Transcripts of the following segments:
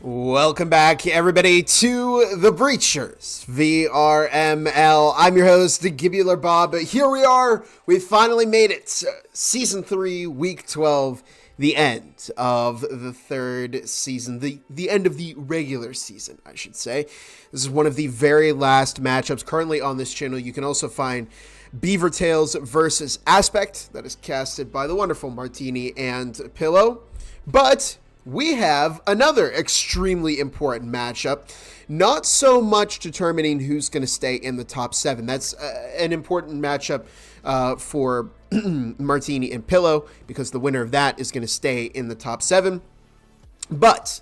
Welcome back, everybody, to The Breachers, VRML. I'm your host, Gibular Bob. Here we are. We finally made it. Season 3, Week 12, the end of the third season, the end of the regular season, I should say. This is one of the very last matchups currently on this channel. You can also find Beaver Tails versus Aspect, that is casted by the wonderful Martini and Pillow. But we have another extremely important matchup, not so much determining who's going to stay in the top 7. That's an important matchup for Martini and Pillow, because the winner of that is going to stay in the top 7. But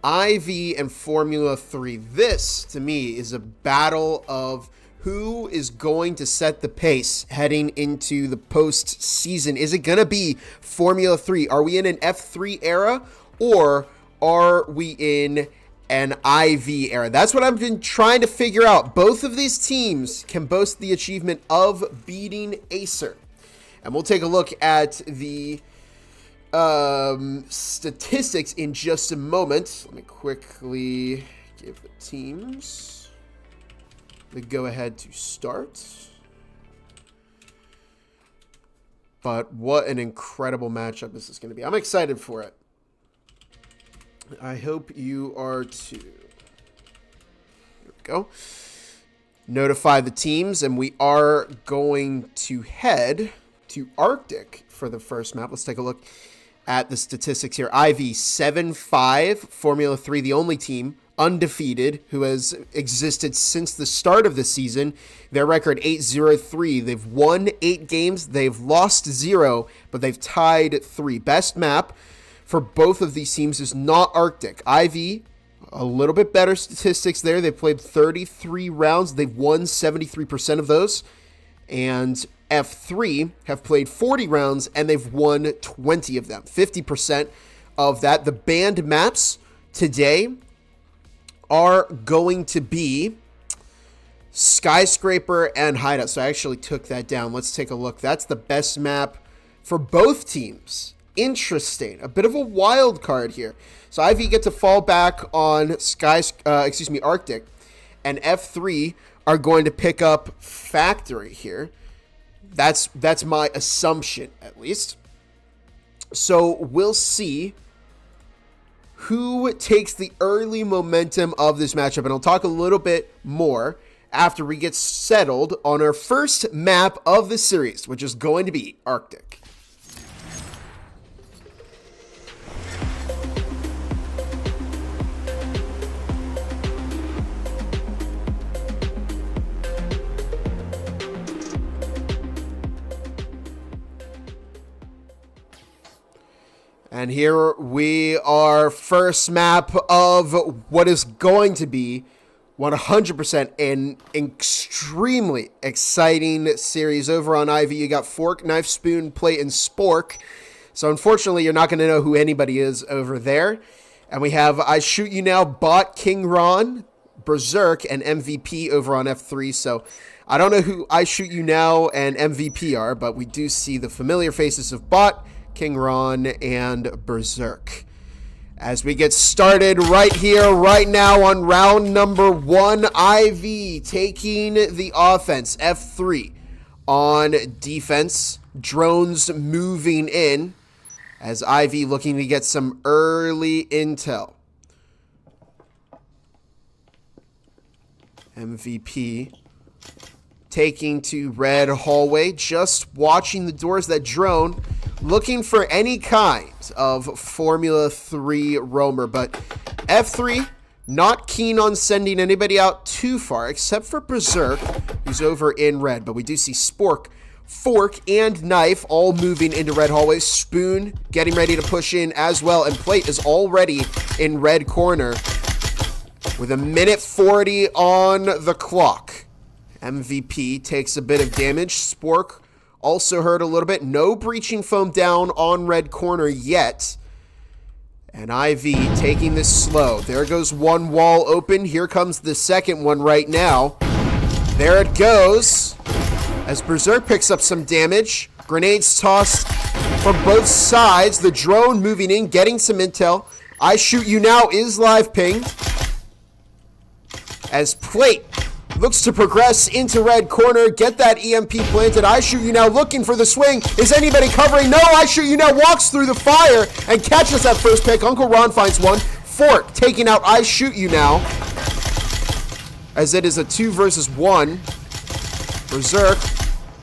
IV and Formula 3, this, to me, is a battle of who is going to set the pace heading into the postseason. Is it going to be Formula 3? Are we in an F3 era? Or are we in an IV era? That's what I've been trying to figure out. Both of these teams can boast the achievement of beating Acer. And we'll take a look at the statistics in just a moment. Let me quickly give the teams the go-ahead to start. But what an incredible matchup this is going to be. I'm excited for it. I hope you are too. Here we go. Notify the teams, and we are going to head to Arctic for the first map. Let's take a look at the statistics here. IV 7-5, Formula 3, the only team undefeated who has existed since the start of the season. Their record 8-0-3. They've won 8 games. They've lost 0, but they've tied 3. Best map for both of these teams is not Arctic. IV, a little bit better statistics there. They've played 33 rounds. They've won 73% of those. And F3 have played 40 rounds, and they've won 20 of them. 50% of that. The banned maps today are going to be Skyscraper and Hideout. So I actually took that down. Let's take a look. That's the best map for both teams. Interesting. A bit of a wild card here. So IV get to fall back on Arctic, and F3 are going to pick up Factory here. That's my assumption, at least. So we'll see who takes the early momentum of this matchup, and I'll talk a little bit more after we get settled on our first map of the series, which is going to be Arctic. And here we are, first map of what is going to be 100% an extremely exciting series. Over on IV, you got Fork, Knife, Spoon, Plate, and Spork. So unfortunately, you're not going to know who anybody is over there. And we have I Shoot You Now, Bot, King Ron, Berserk, and MVP over on F3. So I don't know who I Shoot You Now and MVP are, but we do see the familiar faces of Bot, King Ron, and Berserk. As we get started right here, right now on round number 1, IV taking the offense, F3 on defense, drones moving in, as IV looking to get some early intel. MVP taking to red hallway, just watching the doors. That drone looking for any kind of Formula 3 roamer, but F3 not keen on sending anybody out too far, except for Berserk, who's over in red. But we do see Spork, Fork, and Knife all moving into red hallway. Spoon getting ready to push in as well, and Plate is already in red corner with 1:40 on the clock. MVP takes a bit of damage. Spork also hurt a little bit. No breaching foam down on red corner yet. And IV taking this slow. There goes one wall open. Here comes the second one right now. There it goes. As Berserk picks up some damage. Grenades tossed from both sides. The drone moving in, getting some intel. I Shoot You Now is live pinged. As Plate looks to progress into red corner, get that EMP planted. I Shoot You Now looking for the swing. Is anybody covering? No, I Shoot You Now walks through the fire and catches that first pick. Uncle Ron finds one. Fork taking out I Shoot You Now, as it is a 2 versus 1. Berserk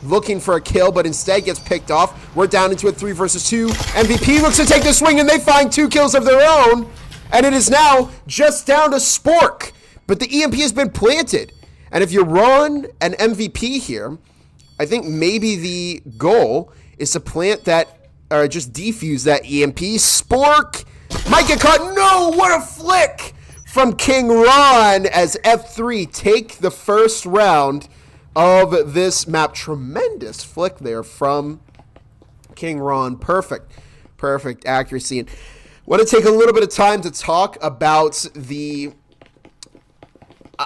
looking for a kill, but instead gets picked off. We're down into a 3 versus 2. MVP looks to take the swing, and they find 2 kills of their own. And it is now just down to Spork. But the EMP has been planted. And if you're Ron and MVP here, I think maybe the goal is to plant that, or just defuse that EMP. Spork might get caught. No, what a flick from King Ron as F3 take the first round of this map. Tremendous flick there from King Ron. Perfect accuracy. And I want to take a little bit of time to talk about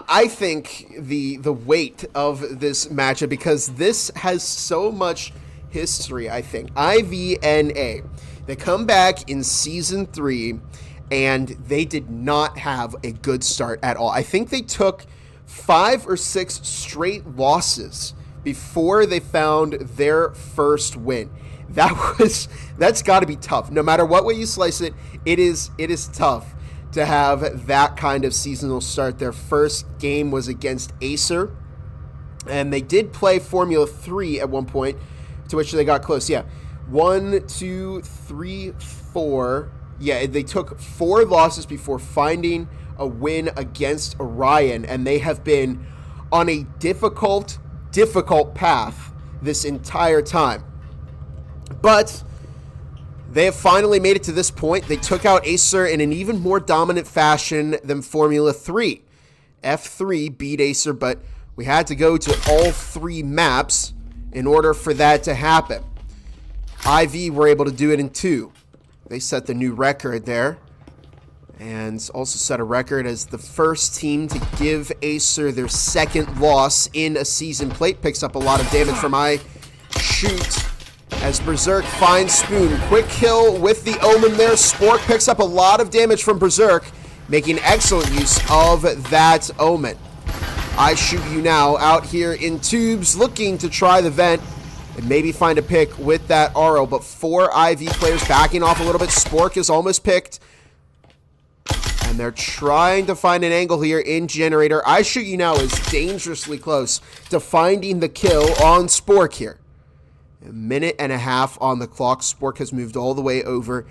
I think the weight of this matchup, because this has so much history. I think IVNA, they come back in season 3 and they did not have a good start at all. I think they took 5 or 6 straight losses before they found their first win. That's got to be tough. No matter what way you slice it, it is tough to have that kind of seasonal start. Their first game was against Acer, and they did play Formula 3 at one point, to which they got close. Yeah, 1, 2, 3, 4. Yeah, they took 4 losses before finding a win against Orion, and they have been on a difficult path this entire time. But they have finally made it to this point. They took out Acer in an even more dominant fashion than Formula 3. F3 beat Acer, but we had to go to all 3 maps in order for that to happen. IV were able to do it in 2. They set the new record there, and also set a record as the first team to give Acer their second loss in a season. Plate picks up a lot of damage from I Shoot as Berserk finds Spoon. Quick kill with the Omen there. Spork picks up a lot of damage from Berserk, making excellent use of that Omen. I Shoot You Now out here in tubes, looking to try the vent and maybe find a pick with that RO, but 4 IV players backing off a little bit. Spork is almost picked, and they're trying to find an angle here in Generator. I Shoot You Now is dangerously close to finding the kill on Spork here. A minute and a half on the clock. Spork has moved all the way over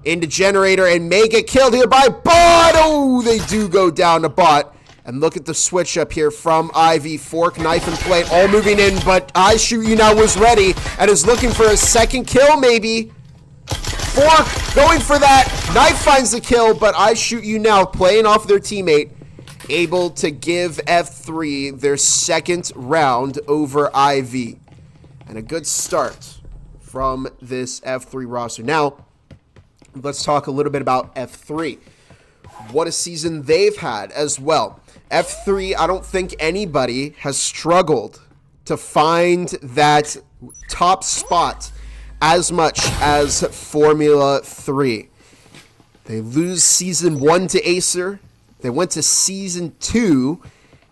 into Generator and may get killed here by Bot. Oh, they do go down to Bot. And look at the switch up here from Ivy. Fork, knife, and plate all moving in, but I Shoot You Now was ready and is looking for a second kill maybe. Fork going for that. Knife finds the kill, but I Shoot You Now playing off their teammate, able to give F3 their second round over IV. And a good start from this F3 roster. Now, let's talk a little bit about F3. What a season they've had as well. F3, I don't think anybody has struggled to find that top spot as much as Formula 3. They lose Season 1 to Acer. They went to Season 2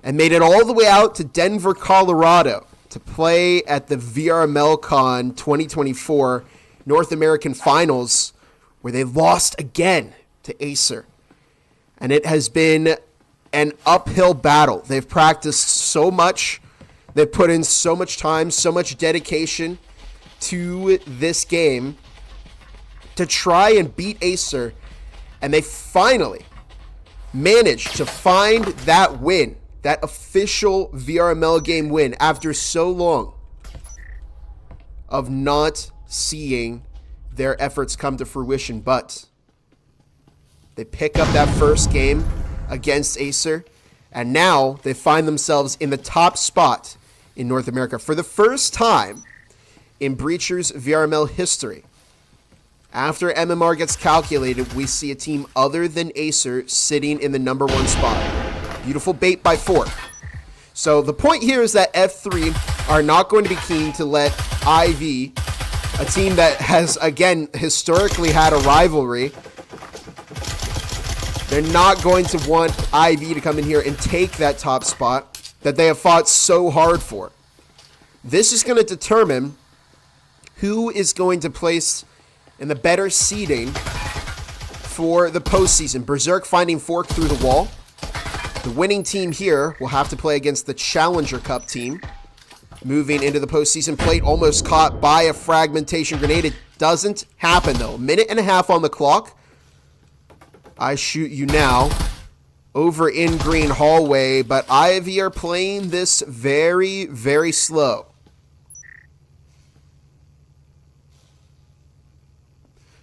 and made it all the way out to Denver, Colorado to play at the VRML Con 2024 North American Finals, where they lost again to Acer. And it has been an uphill battle. They've practiced so much. They've put in so much time, so much dedication to this game to try and beat Acer. And they finally managed to find that win, that official VRML game win after so long of not seeing their efforts come to fruition. But they pick up that first game against Acer, and now they find themselves in the top spot in North America for the first time in Breacher's VRML history. After MMR gets calculated, we see a team other than Acer sitting in the number 1 spot. Beautiful bait by Fork. So the point here is that F3 are not going to be keen to let IV, a team that has, again, historically had a rivalry, they're not going to want IV to come in here and take that top spot that they have fought so hard for. This is going to determine who is going to place in the better seeding for the postseason. Berserk finding Fork through the wall. The winning team here will have to play against the Challenger Cup team. Moving into the postseason. Plate almost caught by a fragmentation grenade. It doesn't happen though. Minute and a half on the clock. I Shoot You Now over in green hallway, but Ivy are playing this very, very slow.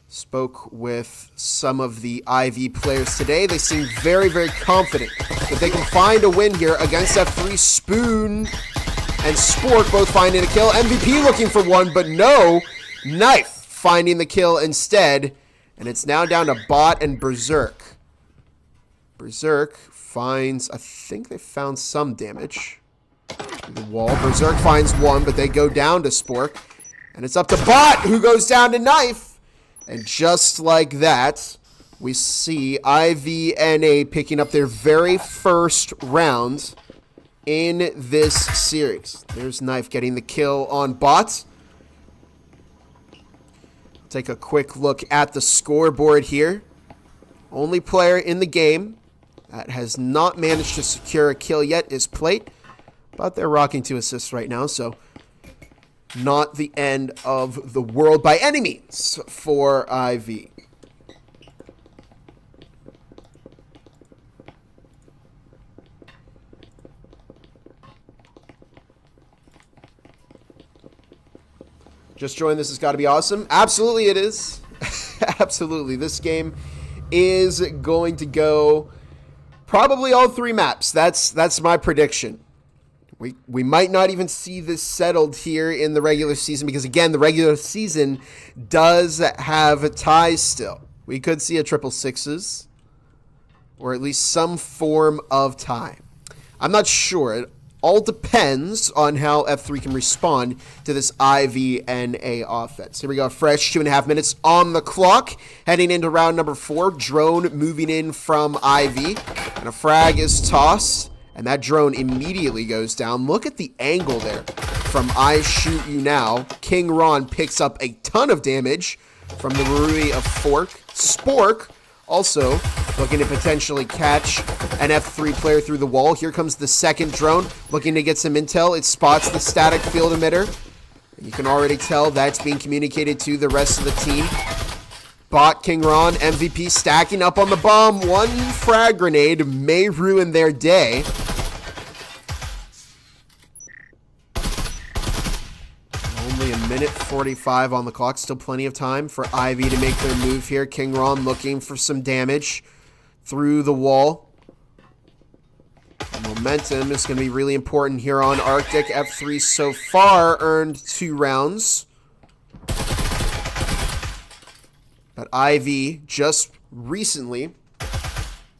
Spoke with some of the IV players today. They seem very, very confident that they can find a win here against F3. Spoon and Sport both finding a kill. MVP looking for one, but no. Knife finding the kill instead. And it's now down to Bot and Berserk. Berserk finds, I think they found some damage to the wall. Berserk finds one, but they go down to Spork. And it's up to Bot, who goes down to Knife. And just like that, we see IVNA picking up their very first round in this series. There's Knife getting the kill on Bot. Take a quick look at the scoreboard here. Only player in the game that has not managed to secure a kill yet is Plate. But they're rocking 2 assists right now, so not the end of the world by any means for IV. Just joined. This has got to be awesome. Absolutely it is. Absolutely. This game is going to go probably all 3 maps. That's my prediction. We might not even see this settled here in the regular season because, again, the regular season does have ties still. We could see a triple sixes or at least some form of tie. I'm not sure. It all depends on how F3 can respond to this IVNA offense. Here we go. Fresh 2.5 minutes on the clock. Heading into round number 4. Drone moving in from IV. And a frag is tossed And that drone immediately goes down. Look at the angle there from I Shoot You Now. King Ron picks up a ton of damage from the Rui of Fork. Spork also looking to potentially catch an F3 player through the wall. Here comes the second drone, looking to get some intel. It spots the static field emitter. You can already tell that's being communicated to the rest of the team. Bot, King Ron, MVP stacking up on the bomb. One frag grenade may ruin their day. Only a minute 45 on the clock. Still plenty of time for Ivy to make their move here. King Ron looking for some damage through the wall. Momentum is going to be really important here on Arctic. F3 so far earned 2 rounds. But Ivy just recently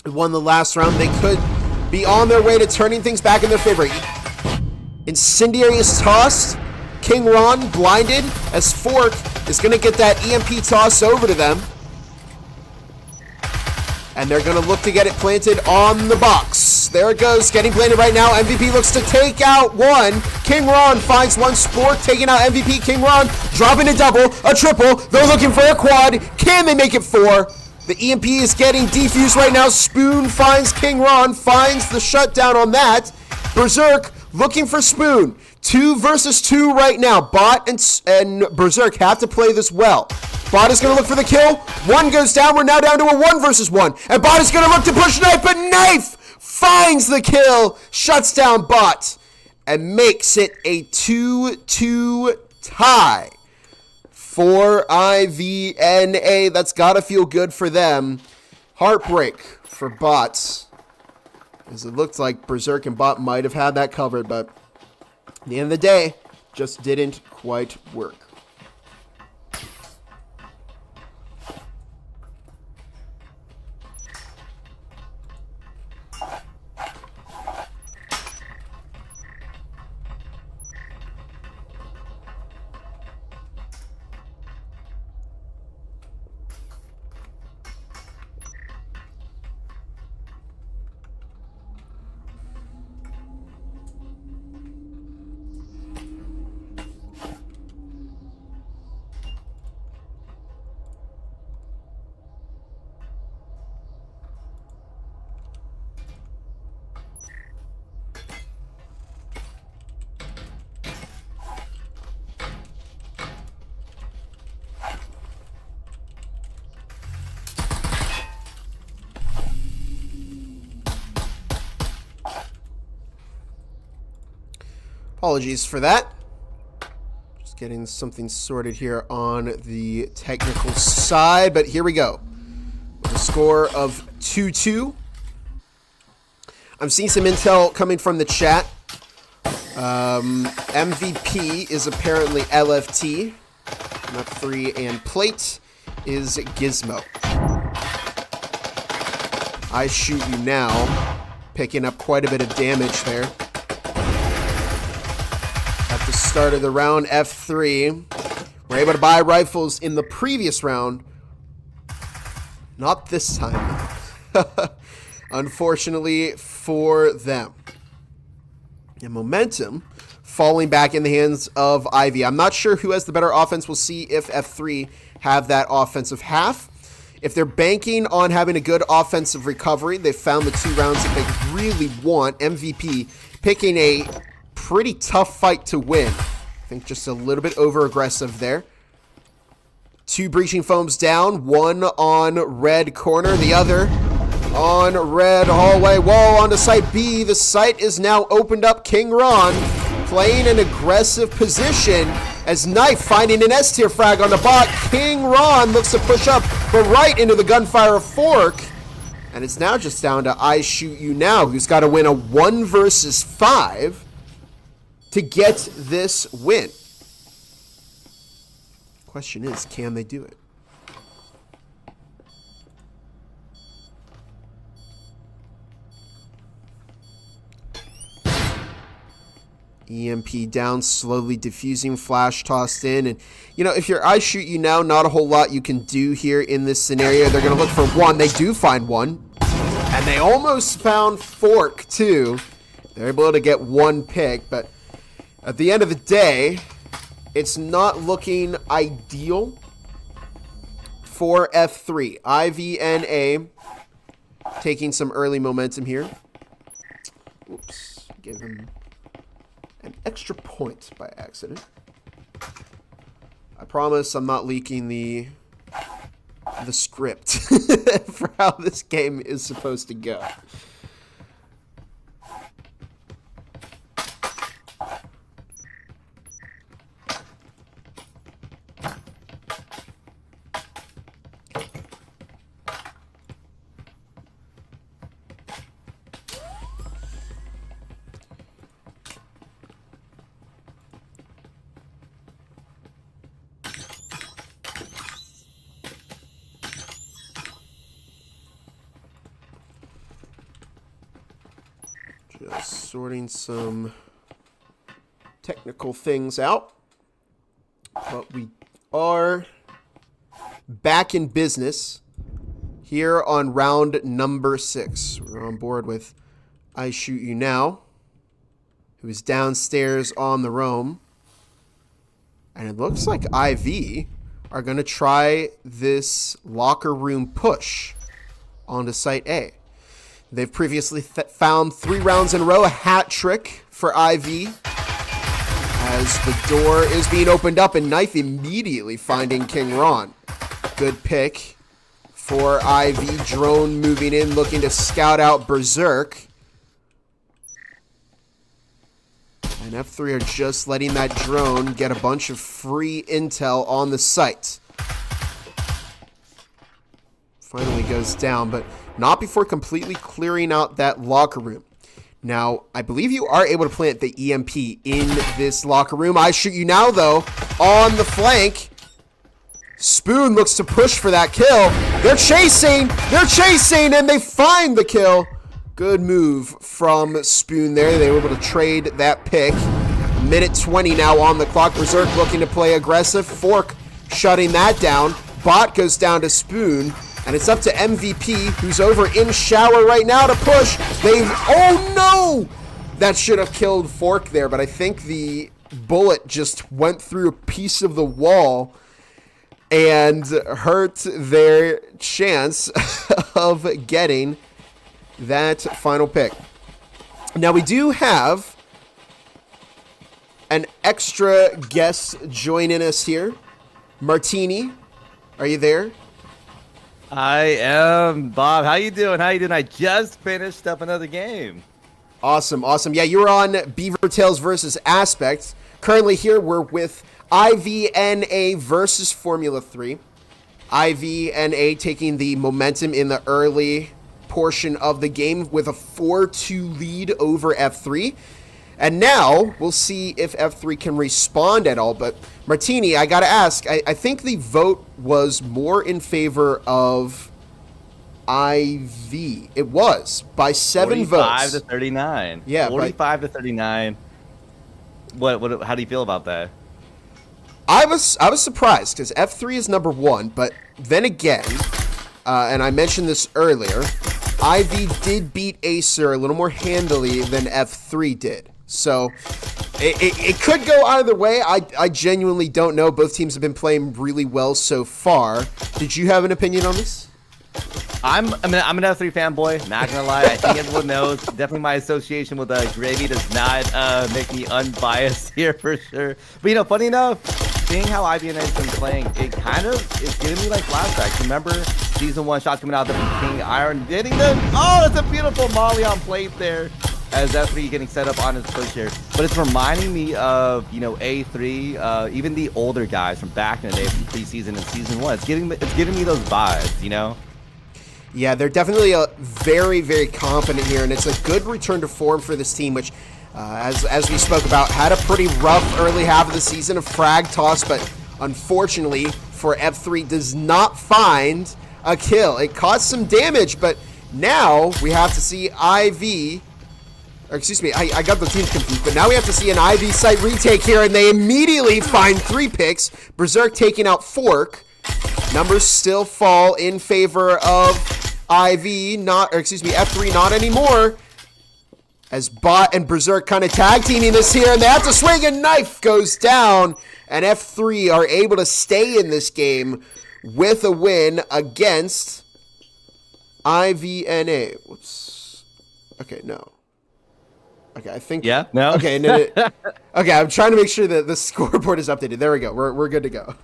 won the last round. They could be on their way to turning things back in their favor. Incendiary is tossed. King Ron blinded as Fork is going to get that EMP toss over to them. And they're going to look to get it planted on the box. There it goes, getting planted right now. MVP looks to take out one. King Ron finds one. Spork taking out MVP. King Ron dropping a double, a triple. They're looking for a quad. Can they make it 4? The EMP is getting defused right now. Spoon finds King Ron, finds the shutdown on that. Berserk looking for Spoon. 2 versus 2 right now. Bot and Berserk have to play this well. Bot is going to look for the kill. 1 goes down. We're now down to a 1 versus 1. And Bot is going to look to push Knife, but Knife finds the kill, shuts down Bot, and makes it a 2-2 tie for IVNA. That's got to feel good for them. Heartbreak for Bots, as it looked like Berserk and Bot might have had that covered, but at the end of the day, just didn't quite work. Apologies for that. Just getting something sorted here on the technical side, but here we go. With a score of 2-2. I'm seeing some intel coming from the chat. MVP is apparently LFT. F3 and Plate is Gizmo. I Shoot You Now, picking up quite a bit of damage there. At the start of the round, F3 were able to buy rifles in the previous round. Not this time, unfortunately for them. And momentum falling back in the hands of Ivy. I'm not sure who has the better offense. We'll see if F3 have that offensive half. If they're banking on having a good offensive recovery, they've found the 2 rounds that they really want. MVP picking a pretty tough fight to win. I think just a little bit over aggressive there. 2 breaching foams down, 1 on red corner, the other on red hallway wall onto site B. The site is now opened up. King Ron playing an aggressive position as Knife finding an S tier frag on the bot. King Ron looks to push up, but right into the gunfire of Fork. And it's now just down to I Shoot You Now, who's got to win a 1 versus 5 to get this win. Question is, can they do it? EMP down, slowly diffusing, flash tossed in. And, you know, if you're I Shoot You Now, not a whole lot you can do here in this scenario. They're going to look for 1. They do find 1. And they almost found Fork, too. They're able to get one pick, but at the end of the day, it's not looking ideal for F3. IVNA taking some early momentum here. Oops, gave him an extra point by accident. I promise I'm not leaking the script for how this game is supposed to go. Just sorting some technical things out. But we are back in business here on round number 6. We're on board with I Shoot You Now, who is downstairs on the roam. And it looks like IV are going to try this locker room push onto Site A. They've previously found 3 rounds in a row, a hat trick for IV. As the door is being opened up and Knife immediately finding King Ron. Good pick for IV. Drone moving in, looking to scout out Berserk. And F3 are just letting that drone get a bunch of free intel on the site. Finally goes down, but not before completely clearing out that locker room. Now, I believe you are able to plant the EMP in this locker room. I Shoot You Now, though, on the flank. Spoon looks to push for that kill. They're chasing, and they find the kill. Good move from Spoon there. They were able to trade that pick. Minute 20 now on the clock. Berserk looking to play aggressive. Fork shutting that down. Bot goes down to Spoon. And it's up to MVP, who's over in shower right now to push. Oh no! That should have killed Fork there, but I think the bullet just went through a piece of the wall and hurt their chance of getting that final pick. Now we do have an extra guest joining us here. Martini, are you there? I am, Bob. How you doing? I just finished up another game. Awesome. Yeah, you were on Beaver Tails versus Aspect. Currently here, we're with IVNA versus Formula 3. IVNA taking the momentum in the early portion of the game with a 4-2 lead over F3. And now we'll see if F3 can respond at all. But Martini, I got to ask, I think the vote was more in favor of IV. It was by 7 votes. 45 to 39. Yeah, 45 to 39. What? How do you feel about that? I was surprised because F3 is number 1, but then again, and I mentioned this earlier, IV did beat Acer a little more handily than F3 did. So it could go either way. I genuinely don't know. Both teams have been playing really well so far. Did you have an opinion on this? I'm an F3 fanboy, not gonna lie. I think everyone knows. Definitely my association with Gravy does not make me unbiased here for sure. But funny enough, seeing how IBNA has been playing, it kind of is giving me like flashbacks. Remember season 1 shots coming out there from King Iron, hitting them. Oh, it's a beautiful molly on plate there. As F3 getting set up on his push here. But it's reminding me of, A3, even the older guys from back in the day from preseason and season 1. It's giving me those vibes, Yeah, they're definitely very, very confident here, and it's a good return to form for this team, which, as we spoke about, had a pretty rough early half of the season, a frag toss, but unfortunately for F3 does not find a kill. It caused some damage, but now we have to see IV... Or excuse me, I got the teams confused, but now we have to see an IV site retake here, and they immediately find 3 picks. Berserk taking out Fork. Numbers still fall in favor of IV, F3 not anymore. as Bot and Berserk kind of tag teaming this here, and they have to swing, and Knife goes down, and F3 are able to stay in this game with a win against IVNA. Whoops. Okay, no. Okay, I think. Yeah. No. Okay. No. Okay, I'm trying to make sure that the scoreboard is updated. There we go. We're good to go.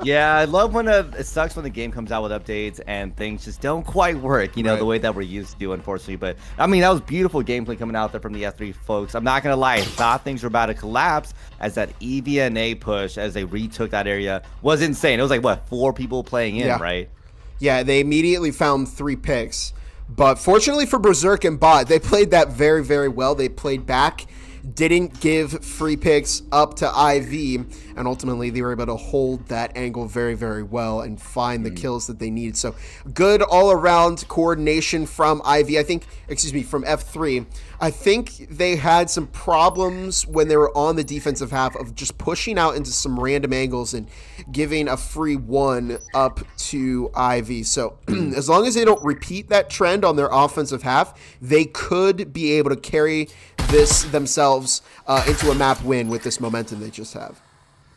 Yeah, I love when it sucks when the game comes out with updates and things just don't quite work, you know, Right. the way that we're used to, unfortunately. But I mean, that was beautiful gameplay coming out there from the F3 folks. I'm not gonna lie, I thought things were about to collapse as that EVNA push as they retook that area was insane. It was like what, 4 people playing in, Yeah. right? Yeah, they immediately found 3 picks. But fortunately for Berserk and Bot, they played that very, very well. They played back, didn't give free picks up to IV, and ultimately they were able to hold that angle very, very well and find the kills that they needed. So good all-around coordination from IV. From F3. I think they had some problems when they were on the defensive half of just pushing out into some random angles and giving a free 1 up to IV. So as long as they don't repeat that trend on their offensive half, they could be able to carry this themselves into a map win with this momentum they just have.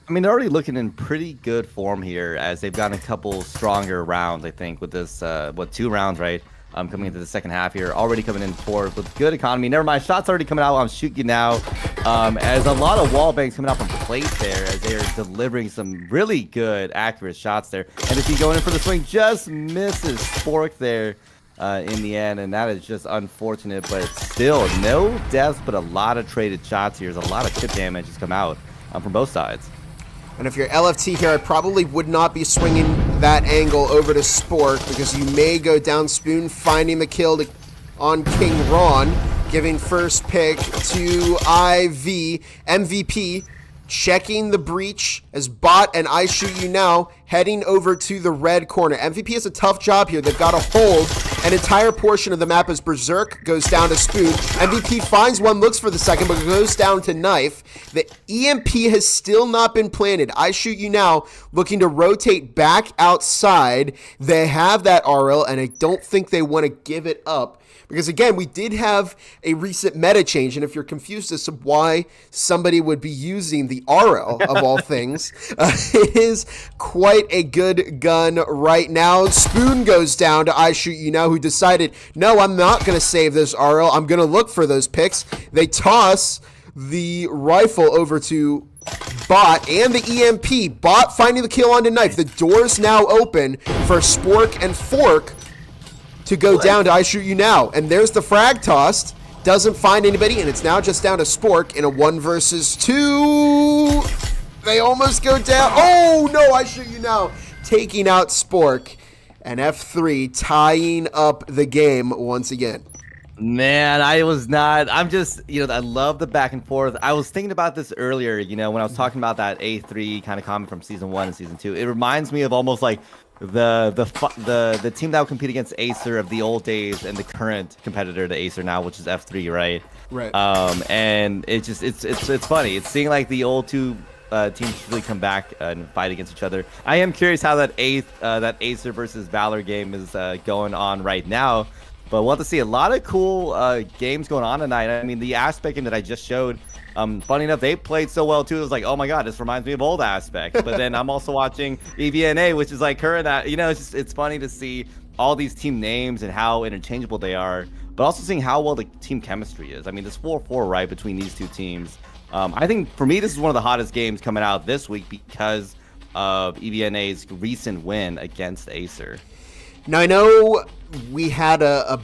I mean, they're already looking in pretty good form here as they've gotten a couple stronger rounds, I think, with this, 2 rounds, right? Coming into the second half here, already coming in 4 with good economy. Never mind, shots already coming out. I'm shooting now. As a lot of wall banks coming out from plate there as they're delivering some really good, accurate shots there. And if he going in for the swing, just misses Spork there in the end, and that is just unfortunate. But still, no deaths, but a lot of traded shots here. There's a lot of chip damage has come out from both sides. And if you're LFT here, I probably would not be swinging that angle over to Spork because you may go down Spoon, finding the kill on King Ron, giving first pick to IV. MVP checking the breach as Bot and I Shoot You Now heading over to the red corner. MVP has a tough job here. They've got to hold an entire portion of the map as Berserk goes down to Spoon. MVP finds one, looks for the second, but goes down to Knife. The EMP has still not been planted. I Shoot You Now looking to rotate back outside. They have that RL, and I don't think they want to give it up. Because again, we did have a recent meta change, and if you're confused as to why somebody would be using the RL of all things, it is quite a good gun right now. Spoon goes down to I Shoot You Now, who decided, no, I'm not going to save this RL. I'm going to look for those picks. They toss the rifle over to Bot and the EMP. Bot finding the kill onto Knife. The door's now open for Spork and Fork to go down to I Shoot You Now. And there's the frag tossed. Doesn't find anybody, and it's now just down to Spork in a 1 versus 2. They almost go down. Oh, no, I Shoot You Now taking out Spork. And F3 tying up the game once again. Man, I'm just, I love the back and forth. I was thinking about this earlier, when I was talking about that A3 kind of comment from season 1 and season 2. It reminds me of almost like the team that would compete against Acer of the old days and the current competitor to Acer now, which is F3, right? Right. And it's funny. It's seeing like the old two teams really come back and fight against each other. I am curious how that Acer versus Valor game is going on right now. But we'll have to see. A lot of cool games going on tonight. I mean, the Aspect that I just showed, funny enough, they played so well too. It was like, oh my god, this reminds me of old Aspect. But then I'm also watching EVNA, which is like current. It's funny to see all these team names and how interchangeable they are, but also seeing how well the team chemistry is. I mean, there's 4-4 right between these two teams. I think for me, this is one of the hottest games coming out this week because of EVNA's recent win against Acer. Now, I know we had a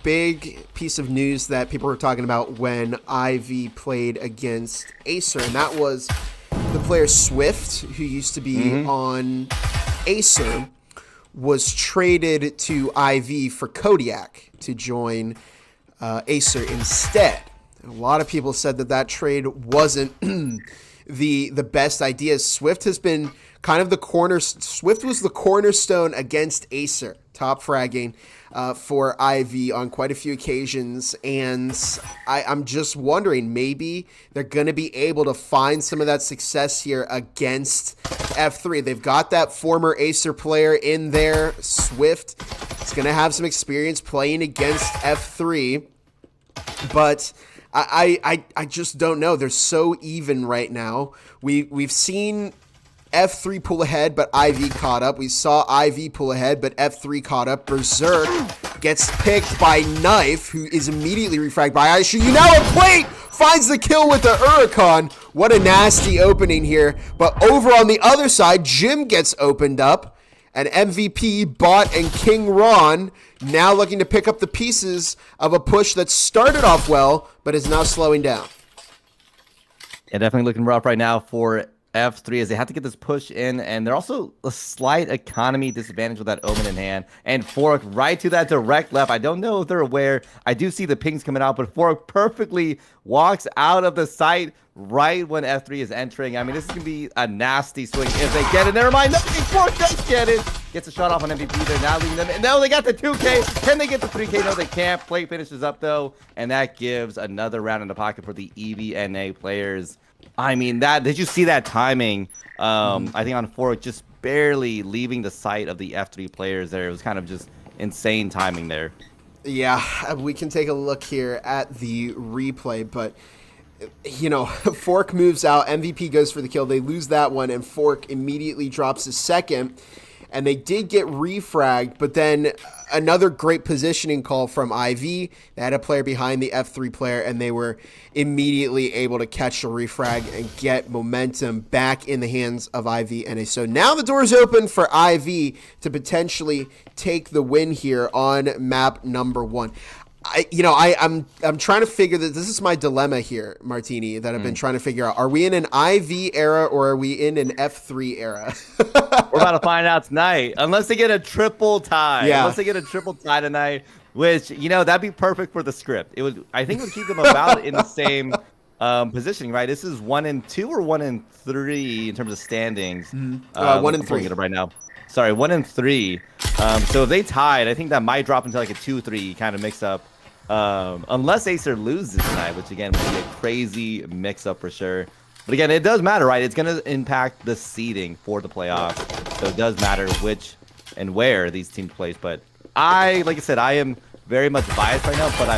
big piece of news that people were talking about when IV played against Acer, and that was the player Swift, who used to be on Acer, was traded to IV for Kodiak to join Acer instead. And a lot of people said that trade wasn't the best idea. Swift has been kind of Swift was the cornerstone against Acer, top fragging for IV on quite a few occasions, and I'm just wondering, maybe they're going to be able to find some of that success here against F3. They've got that former Acer player in there, Swift. He's going to have some experience playing against F3. but I just don't know. They're so even right now. We've seen F3 pull ahead, but IV caught up. We saw IV pull ahead, but F3 caught up. Berserk gets picked by Knife, who is immediately refragged by Aisha. You now a plate finds the kill with the Huracan. What a nasty opening here. But over on the other side, Jim gets opened up. And MVP, Bot, and King Ron now looking to pick up the pieces of a push that started off well, but is now slowing down. Yeah, definitely looking rough right now for F3 as they have to get this push in, and they're also a slight economy disadvantage with that Omen in hand. And Fork right to that direct left. I don't know if they're aware. I do see the pings coming out, but Fork perfectly walks out of the site right when F3 is entering. I mean, this is going to be a nasty swing if they get it. Never mind. No, Fork does get it. Gets a shot off on MVP. They're now leaving them. No, they got the 2K. Can they get the 3K? No, they can't. Plate finishes up, though, and that gives another round in the pocket for the EVNA players. I mean, did you see that timing? I think on Fork just barely leaving the sight of the F3 players there. It was kind of just insane timing there. Yeah, we can take a look here at the replay, but you know, Fork moves out, MVP goes for the kill, they lose that one, and Fork immediately drops his second, and they did get refragged, but then another great positioning call from IV. They had a player behind the F3 player, and they were immediately able to catch a refrag and get momentum back in the hands of IV. And so now the door's open for IV to potentially take the win here on map number 1. I'm trying to figure that this is my dilemma here, Martini, that I've been trying to figure out. Are we in an IV era or are we in an F3 era? We're about to find out tonight, unless they get a triple tie. Yeah. Unless they get a triple tie tonight, which, that'd be perfect for the script. I think it would keep them about in the same positioning, right? This is 1-2 or 1-3 in terms of standings. 1-3 it up right now. Sorry, 1-3. So if they tied, I think that might drop into like a 2-3 kind of mix up. Unless Acer loses tonight, which again would be a crazy mix up for sure. But again, it does matter, right? It's going to impact the seeding for the playoffs. So it does matter which and where these teams place. But like I said, I am very much biased right now, but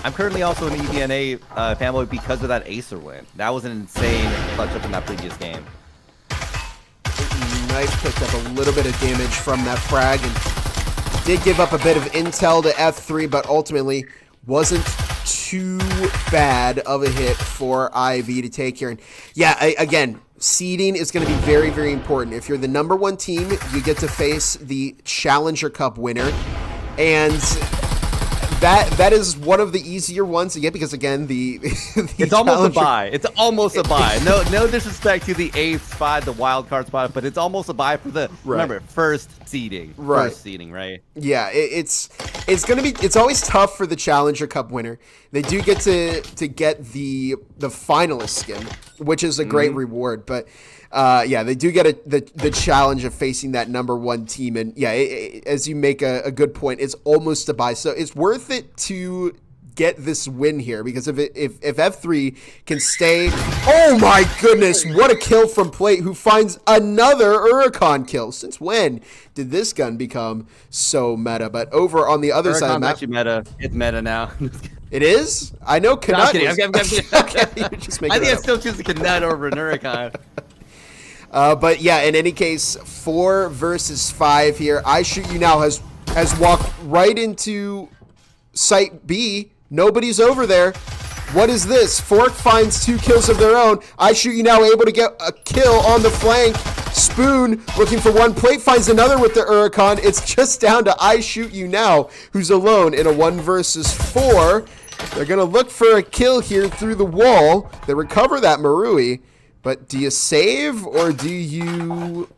I'm currently also an EVNA fanboy because of that Acer win. That was an insane clutch up in that previous game. Knife picked up a little bit of damage from that frag and did give up a bit of intel to F3, but ultimately wasn't too bad of a hit for IV to take here. And yeah, again, seeding is going to be very, very important. If you're the number 1 team, you get to face the Challenger Cup winner, and that is one of the easier ones to get because again it's almost a buy. It's almost a buy. No disrespect to the 8th spot, the wild card spot, but it's almost a buy for the remember first seeding. Right. First seeding, right? Yeah, it's always tough for the Challenger Cup winner. They do get to get the finalist skin, which is a great reward, but yeah, they do get the challenge of facing that number 1 team, and yeah, as you make a good point, it's almost a buy. So it's worth it to get this win here because if F3 can stay, oh my goodness, what a kill from Plate, who finds another Huracan kill. Since when did this gun become so meta? But over on the other side of the map, actually meta. It's meta now. It is? I know Canuck. No, I'm kidding. Okay, I think I still choose the Canuck over an Huracan. But yeah, in any case, 4 versus 5 here. I Shoot You Now has walked right into Site B. Nobody's over there. What is this? Fork finds 2 kills of their own. I Shoot You Now able to get a kill on the flank. Spoon looking for 1. Plate finds another with the Huracan. It's just down to I Shoot You Now, who's alone in a 1 versus 4. They're going to look for a kill here through the wall. They recover that Marui. But do you save or do you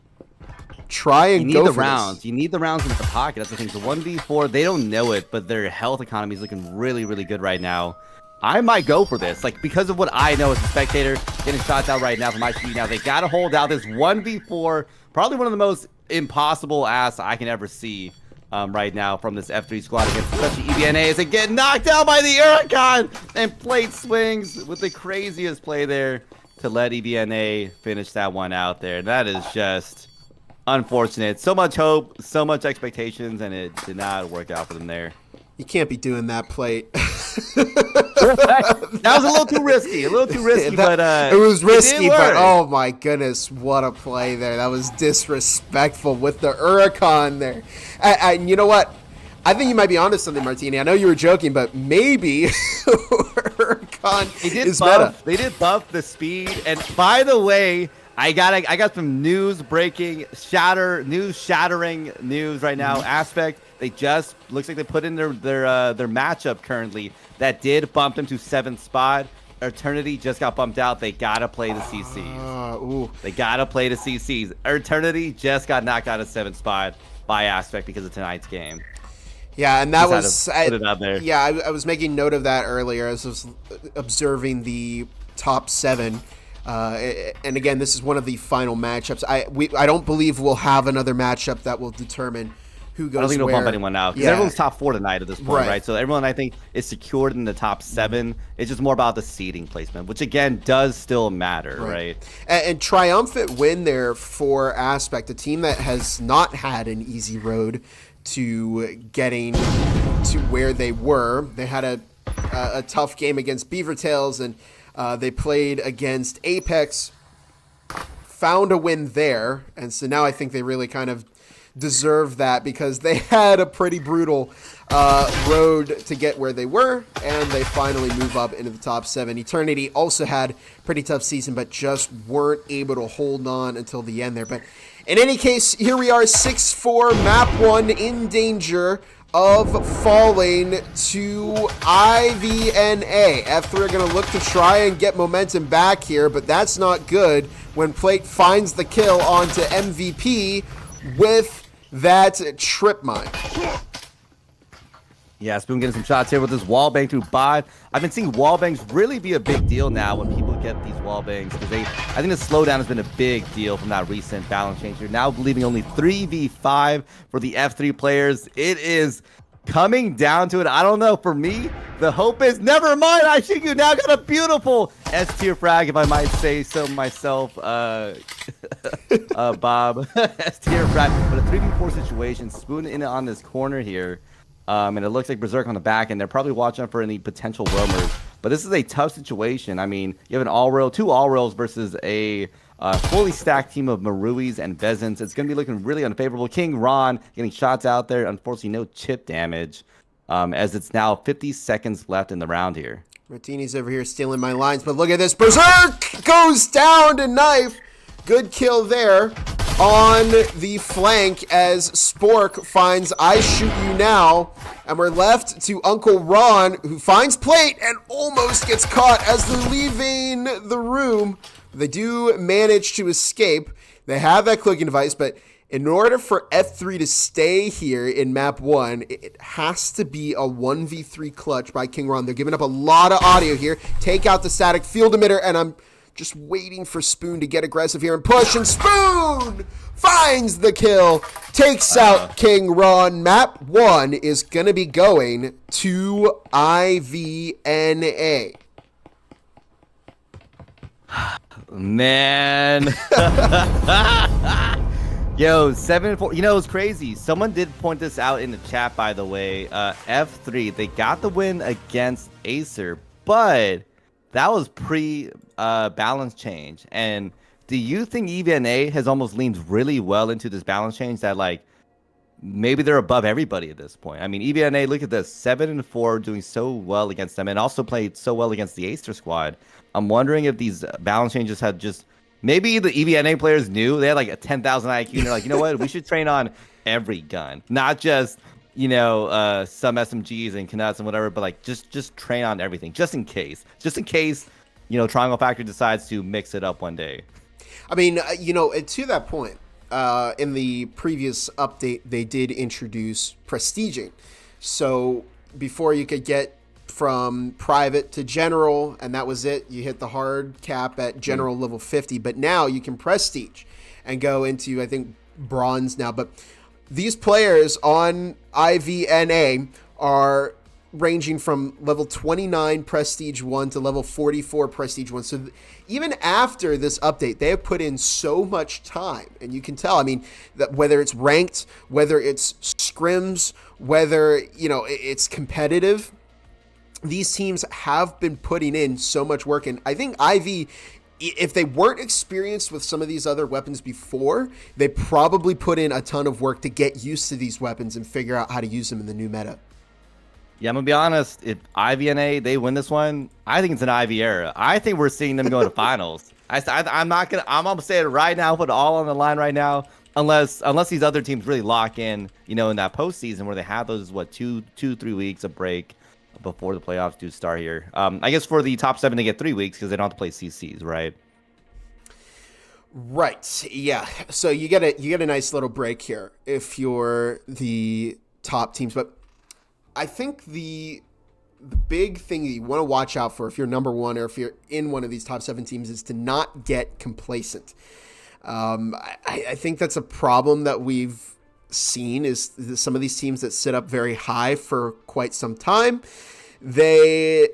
try and go for this? You need the rounds. You need the rounds in the pocket. That's the thing. So 1v4, they don't know it, but their health economy is looking really, really good right now. I might go for this. Like, because of what I know as a spectator, getting shots out right now from my shoot now. They got to hold out this 1v4. Probably one of the most impossible asks I can ever see right now from this F3 squad against especially EVNA as they get knocked out by the Huracan. And Plate swings with the craziest play there to let EVNA finish that one out there. That is just unfortunate. So much hope, so much expectations, and it did not work out for them there. You can't be doing that plate. That was a little too risky. But it was risky, it but oh my goodness, what a play there. That was disrespectful with the Huracan there. And you know what? I think you might be onto something, Martini. I know you were joking, but maybe Huracan is meta. They did buff the speed. And by the way, I got some shattering news right now. Aspect, they just looks like they put in their matchup currently that did bump them to 7th spot. Eternity just got bumped out. They gotta play the CCs. They gotta play the CCs. Eternity just got knocked out of 7th spot by Aspect because of tonight's game. Yeah, and that was put it out there. Yeah, I was making note of that earlier as I was observing the top 7. And again, this is one of the final matchups. I don't believe we'll have another matchup that will determine who goes where. I don't think they'll bump anyone out because everyone's top 4 tonight at this point, right? So everyone, I think, is secured in the top 7. It's just more about the seeding placement, which again does still matter, right? And triumphant win there for Aspect, a team that has not had an easy road to getting to where they were. They had a tough game against Beaver Tails, and they played against Apex, found a win there, and so now I think they really kind of deserve that because they had a pretty brutal road to get where they were, and they finally move up into the top 7. Eternity also had a pretty tough season, but just weren't able to hold on until the end there. But in any case, here we are, 6-4, map 1 in danger of falling to IVNA. F3 are going to look to try and get momentum back here, but that's not good when Plate finds the kill onto MVP with that trip mine. Yeah, Spoon getting some shots here with this wall bang through bot. I've been seeing wall bangs really be a big deal now when people get these wall bangs because I think the slowdown has been a big deal from that recent balance change. You're now leaving only 3v5 for the F3 players. It is coming down to it. I don't know. For me, the hope is never mind. I think you now got a beautiful S-tier frag, if I might say so myself, Bob. S-tier frag, but a 3v4 situation. Spoon in it on this corner here. And it looks like Berserk on the back, and they're probably watching for any potential roamers. But this is a tough situation. I mean, you have an two all rails versus a fully stacked team of Maruis and Vezins. It's going to be looking really unfavorable. King Ron getting shots out there. Unfortunately, no chip damage, as it's now 50 seconds left in the round here. Martini's over here stealing my lines, but look at this. Berserk goes down to knife. Good kill there on the flank as Spork finds I Shoot You Now, and we're left to Uncle Ron, who finds Plate and almost gets caught as they're leaving the room. They do manage to escape. They have that clicking device, but in order for F3 to stay here in map 1, it has to be a 1v3 clutch by King Ron. They're giving up a lot of audio here. Take out the static field emitter, and I'm just waiting for Spoon to get aggressive here and push, and Spoon finds the kill, takes out King Ron. Map 1 is going to be going to IVNA. Man. Yo, 7-4. You know, it's crazy. Someone did point this out in the chat, by the way. F3, they got the win against Acer, but that was balance change. And do you think EVNA has almost leaned really well into this balance change that, like, maybe they're above everybody at this point? I mean, EVNA, look at this, 7-4, doing so well against them, and also played so well against the Acer squad. I'm wondering if these balance changes had just, maybe the EVNA players knew they had like a 10,000 IQ, and they're like, you know what, we should train on every gun, not just, you know, some SMGs and Canuts and whatever, but like just train on everything, just in case, you know, Triangle Factory decides to mix it up one day. I mean, you know, to that point, in the previous update, they did introduce prestiging. So before you could get from private to general, and that was it. You hit the hard cap at general level 50, but now you can prestige and go into, I think, bronze now. But these players on IVNA are ranging from level 29 Prestige 1 to level 44 Prestige 1. So even after this update, they have put in so much time. And you can tell, I mean, that whether it's ranked, whether it's scrims, whether, it's competitive, these teams have been putting in so much work. And I think Ivy, if they weren't experienced with some of these other weapons before, they probably put in a ton of work to get used to these weapons and figure out how to use them in the new meta. Yeah, I'm gonna be honest. If Ivy and A they win this one, I think it's an Ivy era. I think we're seeing them go to finals. I'm not gonna. I'm gonna say it right now. Put it all on the line right now. Unless these other teams really lock in, in that postseason where they have those 2-3 weeks of break before the playoffs do start here. I guess for the top 7 they get 3 weeks because they don't have to play CCs, right? Right. Yeah. So you get a nice little break here if you're the top teams, but I think the big thing that you want to watch out for if you're number 1 or if you're in one of these top 7 teams is to not get complacent. I think that's a problem that we've seen is some of these teams that sit up very high for quite some time, they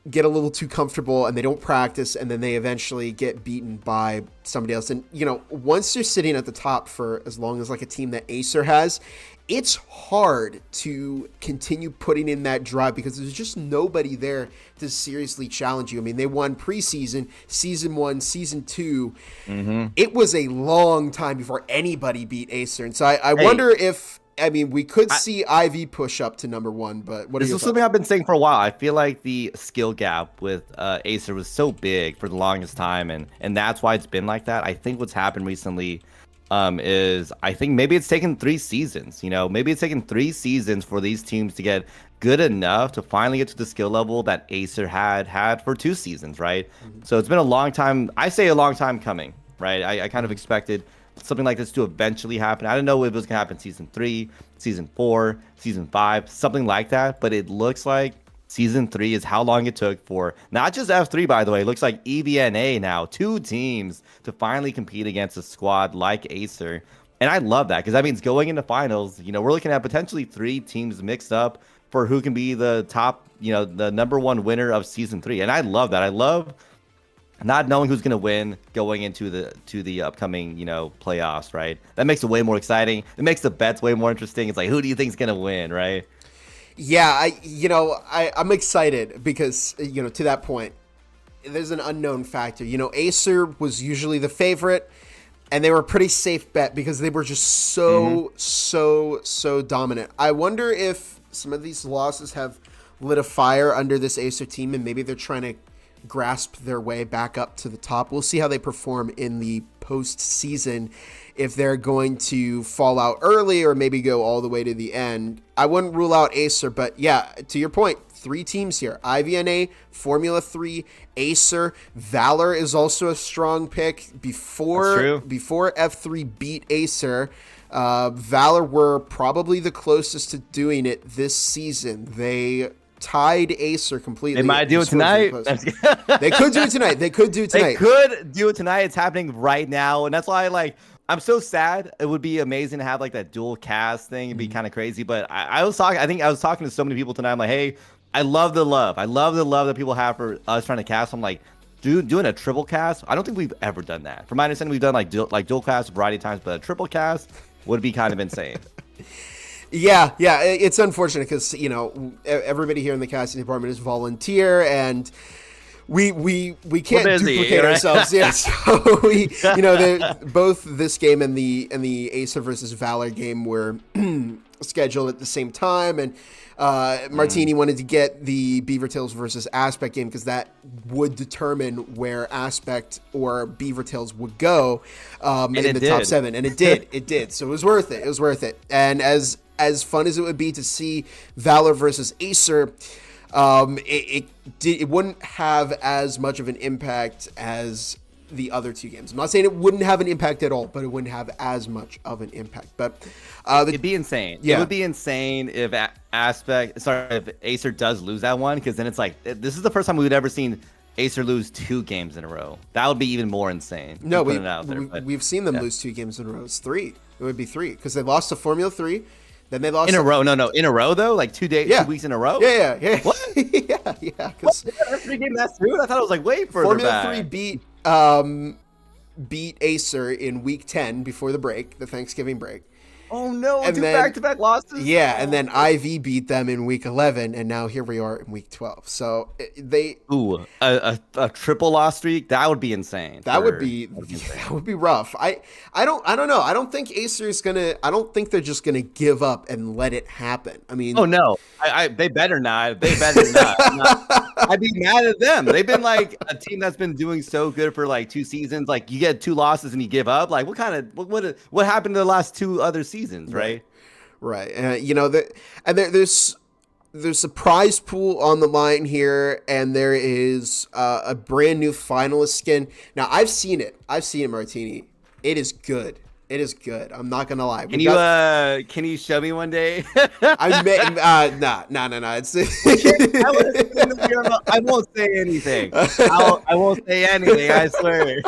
get a little too comfortable and they don't practice, and then they eventually get beaten by somebody else. And, once you're sitting at the top for as long as like a team that Acer has, it's hard to continue putting in that drive because there's just nobody there to seriously challenge you. I mean, they won preseason, season 1, season 2. Mm-hmm. It was a long time before anybody beat Acer. And so I wonder if, we could see Ivy push up to number 1, but what this is something I've been saying for a while. I feel like the skill gap with Acer was so big for the longest time, and that's why it's been like that. I think what's happened recently is I think maybe it's taken 3 seasons. Maybe it's taken 3 seasons for these teams to get good enough to finally get to the skill level that Acer had for 2 seasons, right? Mm-hmm. So it's been a long time. I say a long time coming, right? I kind of expected something like this to eventually happen. I don't know if it was going to happen season 3, season 4, season 5, something like that. But it looks like season 3 is how long it took for not just F3, by the way. It looks like EVNA now, 2 teams to finally compete against a squad like Acer. And I love that because that means going into finals, we're looking at potentially 3 teams mixed up for who can be the top, the number 1 winner of season 3. And I love that. I love not knowing who's going to win going into the upcoming, playoffs, right? That makes it way more exciting. It makes the bets way more interesting. It's like, who do you think is going to win, right? Yeah, I'm excited because, to that point, there's an unknown factor. Acer was usually the favorite, and they were a pretty safe bet because they were just so dominant. I wonder if some of these losses have lit a fire under this Acer team, and maybe they're trying to grasp their way back up to the top. We'll see how they perform in the postseason, if they're going to fall out early or maybe go all the way to the end. I wouldn't rule out Acer, but yeah, to your point, 3 teams here. IVNA, Formula 3, Acer. Valor is also a strong pick. Before F3 beat Acer, Valor were probably the closest to doing it this season. They tied Acer completely. They might do it tonight. They could do it tonight. They could do it tonight. It's happening right now, and that's why I'm so sad. It would be amazing to have that dual cast thing. It'd be kind of crazy. But I was talking to so many people tonight. I'm like, hey, I love the love. I love the love that people have for us trying to cast. I'm like, dude, doing a triple cast. I don't think we've ever done that. From my understanding, we've done dual cast a variety of times, but a triple cast would be kind of insane. Yeah, it's unfortunate because everybody here in the casting department is volunteer, and we can't duplicate ourselves. Yeah, so we both this game and the Acer versus Valor game were scheduled at the same time, and Martini wanted to get the Beaver Tails versus Aspect game because that would determine where Aspect or Beaver Tails would go in the top 7, and it did. So it was worth it. And as fun as it would be to see Valor versus Acer, it wouldn't have as much of an impact as the other 2 games. I'm not saying it wouldn't have an impact at all, but it wouldn't have as much of an impact. But it'd be insane. Yeah. It would be insane if if Acer does lose that one, because then it's like, this is the first time we would ever seen Acer lose 2 games in a row. That would be even more insane. No, we've seen them lose 2 games in a row. It's 3. It would be 3 because they lost to Formula 3. Then they lost in a row. No, in a row though, like 2 weeks in a row. Yeah. What? yeah. Because Three game that soon? I thought it was like way further Formula back. 3 beat Acer in week 10 before the break, the Thanksgiving break. Oh no! And two then- back-to-back losses. Yeah, and then IV beat them in week 11, and now here we are in week 12. So they a triple loss streak, that would be insane. that would be rough. I don't know. I don't think Acer is gonna. I don't think they're just gonna give up and let it happen. I mean, Oh no! They better not. They better not. I'd be mad at them. They've been like a team that's been doing so good for like 2 seasons. Like you get 2 losses and you give up. Like what happened to the last 2 other seasons, right? Right. There's a prize pool on the line here, and there is a brand new finalist skin. Now I've seen it, Martini. It is good. It is good. I'm not gonna lie. Can you show me one day? I may. No. It's. I won't say anything. I won't say anything. I swear.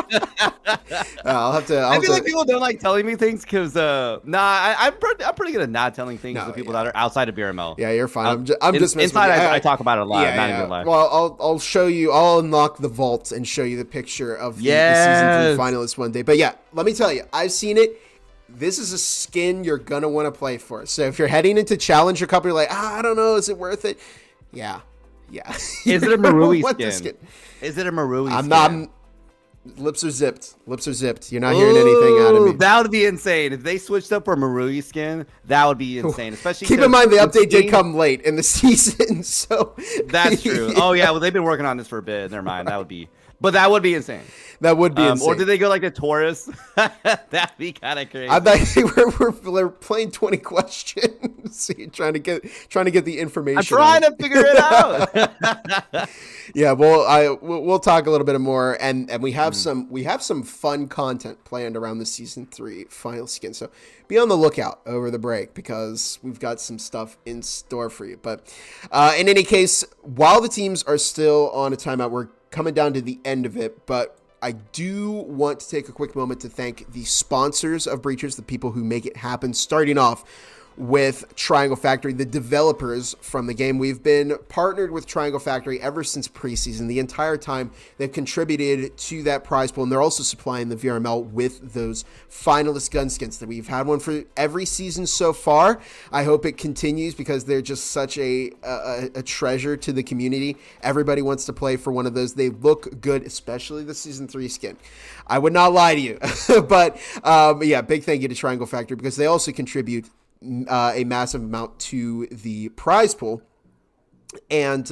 I'll have to. I feel like people don't like telling me things because I'm pretty good at not telling things to people that are outside of VRML. Yeah, you're fine. I'm just messing inside. with you. I talk about it a lot. Yeah, not even lie. Well, I'll show you. I'll unlock the vault and show you the picture of the season 3 finalists one day. But yeah, let me tell you, I've seen it. This is a skin you're gonna want to play for. So if you're heading into Challenger Cup, you're like, I don't know, is it worth it? Yeah. Is it a Marui skin? Is it a Marui skin? I'm not. Lips are zipped. You're not hearing anything out of me. That would be insane. If they switched up for Marui skin, that would be insane. Especially keep in mind the update did come late in the season, so that's true. Oh yeah, well they've been working on this for a bit. Never mind. That would be insane. That would be insane. Or did they go like the Taurus? That'd be kind of crazy. I bet we're playing 20 questions. You're trying to get the information. I'm trying to figure it out. Yeah, well, we'll talk a little bit more, and we have some fun content planned around the season 3 final skin. So be on the lookout over the break because we've got some stuff in store for you. But in any case, while the teams are still on a timeout, we're coming down to the end of it, but I do want to take a quick moment to thank the sponsors of Breachers, the people who make it happen, starting off with Triangle Factory, the developers from the game. We've been partnered with Triangle Factory ever since preseason. The entire time they've contributed to that prize pool, and they're also supplying the VRML with those finalist gun skins that we've had one for every season so far. I hope it continues because they're just such a treasure to the community. Everybody wants to play for one of those. They look good, especially the season 3 skin. I would not lie to you, but yeah, big thank you to Triangle Factory because they also contribute a massive amount to the prize pool. And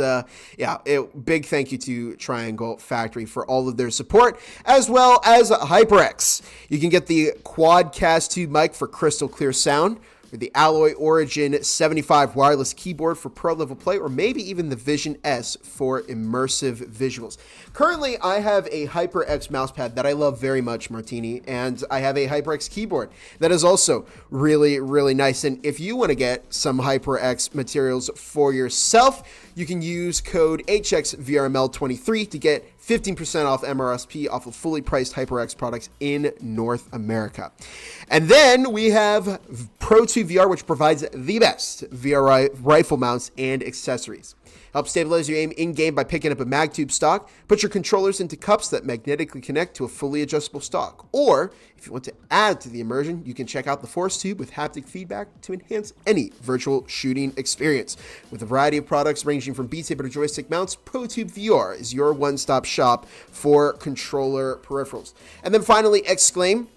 big thank you to Triangle Factory for all of their support, as well as HyperX. You can get the Quadcast 2 mic for crystal clear sound, or the Alloy Origin 75 wireless keyboard for pro level play, or maybe even the Vision S for immersive visuals. Currently, I have a HyperX mousepad that I love very much, Martini, and I have a HyperX keyboard that is also really, really nice. And if you want to get some HyperX materials for yourself, you can use code HXVRML23 to get 15% off MRSP off of fully priced HyperX products in North America. And then we have Pro 2 VR, which provides the best VR rifle mounts and accessories. Help stabilize your aim in-game by picking up a MagTube stock. Put your controllers into cups that magnetically connect to a fully adjustable stock. Or, if you want to add to the immersion, you can check out the Force Tube with haptic feedback to enhance any virtual shooting experience. With a variety of products ranging from Beat Saber to joystick mounts, ProTube VR is your one-stop shop for controller peripherals. And then finally, Exclaim,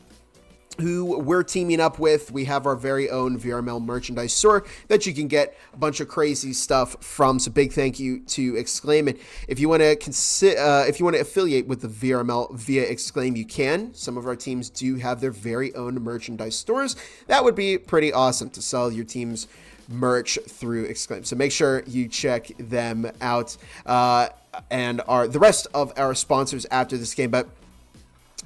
who we're teaming up with. We have our very own VRML merchandise store that you can get a bunch of crazy stuff from. So big thank you to Exclaim. And if you want to affiliate with the VRML via Exclaim, you can. Some of our teams do have their very own merchandise stores. That would be pretty awesome to sell your team's merch through Exclaim. So make sure you check them out and the rest of our sponsors after this game. But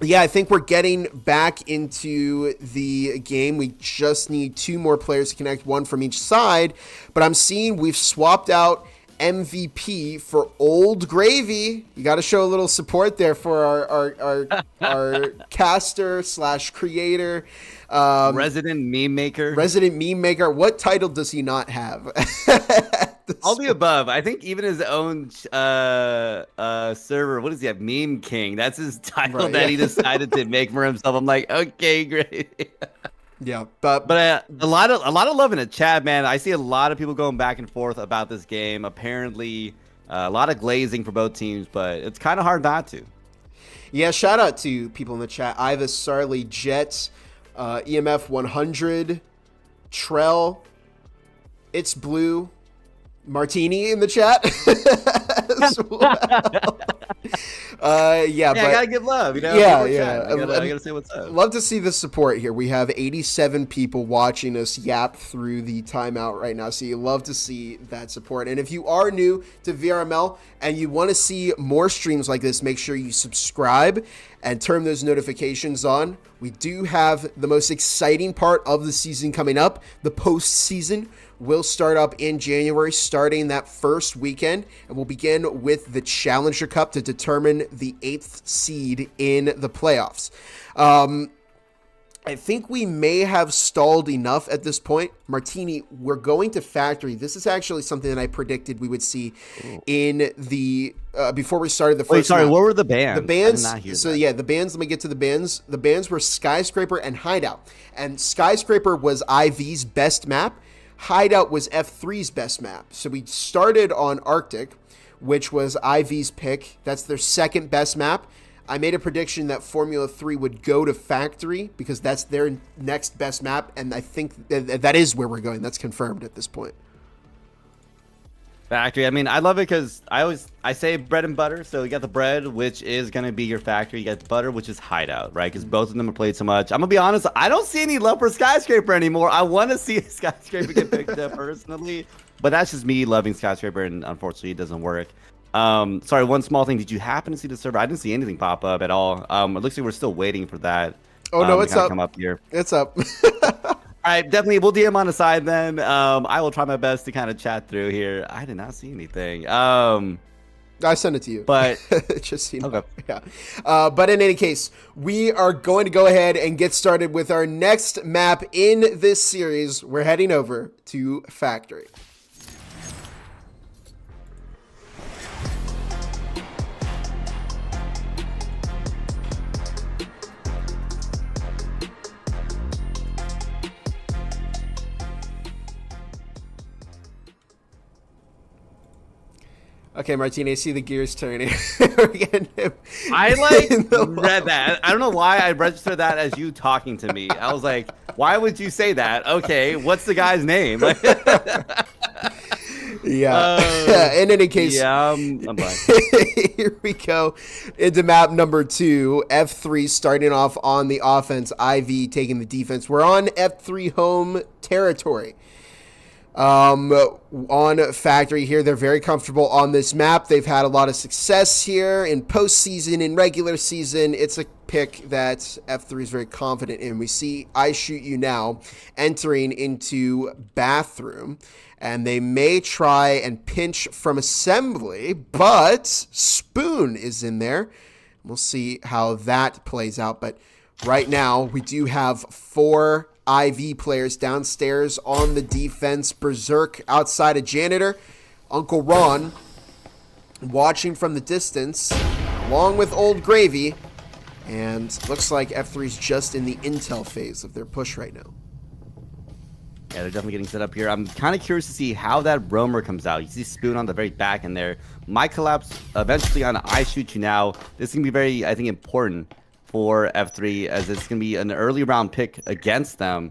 yeah, I think we're getting back into the game. We just need 2 more players to connect, 1 from each side. But I'm seeing we've swapped out MVP for Old Gravy. You got to show a little support there for our caster / creator. Resident meme maker. Resident meme maker. What title does he not have? All the above. I think even his own server. What does he have? Meme King. That's his title Right, that he decided to make for himself. I'm like, okay, great. Yeah, but a lot of love in the chat, man. I see a lot of people going back and forth about this game. Apparently, a lot of glazing for both teams, but it's kind of hard not to. Yeah, shout out to people in the chat. Ivis, Sarley, Jet, EMF 100, Trell, It's Blue, Martini in the chat as well. Yeah, but I gotta give love, you know. Yeah. I gotta say what's up. Love to see the support here. We have 87 people watching us yap through the timeout right now, so you love to see that support. And if you are new to VRML and you want to see more streams like this, make sure you subscribe and turn those notifications on. We do have the most exciting part of the season coming up. The postseason will start up in January, starting that first weekend, and we'll begin with the Challenger Cup to determine the 8th seed in the playoffs. I think we may have stalled enough at this point. Martini, we're going to factory. This is actually something that I predicted we would see in the before we started the first. Wait, sorry, map. what were the bands? The bands. I did not hear So that. yeah, the bands. Let me get to the bands. The bands were Skyscraper and Hideout, and Skyscraper was IV's best map. Hideout was F3's best map. So we started on Arctic, which was IV's pick. That's their second best map. I made a prediction that Formula 3 would go to Factory because that's their next best map, and I think that is where we're going. That's confirmed at this point. Factory. I mean, I love it because I say bread and butter. So you got the bread, which is gonna be your factory. You got the butter, which is Hideout, right? Because both of them are played so much. I'm gonna be honest. I don't see any love for Skyscraper anymore. I want to see Skyscraper get picked up personally, but that's just me loving Skyscraper, and unfortunately, it doesn't work. Sorry, one small thing. Did you happen to see the server? I didn't see anything pop up at all. It looks like we're still waiting for that. Oh no, it's up. Come up here. It's up. All right, definitely. We'll DM on the side then. I will try my best to kind of chat through here. I did not see anything. I sent it to you. But just you know, okay. Yeah. But in any case, we are going to go ahead and get started with our next map in this series. We're heading over to Factory. Okay, Martini, I see the gears turning. I like read that. I don't know why I registered that as you talking to me. I was like, why would you say that? Okay, what's the guy's name? Yeah. In any case, yeah, I'm blank. Here we go into map number 2. F3 starting off on the offense. IV taking the defense. We're on F3 home territory. On Factory here, they're very comfortable on this map. They've had a lot of success here in postseason, in regular season. It's a pick that F3 is very confident in. We see I Shoot You Now entering into Bathroom, and they may try and pinch from Assembly, but Spoon is in there. We'll see how that plays out, but right now we do have 4 IV players downstairs on the defense. Berserk outside of Janitor. Uncle Ron watching from the distance along with Old Gravy. And looks like F3's just in the intel phase of their push right now. Yeah, they're definitely getting set up here. I'm kind of curious to see how that roamer comes out. You see Spoon on the very back in there. Might collapse eventually on I Shoot You Now. This is going to be very, I think, important for F3 as it's going to be an early round pick against them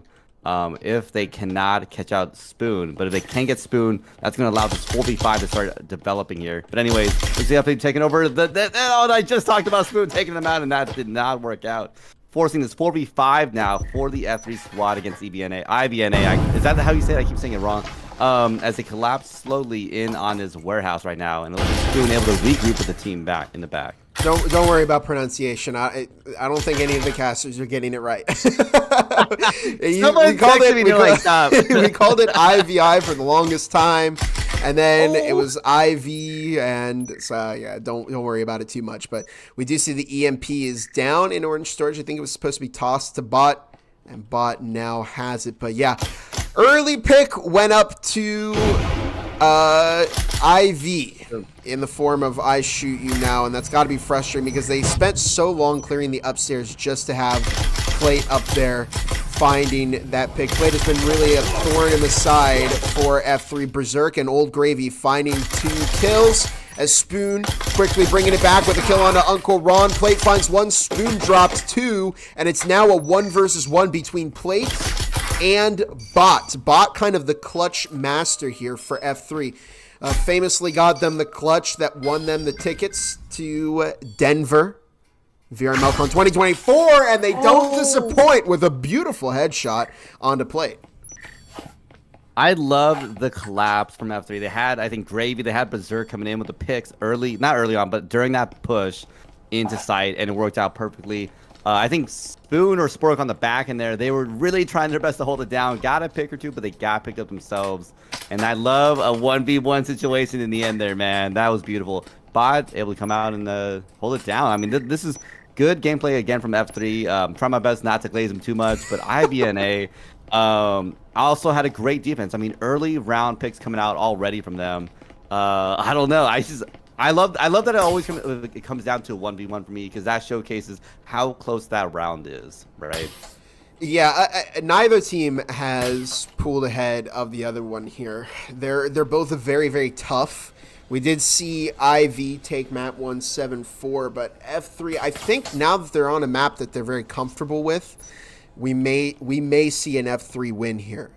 if they cannot catch out Spoon. But if they can get Spoon, that's going to allow this 4v5 to start developing here. But anyways, let's see F3 taking over. I just talked about Spoon taking them out, and that did not work out. Forcing this 4v5 now for the F3 squad against IVNA. Is that how you say it? I keep saying it wrong. As they collapse slowly in on his warehouse right now, and Spoon able to regroup with the team back in the back. Don't worry about pronunciation. I don't think any of the casters are getting it right. We called it IVI for the longest time, and then it was IV, and so yeah, don't worry about it too much. But we do see the EMP is down in Orange Storage. I think it was supposed to be tossed to bot. and bot now has it. But yeah, early pick went up to IV in the form of I shoot you now, and that's got to be frustrating because they spent so long clearing the upstairs just to have Plate up there finding that pick. Plate has been really a thorn in the side for F3. Berserk and Old Gravy finding 2 kills as Spoon quickly bringing it back with a kill onto Uncle Ron. Plate finds 1, Spoon drops 2, and it's now a 1 versus 1 between Plate and Bot. Bot kind of the clutch master here for F3. Famously got them the clutch that won them the tickets to Denver VRML Con 2024, and they don't disappoint with a beautiful headshot onto Plate. I love the collapse from F3. They had, I think, Gravy. They had Berserk coming in with the picks not early on, but during that push into sight, and it worked out perfectly. I think Spoon or Spork on the back in there, they were really trying their best to hold it down. Got a pick or two, but they got picked up themselves. And I love a 1v1 situation in the end there, man. That was beautiful. Bot able to come out and hold it down. I mean, this is good gameplay again from F3. Try my best not to glaze them too much, but IBNA also had a great defense. I mean, early round picks coming out already from them. I don't know. I love that it comes down to a 1v1 for me, because that showcases how close that round is, right? Yeah, neither team has pulled ahead of the other one here. They're both very, very tough. We did see IV take map 174, but F3, I think now that they're on a map that they're very comfortable with, we may see an F3 win here.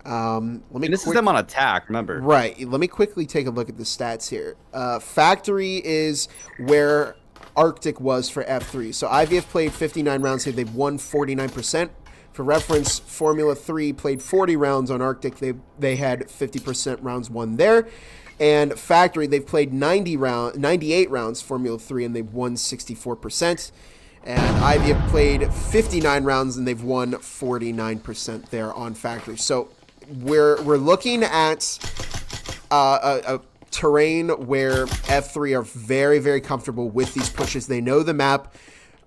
This is them on attack, remember? Right. Let me quickly take a look at the stats here. Factory is where Arctic was for F3. So IVF played 59 rounds here. They've won 49%. For reference, Formula 3 played 40 rounds on Arctic. They had 50% rounds won there. And Factory, they've played 98 rounds, Formula 3, and they've won 64%. And Ivy have played 59 rounds, and they've won 49% there on Factory. So we're looking at a terrain where F3 are very, very comfortable with these pushes. They know the map.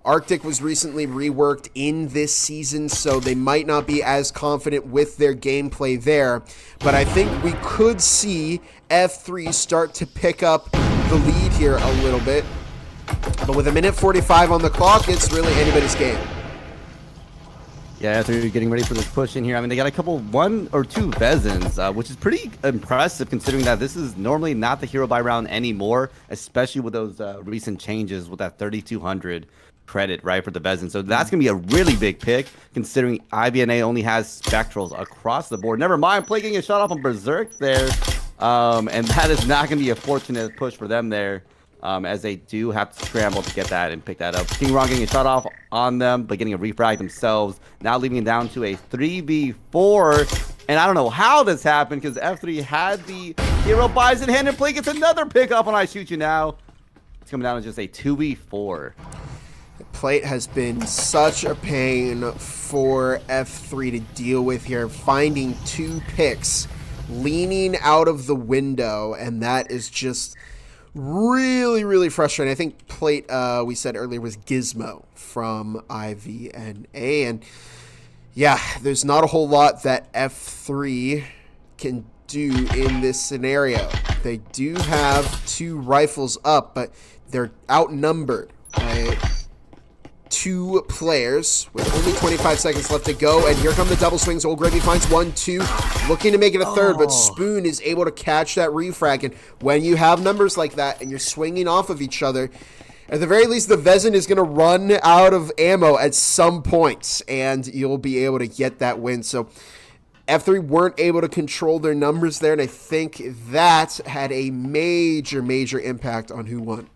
Arctic was recently reworked in this season, so they might not be as confident with their gameplay there. But I think we could see F3 start to pick up the lead here a little bit. But with 1:45 on the clock, it's really anybody's game. Yeah, they're getting ready for this push in here. I mean, they got a couple, 1 or 2 Vezins, which is pretty impressive considering that this is normally not the hero buy round anymore, especially with those recent changes with that 3,200 credit, right, for the Vezin. So that's going to be a really big pick considering IBNA only has Spectrals across the board. Never mind, Play getting a shot off on Berserk there. And that is not going to be a fortunate push for them there. As they do have to scramble to get that and pick that up. King Ron getting a shot off on them, but getting a refrag themselves. Now leaving it down to a 3v4. And I don't know how this happened, because F3 had the hero buys in hand, and Play gets another pick up on I Shoot You Now. It's coming down to just a 2v4. Plate has been such a pain for F3 to deal with here. Finding 2 picks, leaning out of the window, and that is just really, really frustrating. I think Plate, we said earlier, was Gizmo from IVNA. And yeah, there's not a whole lot that F3 can do in this scenario. They do have 2 rifles up, but they're outnumbered by 2 players with only 25 seconds left to go. And here come the double swings. Old Gravy finds 1, 2, looking to make it a third, but Spoon is able to catch that refrag. And when you have numbers like that and you're swinging off of each other, at the very least, the Vezin is going to run out of ammo at some point, and you'll be able to get that win. So F3 weren't able to control their numbers there, and I think that had a major, major impact on who won.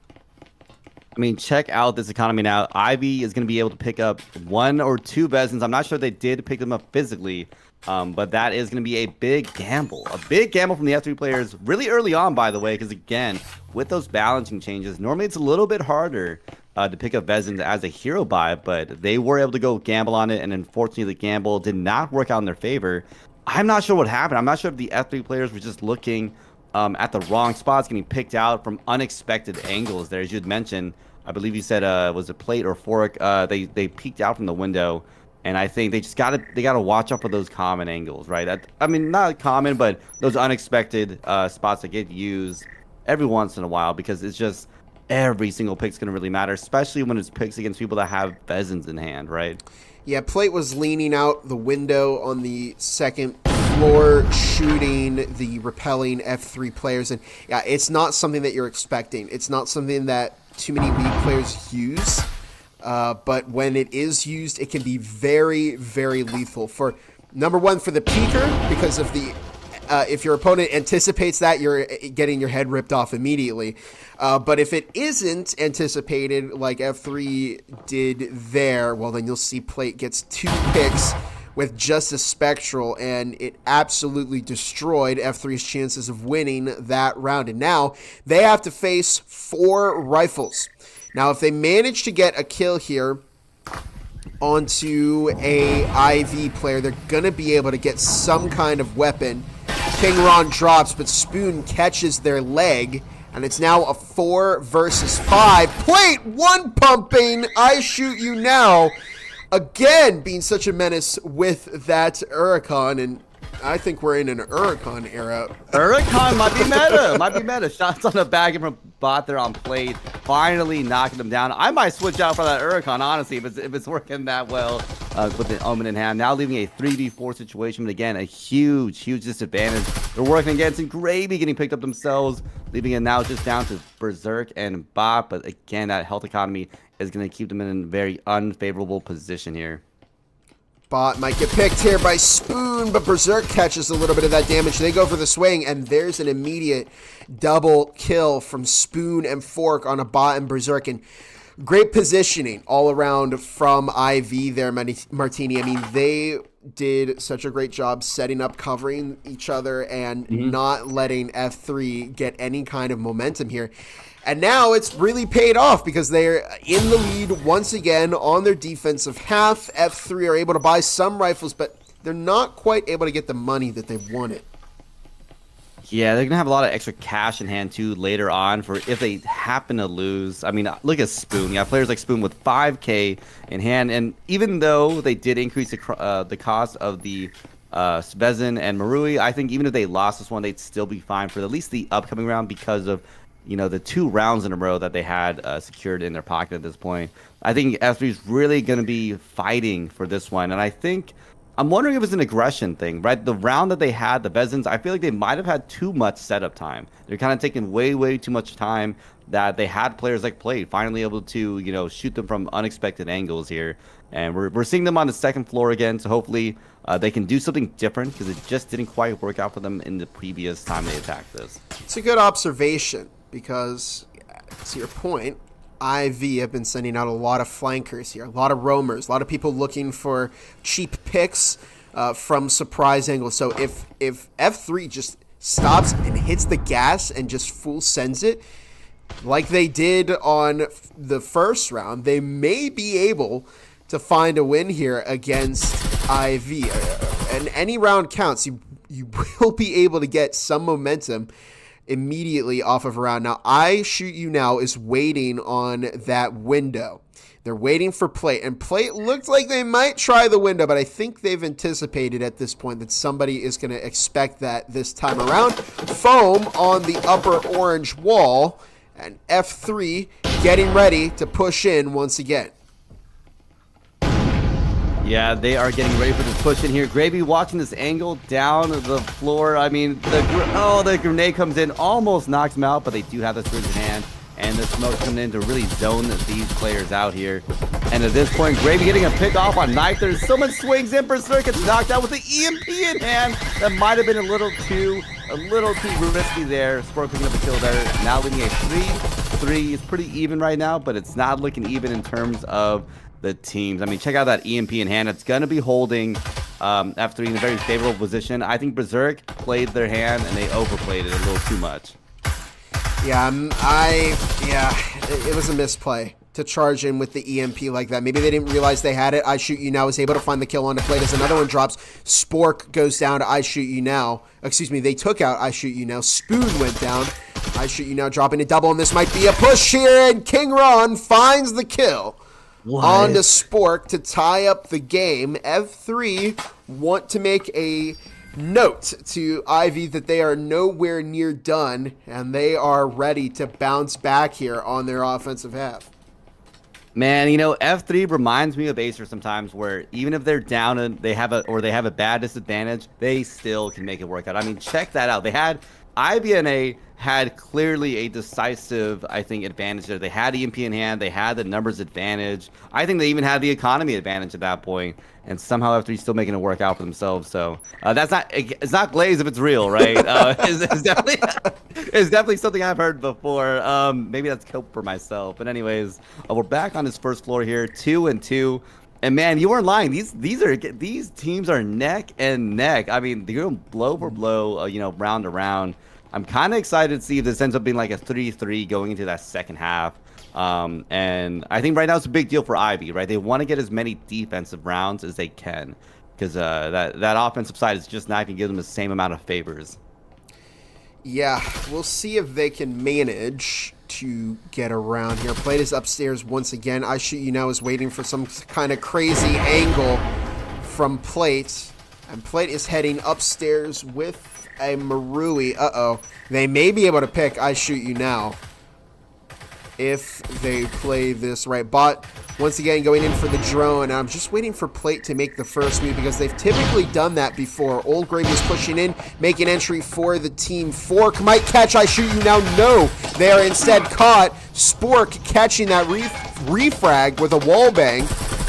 I mean, check out this economy now. Ivy is going to be able to pick up 1 or 2 Vezins. I'm not sure they did pick them up physically, but that is going to be a big gamble. A big gamble from the F3 players really early on, by the way, because, again, with those balancing changes, normally it's a little bit harder to pick up Vezins as a hero buy, but they were able to go gamble on it, and unfortunately the gamble did not work out in their favor. I'm not sure what happened. I'm not sure if the F3 players were just looking at the wrong spots, getting picked out from unexpected angles there. As you had mentioned, I believe you said, was it Plate or Fork? They peeked out from the window And I think they just gotta watch out for those common angles, right? I mean, not common, but those unexpected spots that get used every once in a while, because it's just every single pick's gonna really matter, especially when it's picks against people that have pheasants in hand, right? Yeah, Plate was leaning out the window on the second floor, shooting the repelling F3 players. And yeah, it's not something that you're expecting. It's not something that too many League players use. But when it is used, it can be very, very lethal. For number one, for the peeker, because of the if your opponent anticipates that, you're getting your head ripped off immediately. But if it isn't anticipated, like F3 did there, well, then you'll see Plate gets 2 picks with just a Spectral, and it absolutely destroyed F3's chances of winning that round. And now they have to face 4 rifles. Now, if they manage to get a kill here onto a IV player, they're going to be able to get some kind of weapon. King Ron drops, but Spoon catches their leg, and it's now a 4 versus 5. Plate, 1 pumping, I shoot you now. Again, being such a menace with that Huracan, and I think we're in an Huracan era. Huracan might be meta. Might be meta. Shots on the back from bot there on Plate. Finally knocking them down. I might switch out for that Huracan, honestly, if it's working that well with the Omen in hand. Now leaving a 3v4 situation, but again, a huge disadvantage. They're working against, and Gravy getting picked up themselves, leaving it now just down to Berserk and Bot. But again, that health economy is going to keep them in a very unfavorable position here. Bot might get picked here by Spoon, but Berserk catches a little bit of that damage. They go for the swing, and there's an immediate double kill from Spoon and Fork on a Bot and Berserk. And great positioning all around from IV there, Martini. I mean, they did such a great job setting up, covering each other, and not letting F3 get any kind of momentum here. And now it's really paid off because they're in the lead once again on their defensive half. F3 are able to buy some rifles, but they're not quite able to get the money that they wanted. Yeah, they're going to have a lot of extra cash in hand, too, later on for if they happen to lose. I mean, look at Spoon. You got players like Spoon with 5K in hand. And even though they did increase the cost of the Svezin and Marui, I think even if they lost this one, they'd still be fine for at least the upcoming round because of, you know, the 2 rounds in a row that they had secured in their pocket at this point. I think F3 is really going to be fighting for this one. And I think, I'm wondering if it's an aggression thing, right? The round that they had, the Vezins, I feel like they might have had too much setup time. They're kind of taking way too much time that they had players like Plate finally able to, you know, shoot them from unexpected angles here. And we're seeing them on the second floor again, so hopefully they can do something different because it just didn't quite work out for them in the previous time they attacked this. It's a good observation because, to your point, IV have been sending out a lot of flankers here, a lot of roamers, a lot of people looking for cheap picks from surprise angles. So if F3 just stops and hits the gas and just full sends it, like they did on the first round, they may be able to find a win here against IV. And any round counts. You will be able to get some momentum immediately off of a round. Now, I Shoot You Now is waiting on that window. They're waiting for Plate, and Plate looked like they might try the window, but I think they've anticipated at this point that somebody is going to expect that this time around. Foam on the upper orange wall, and F3 getting ready to push in once again. Yeah, they are getting ready for this push in here. Gravy watching this angle down the floor. I mean, the grenade comes in, almost knocks them out, but they do have the syringe in hand. And the smoke coming in to really zone these players out here. And at this point, Gravy getting a pick off on Knife. There's someone swings in, Berserk gets knocked out with the EMP in hand. That might have been a little too risky there. Sport picking up a kill there. Now leading a 3-3. It's pretty even right now, but it's not looking even in terms of the teams. I mean, check out that EMP in hand. It's going to be holding F3 in a very favorable position. I think Berserk played their hand and they overplayed it a little too much. Yeah, it was a misplay to charge in with the EMP like that. Maybe they didn't realize they had it. I Shoot You Now was able to find the kill on the Plate as another one drops. Spork goes down to I Shoot You Now. Excuse me, they took out I Shoot You Now. Spoon went down. I Shoot You Now dropping a double, and this might be a push here, and King Ron finds the kill. on to Spork to tie up the game. F3 want to make a note to Ivy that they are nowhere near done, and they are ready to bounce back here on their offensive half. Man, you know, F3 reminds me of Acer sometimes, where even if they're down and they have a bad disadvantage, they still can make it work out. I mean, check that out. They had IBNA had clearly a decisive, I think, advantage there. They had EMP in hand. They had the numbers advantage. I think they even had the economy advantage at that point. And somehow F3 still making it work out for themselves. So it's not Glaze if it's real, right? It's definitely something I've heard before. Maybe that's cope for myself. But anyways, we're back on this first floor here, 2-2. And man, you weren't lying. These teams are neck and neck. I mean, they're going blow for blow, round to round. I'm kind of excited to see if this ends up being like a 3-3 going into that second half. And I think right now it's a big deal for Ivy, right? They want to get as many defensive rounds as they can, because that offensive side is just not going to give them the same amount of favors. Yeah, we'll see if they can manage to get around here. Plate is upstairs once again. I Shoot You Now is waiting for some kind of crazy angle from Plate. And Plate is heading upstairs with a Marui. Uh-oh. They may be able to pick I Shoot You Now if they play this right. Bot, once again, going in for the drone. And I'm just waiting for Plate to make the first move because they've typically done that before. Old Gravy is pushing in, making entry for the team. Fork might catch I Shoot You Now. No, they are instead caught. Spork catching that refrag with a wall bang.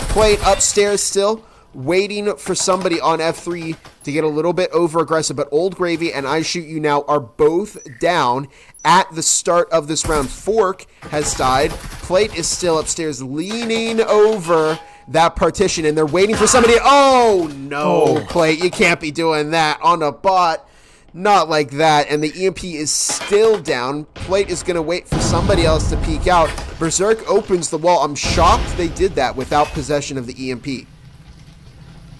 Plate upstairs still, waiting for somebody on F3 to get a little bit over aggressive, but Old Gravy and I Shoot You Now are both down at the start of this round. Fork has died. Plate is still upstairs leaning over that partition, and they're waiting for somebody. Oh no, Plate, you can't be doing that on a bot. Not like that. And the EMP is still down. Plate is going to wait for somebody else to peek out. Berserk opens the wall. I'm shocked they did that without possession of the EMP.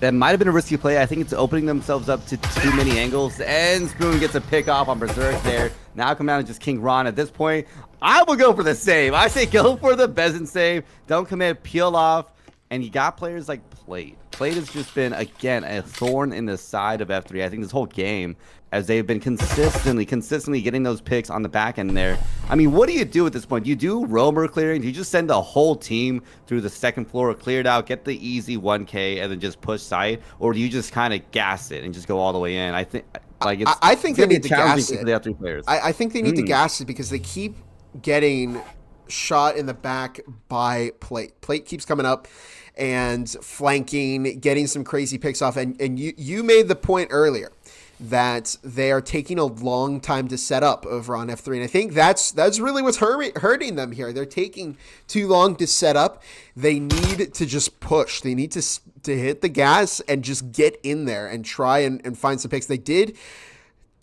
That might have been a risky play. I think it's opening themselves up to too many angles. And Spoon gets a pick off on Berserk there. Now come down and just King Ron. At this point, I will go for the save. I say go for the Bezin save. Don't commit, peel off. And you got players like Plate. Plate has just been, again, a thorn in the side of F3. I think this whole game, as they've been consistently getting those picks on the back end there. I mean, what do you do at this point? Do you do roamer clearing? Do you just send the whole team through the second floor, clear it out, get the easy 1K, and then just push side? Or do you just kind of gas it and just go all the way in? I think they need to gas it. The F3 players. I think they need to gas it because they keep getting shot in the back by Plate. Plate keeps coming up and flanking, getting some crazy picks off. And you made the point earlier that they are taking a long time to set up over on F3. And I think that's really what's hurting them here. They're taking too long to set up. They need to just push. They need to hit the gas and just get in there and try and find some picks. They did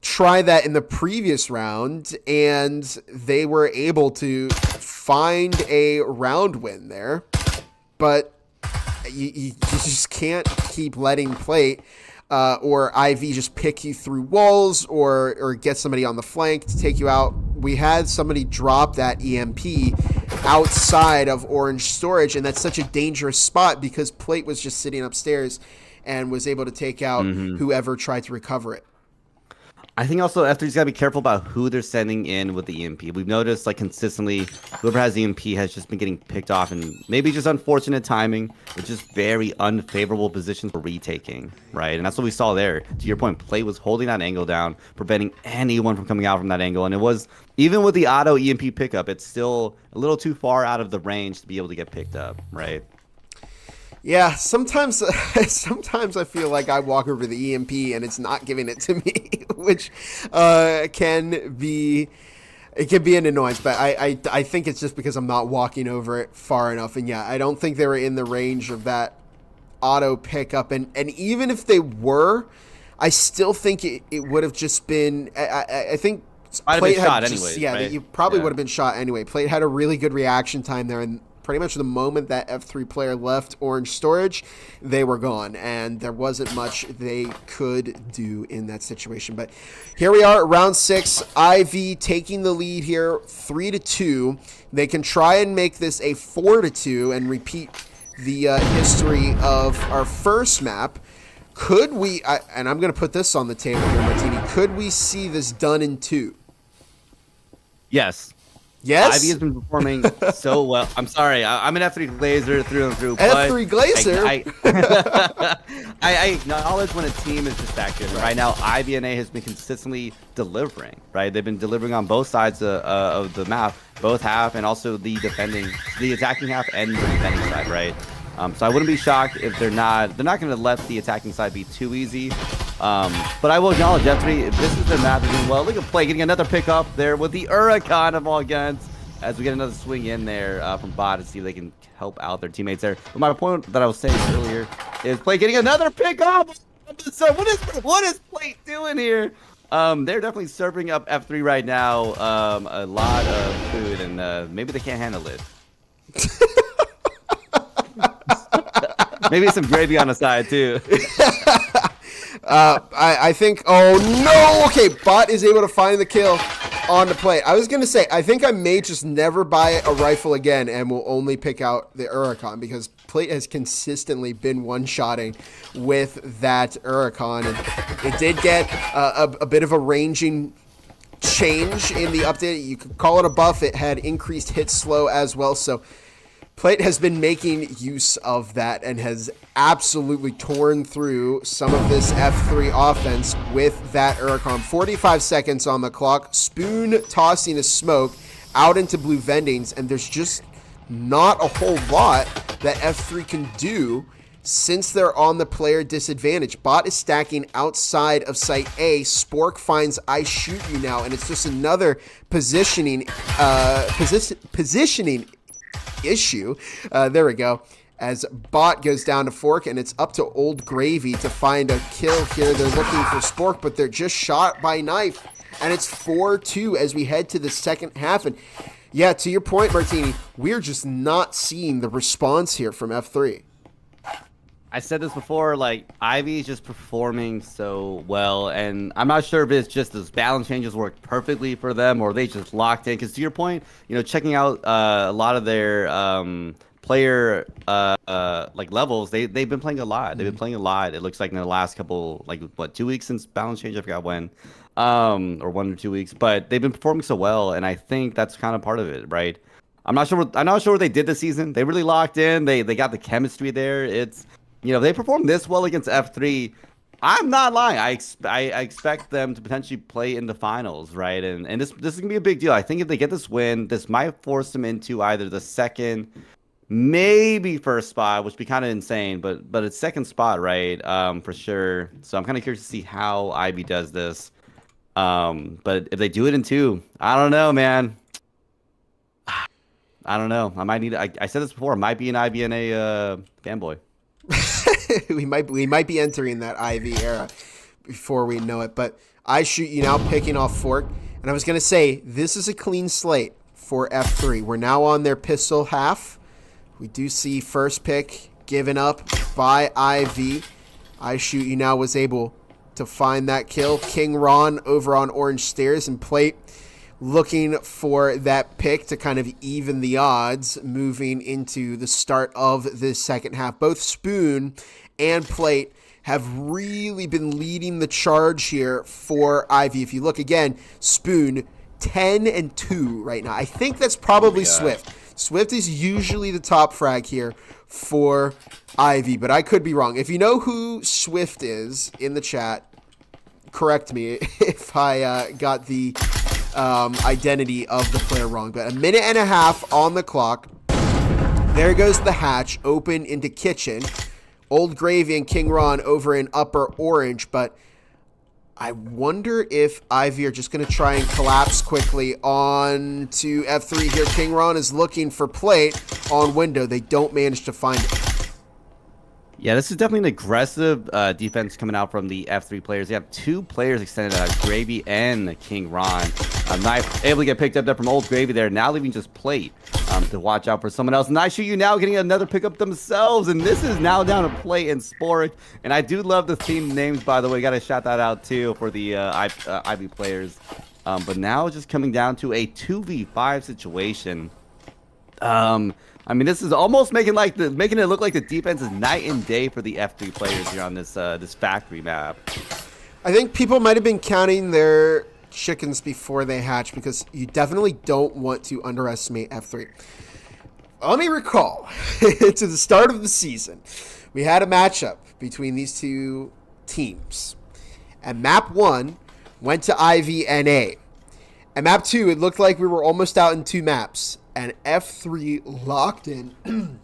try that in the previous round, and they were able to find a round win there. But you just can't keep letting Plate or IV just pick you through walls or get somebody on the flank to take you out. We had somebody drop that EMP outside of Orange Storage, and that's such a dangerous spot because Plate was just sitting upstairs and was able to take out whoever tried to recover it. I think also F3's got to be careful about who they're sending in with the EMP. We've noticed, like, consistently, whoever has EMP has just been getting picked off, and maybe just unfortunate timing, but just very unfavorable positions for retaking, right? And that's what we saw there. To your point, Plate was holding that angle down, preventing anyone from coming out from that angle, and it was, even with the auto EMP pickup, it's still a little too far out of the range to be able to get picked up, right? Yeah, sometimes I feel like I walk over the EMP and it's not giving it to me, which can be an annoyance. But I think it's just because I'm not walking over it far enough. And yeah, I don't think they were in the range of that auto pickup. And even if they were, I still think it would have just been. I think Plate had shot anyways. Yeah, right? you probably would have been shot anyway. Plate had a really good reaction time there, and pretty much the moment that F3 player left orange storage, they were gone, and there wasn't much they could do in that situation. But here we are, round 6. Ivy taking the lead here, 3-2. They can try and make this a 4-2 and repeat the history of our first map. Could we, and I'm going to put this on the table here, Martini, could we see this done in 2? Yes. Yes? Ivy has been performing so well. I'm sorry. I'm an F3 Glazer through and through. F3 Glazer? I acknowledge when a team is just that good. Right now, IVNA has been consistently delivering, right? They've been delivering on both sides of the map, both half and also the attacking half and the defending side, right? So I wouldn't be shocked if they're not going to let the attacking side be too easy. But I will acknowledge F3, if this is their map, they're doing well. Look at Play getting another pick up there with the Huracan of all guns as we get another swing in there from Bot to see if they can help out their teammates there. But my point that I was saying earlier is Play getting another pick up. So what is Play doing here? They're definitely serving up F3 right now a lot of food, and maybe they can't handle it. Maybe some gravy on the side too. I think, oh no, okay, Bot is able to find the kill on the Plate. I was going to say, I think I may just never buy a rifle again and will only pick out the Huracan, because Plate has consistently been one-shotting with that Huracan, and it did get a bit of a ranging change in the update. You could call it a buff. It had increased hit slow as well, so Plate has been making use of that and has absolutely torn through some of this F3 offense with that Huracan. 45 seconds on the clock. Spoon tossing a smoke out into blue vendings, and there's just not a whole lot that F3 can do since they're on the player disadvantage. Bot is stacking outside of site A. Spork finds I shoot you now, and it's just another positioning issue. There we go. As Bot goes down to Fork, and it's up to Old Gravy to find a kill here. They're looking for Spork, but they're just shot by knife. And it's 4-2 as we head to the second half. And yeah, to your point, Martini, we're just not seeing the response here from F3. I said this before, like, Ivy is just performing so well, and I'm not sure if it's just those balance changes worked perfectly for them, or they just locked in. Because to your point, you know, checking out a lot of their player like levels, they've been playing a lot. They've been playing a lot. It looks like in the last couple, like, what, 2 weeks since balance change? I forgot when, or 1 or 2 weeks. But they've been performing so well, and I think that's kind of part of it, right? I'm not sure what they did this season. They really locked in. They got the chemistry there. It's, you know, they performed this well against F3. I'm not lying. I expect them to potentially play in the finals, right? And this is gonna be a big deal. I think if they get this win, this might force them into either the second, maybe first spot, which would be kind of insane, but it's second spot, right? For sure. So I'm kind of curious to see how Ivy does this. But if they do it in 2, I don't know, man. I don't know. I might need. I said this before. I might be an IBNA fanboy. we might be entering that IV era before we know it. But I shoot you now, picking off Fork, and I was gonna say this is a clean slate for F3. We're now on their pistol half. We do see first pick given up by IV. I shoot you now was able to find that kill. King Ron over on orange stairs, and Plate looking for that pick to kind of even the odds moving into the start of this second half. Both Spoon and Plate have really been leading the charge here for Ivy. If you look again, Spoon 10-2 right now. I think that's probably Swift. Swift is usually the top frag here for Ivy, but I could be wrong. If you know who Swift is in the chat, correct me if I got the identity of the player wrong. But 1.5 minutes on the clock. There goes the hatch open into kitchen. Old Gravy and King Ron over in upper orange, but I wonder if Ivy are just going to try and collapse quickly on to F3 here. King Ron is looking for Plate on window. They don't manage to find it. Yeah, this is definitely an aggressive defense coming out from the F3 players. They have 2 players extended out, Gravy and King Ron. Knife able to get picked up there from Old Gravy there, now leaving just Plate to watch out for someone else. And I shoot you now getting another pickup themselves. And this is now down to Plate and Spork. And I do love the team names, by the way. Got to shout that out, too, for the IB players. But now just coming down to a 2v5 situation. I mean, this is almost making it look like the defense is night and day for the F3 players here on this this factory map. I think people might have been counting their chickens before they hatch, because you definitely don't want to underestimate F3. Let me recall to the start of the season, we had a matchup between these two teams, and map 1 went to IVNA, and map 2, it looked like we were almost out in 2 maps, and F3 locked in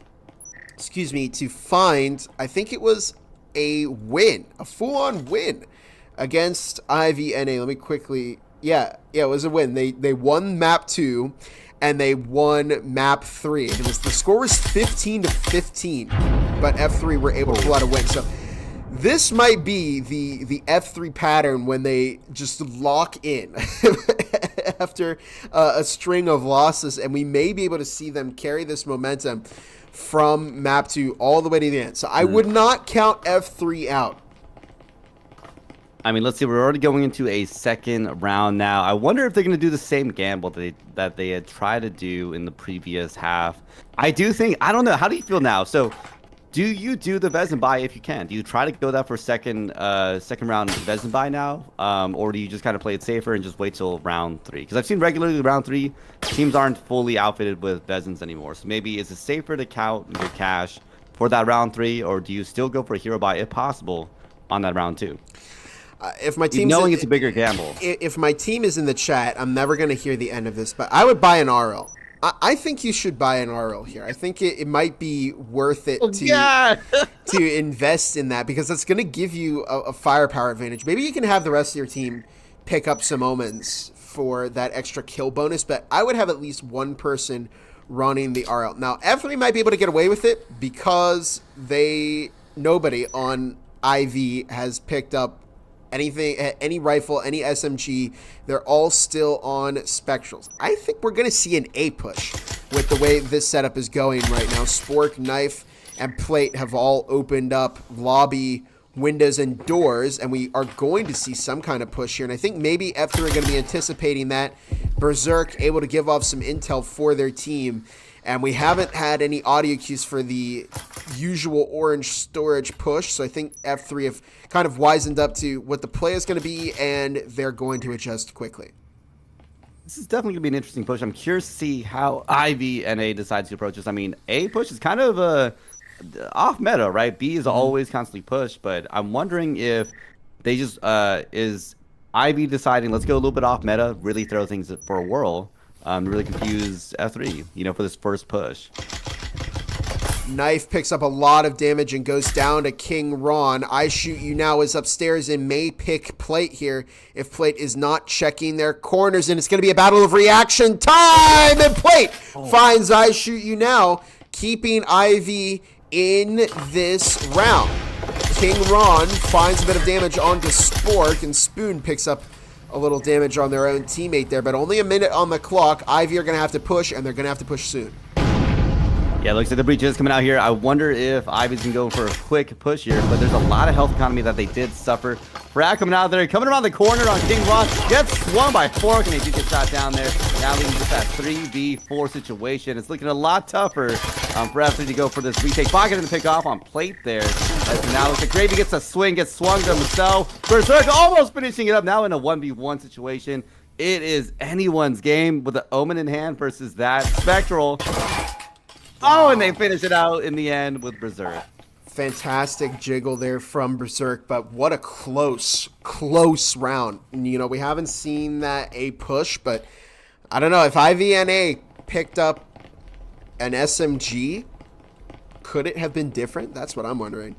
excuse me, to find, I think it was a win, a full-on win against IVNA. Let me quickly... Yeah, it was a win. They won map 2, and they won map 3. And the score was 15-15, but F3 were able to pull out a win. So this might be the F3 pattern when they just lock in after a string of losses, and we may be able to see them carry this momentum from map 2 all the way to the end. So I would not count F3 out. I mean, let's see. We're already going into a second round now. I wonder if they're going to do the same gamble that they had tried to do in the previous half. I don't know. How do you feel now? So, do you do the Vezin buy if you can? Do you try to go that for second round Vezin buy now? Or do you just kind of play it safer and just wait till round 3? Because I've seen regularly round 3, teams aren't fully outfitted with Vezins anymore. So maybe is it safer to count your cash for that round 3? Or do you still go for a hero buy if possible on that round 2? If my team knowing it's a bigger gamble. If my team is in the chat, I'm never going to hear the end of this, but I would buy an RL. I think you should buy an RL here. I think it might be worth it to invest in that, because it's going to give you a firepower advantage. Maybe you can have the rest of your team pick up some omens for that extra kill bonus, but I would have at least one person running the RL. Now, F3 might be able to get away with it because nobody on IV has picked up anything, any rifle, any SMG. They're all still on Spectrals. I think we're going to see an A push with the way this setup is going right now. Spork, Knife, and Plate have all opened up lobby windows and doors, and we are going to see some kind of push here. And I think maybe F3 are going to be anticipating that. Berserk able to give off some intel for their team. And we haven't had any audio cues for the usual orange storage push. So I think F3 have kind of wisened up to what the play is going to be, and they're going to adjust quickly. This is definitely going to be an interesting push. I'm curious to see how IV and A decides to approach this. I mean, A push is kind of off meta, right? B is always constantly pushed, but I'm wondering if they just is IV deciding, let's go a little bit off meta, really throw things for a whirl. Really confuse F3, for this first push. Knife picks up a lot of damage and goes down to King Ron. I Shoot You Now is upstairs and may pick Plate here if Plate is not checking their corners, and it's going to be a battle of reaction time, and Plate finds I Shoot You Now, keeping IV in this round. King Ron finds a bit of damage onto Spork, and Spoon picks up a little damage on their own teammate there, but only a minute on the clock. Ivy are going to have to push, and they're going to have to push soon. Yeah, looks like the breach is coming out here. I wonder if Ivy's going to go for a quick push here, but there's a lot of health economy that they did suffer. Brad coming out there, coming around the corner on King Ron, gets swung by Fork, and they do get shot down there. Now leading to that 3v4 situation. It's looking a lot tougher for F3 to go for this retake. Pocket and the pick off on Plate there. As now looks like Gravy gets a swing, gets swung to himself. Berserk almost finishing it up now in a 1v1 situation. It is anyone's game with the Omen in hand versus that Spectral. Oh, and they finish it out in the end with Berserk. Fantastic jiggle there from Berserk, but what a close round. We haven't seen that A push, but I don't know. If IVNA picked up an SMG, could it have been different? That's what I'm wondering.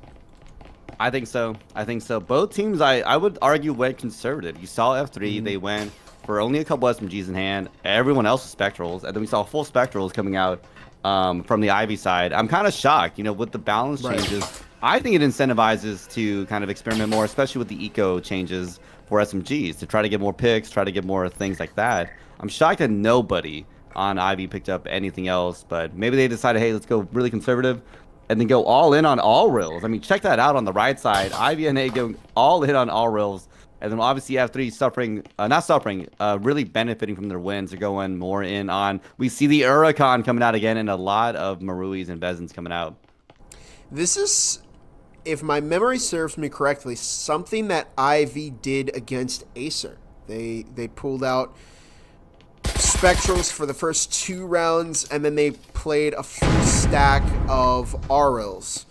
I think so. Both teams, I would argue, went conservative. You saw F3, they went for only a couple SMGs in hand. Everyone else was Spectrals, and then we saw full Spectrals coming out from the Ivy side. I'm kind of shocked, with the balance changes. I think it incentivizes to kind of experiment more, especially with the eco changes for SMGs, to try to get more picks, try to get more things like that. I'm shocked that nobody on Ivy picked up anything else, but maybe they decided, hey, let's go really conservative and then go all in on all rails. I mean, check that out on the right side. Ivy and A going all in on all rails. And then obviously F3 really benefiting from their wins. They're going more in on. We see the Huracan coming out again and a lot of Maruis and Vezins coming out. This is, if my memory serves me correctly, something that Ivy did against Acer. They pulled out Spectrals for the first 2 rounds, and then they played a full stack of Aurils.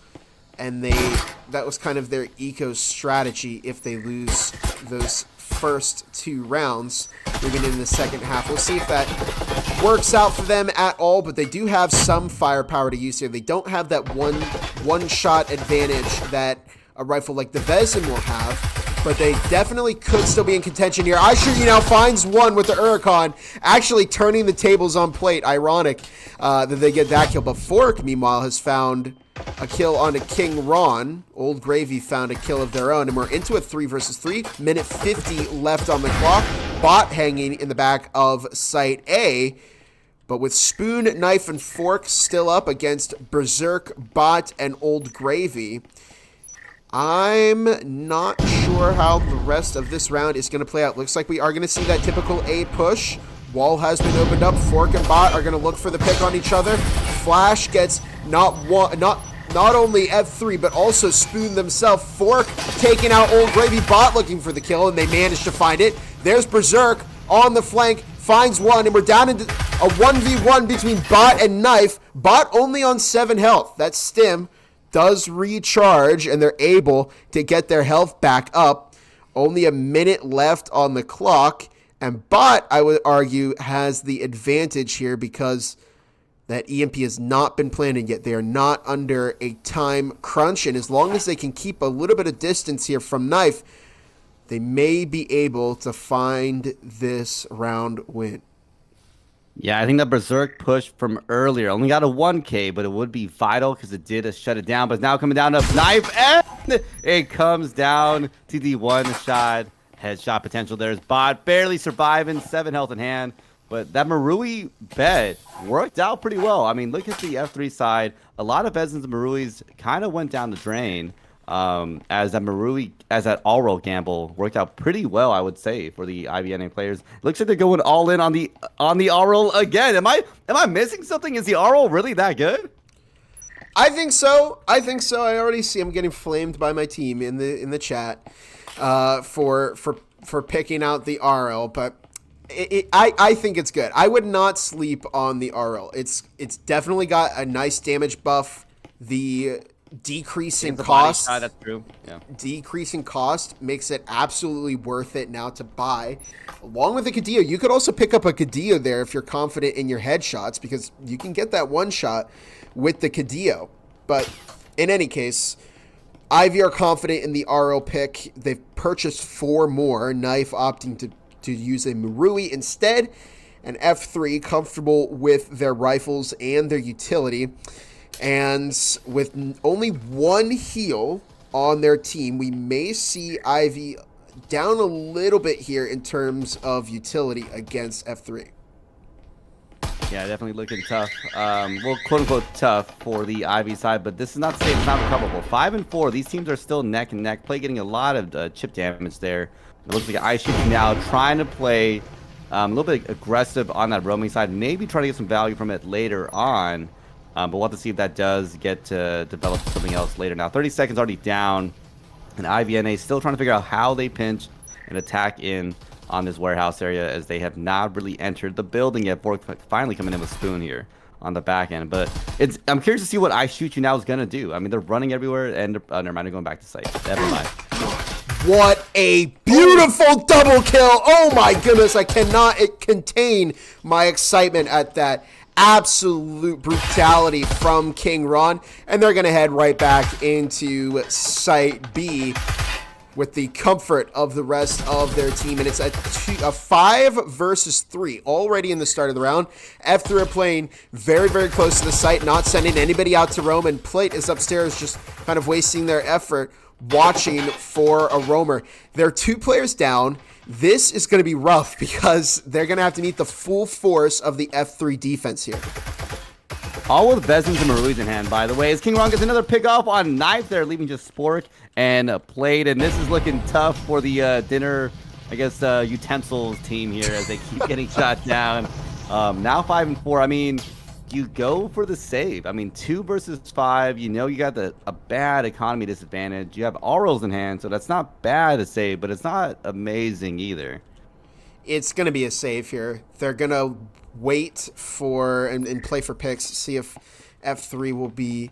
And that was kind of their eco strategy if they lose those first 2 rounds moving into the second half. We'll see if that works out for them at all, but they do have some firepower to use here. They don't have that one-shot advantage that a rifle like the Vezin will have, but they definitely could still be in contention here. iShootYou now finds one with the Huracan, actually turning the tables on plate. Ironic that they get that kill, but Fork, meanwhile, has found a kill on a King Ron. Old Gravy found a kill of their own, and we're into a 3 versus 3. Minute 50 left on the clock. Bot hanging in the back of Site A, but with Spoon, Knife, and Fork still up against Berserk, Bot, and Old Gravy. I'm not sure how the rest of this round is going to play out. Looks like we are going to see that typical A push. Wall has been opened up. Fork and Bot are going to look for the pick on each other. Flash gets not only F3, but also Spoon themselves. Fork taking out Old Gravy. Bot looking for the kill, and they managed to find it. There's Berserk on the flank, finds one, and we're down into a 1v1 between Bot and Knife. Bot only on 7 health. That stim does recharge, and they're able to get their health back up. Only a minute left on the clock, and Bot, I would argue, has the advantage here because that EMP has not been planted yet. They are not under a time crunch, and as long as they can keep a little bit of distance here from Knife, they may be able to find this round win. Yeah, I think the Berserk push from earlier only got a 1K, but it would be vital because it did shut it down. But now coming down to Knife, and it comes down to the 1-shot headshot potential. There's Bot barely surviving, 7 health in hand. But that Marui bet worked out pretty well. I mean, look at the F3 side. A lot of Vezins and Maruis kind of went down the drain. As that all-roll gamble worked out pretty well, I would say, for the IVNA players. Looks like they're going all in on the all-roll again. Am I missing something? Is the all-roll really that good? I think so. I already see I'm getting flamed by my team in the chat for picking out the RL, but I think it's good. I would not sleep on the RL. It's definitely got a nice damage buff. The decreasing cost, that's true. Yeah. Decreasing cost makes it absolutely worth it now to buy. Along with the Cadillo, you could also pick up a Cadillo there if you're confident in your headshots, because you can get that one shot with the Cadillo. But in any case, Ivy are confident in the RL pick. They've purchased 4 more. Knife opting to use a Marui instead, and F3 comfortable with their rifles and their utility. And with only 1 heal on their team, we may see Ivy down a little bit here in terms of utility against F3. Yeah, definitely looking tough. Well, quote-unquote tough for the Ivy side, but this is not to say it's not recoverable. 5 and 4, these teams are still neck and neck. Play getting a lot of chip damage there. It looks like iShootYou now trying to play a little bit aggressive on that roaming side, maybe trying to get some value from it later on. But we'll have to see if that does get to develop something else later. Now, 30 seconds already down, and IVNA still trying to figure out how they pinch and attack in on this warehouse area, as they have not really entered the building yet. Borg finally coming in with Spoon here on the back end. But I'm curious to see what iShootYou now is going to do. I mean, they're running everywhere, and never mind, they're going back to site. Never mind. What a beautiful double kill. Oh my goodness, I cannot contain my excitement at that. Absolute brutality from King Ron, and they're going to head right back into Site B with the comfort of the rest of their team, and it's a 5 versus 3 already in the start of the round. F3 are playing very, very close to the site, not sending anybody out to roam, and Plate is upstairs just kind of wasting their effort watching for a roamer. They're 2 players down. This is going to be rough because they're going to have to meet the full force of the F3 defense here. All with Vezins and Marui's in hand, by the way. As King Ron gets another pick off on Knife there, leaving just Spork and Plate. And this is looking tough for the dinner, I guess, utensils team here as they keep getting shot down. Now 5 and 4. I mean, you go for the save. I mean, 2 versus 5. You know you got a bad economy disadvantage. You have Aurals in hand, so that's not bad to save, but it's not amazing either. It's going to be a save here. They're going to wait for and play for picks, see if F3 will be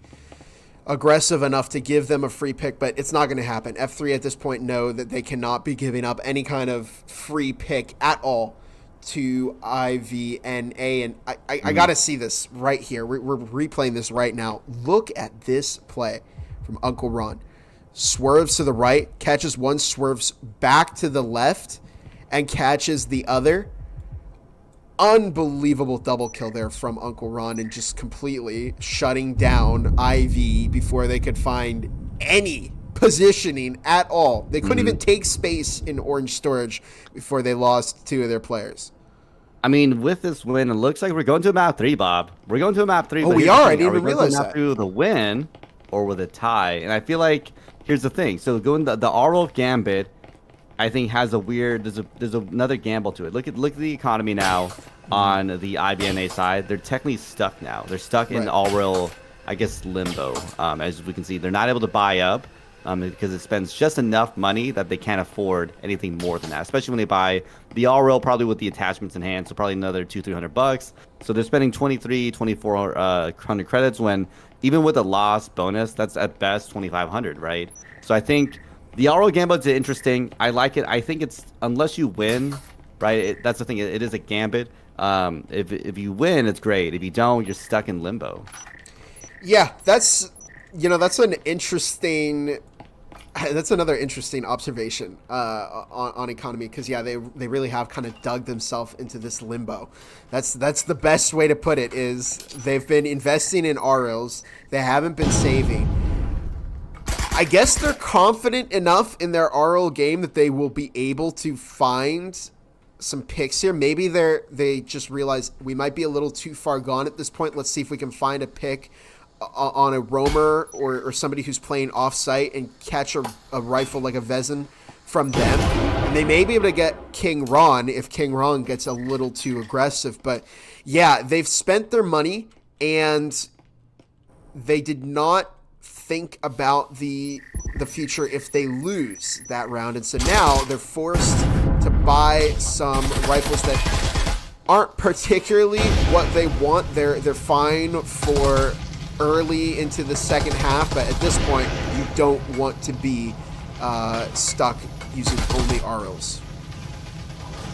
aggressive enough to give them a free pick, but it's not going to happen. F3 at this point know that they cannot be giving up any kind of free pick at all to IVNA, and I got to see this right here. We're replaying this right now. Look at this play from Uncle Ron. Swerves to the right, catches one, swerves back to the left, and catches the other. Unbelievable double kill there from Uncle Ron, and just completely shutting down IV before they could find any positioning at all. They couldn't even take space in orange storage before they lost 2 of their players. I mean, with this win, it looks like we're going to a map 3, Bob. We're going to a map 3. Oh, we are? I didn't even realize that. Through the win or with a tie. And I feel like, here's the thing. So going the Aural Gambit, I think has a weird, there's another gamble to it. Look at the economy now on the IBNA side. They're technically stuck now. They're stuck in Aural, I guess, limbo. As we can see, they're not able to buy up because it spends just enough money that they can't afford anything more than that. Especially when they buy the Aural, probably with the attachments in hand, so probably another $200-300. So they're spending 2,400 credits when even with a loss bonus, that's at best 2,500, right? So I think the Aural Gambit's interesting. I like it. I think it's, unless you win, right? That's the thing. It is a Gambit. If you win, it's great. If you don't, you're stuck in limbo. Yeah, that's an interesting. That's another interesting observation on economy, because they really have kind of dug themselves into this limbo. That's the best way to put it. Is they've been investing in Aurals. They haven't been saving. I guess they're confident enough in their Aural game that they will be able to find some picks here. Maybe they just realize we might be a little too far gone at this point. Let's see if we can find a pick on a roamer or somebody who's playing off-site and catch a rifle like a Vezin from them. And they may be able to get King Ron if King Ron gets a little too aggressive. But yeah, they've spent their money and they did not think about the future if they lose that round. And so now they're forced to buy some rifles that aren't particularly what they want. They're fine for early into the second half, but at this point you don't want to be stuck using only Aurals.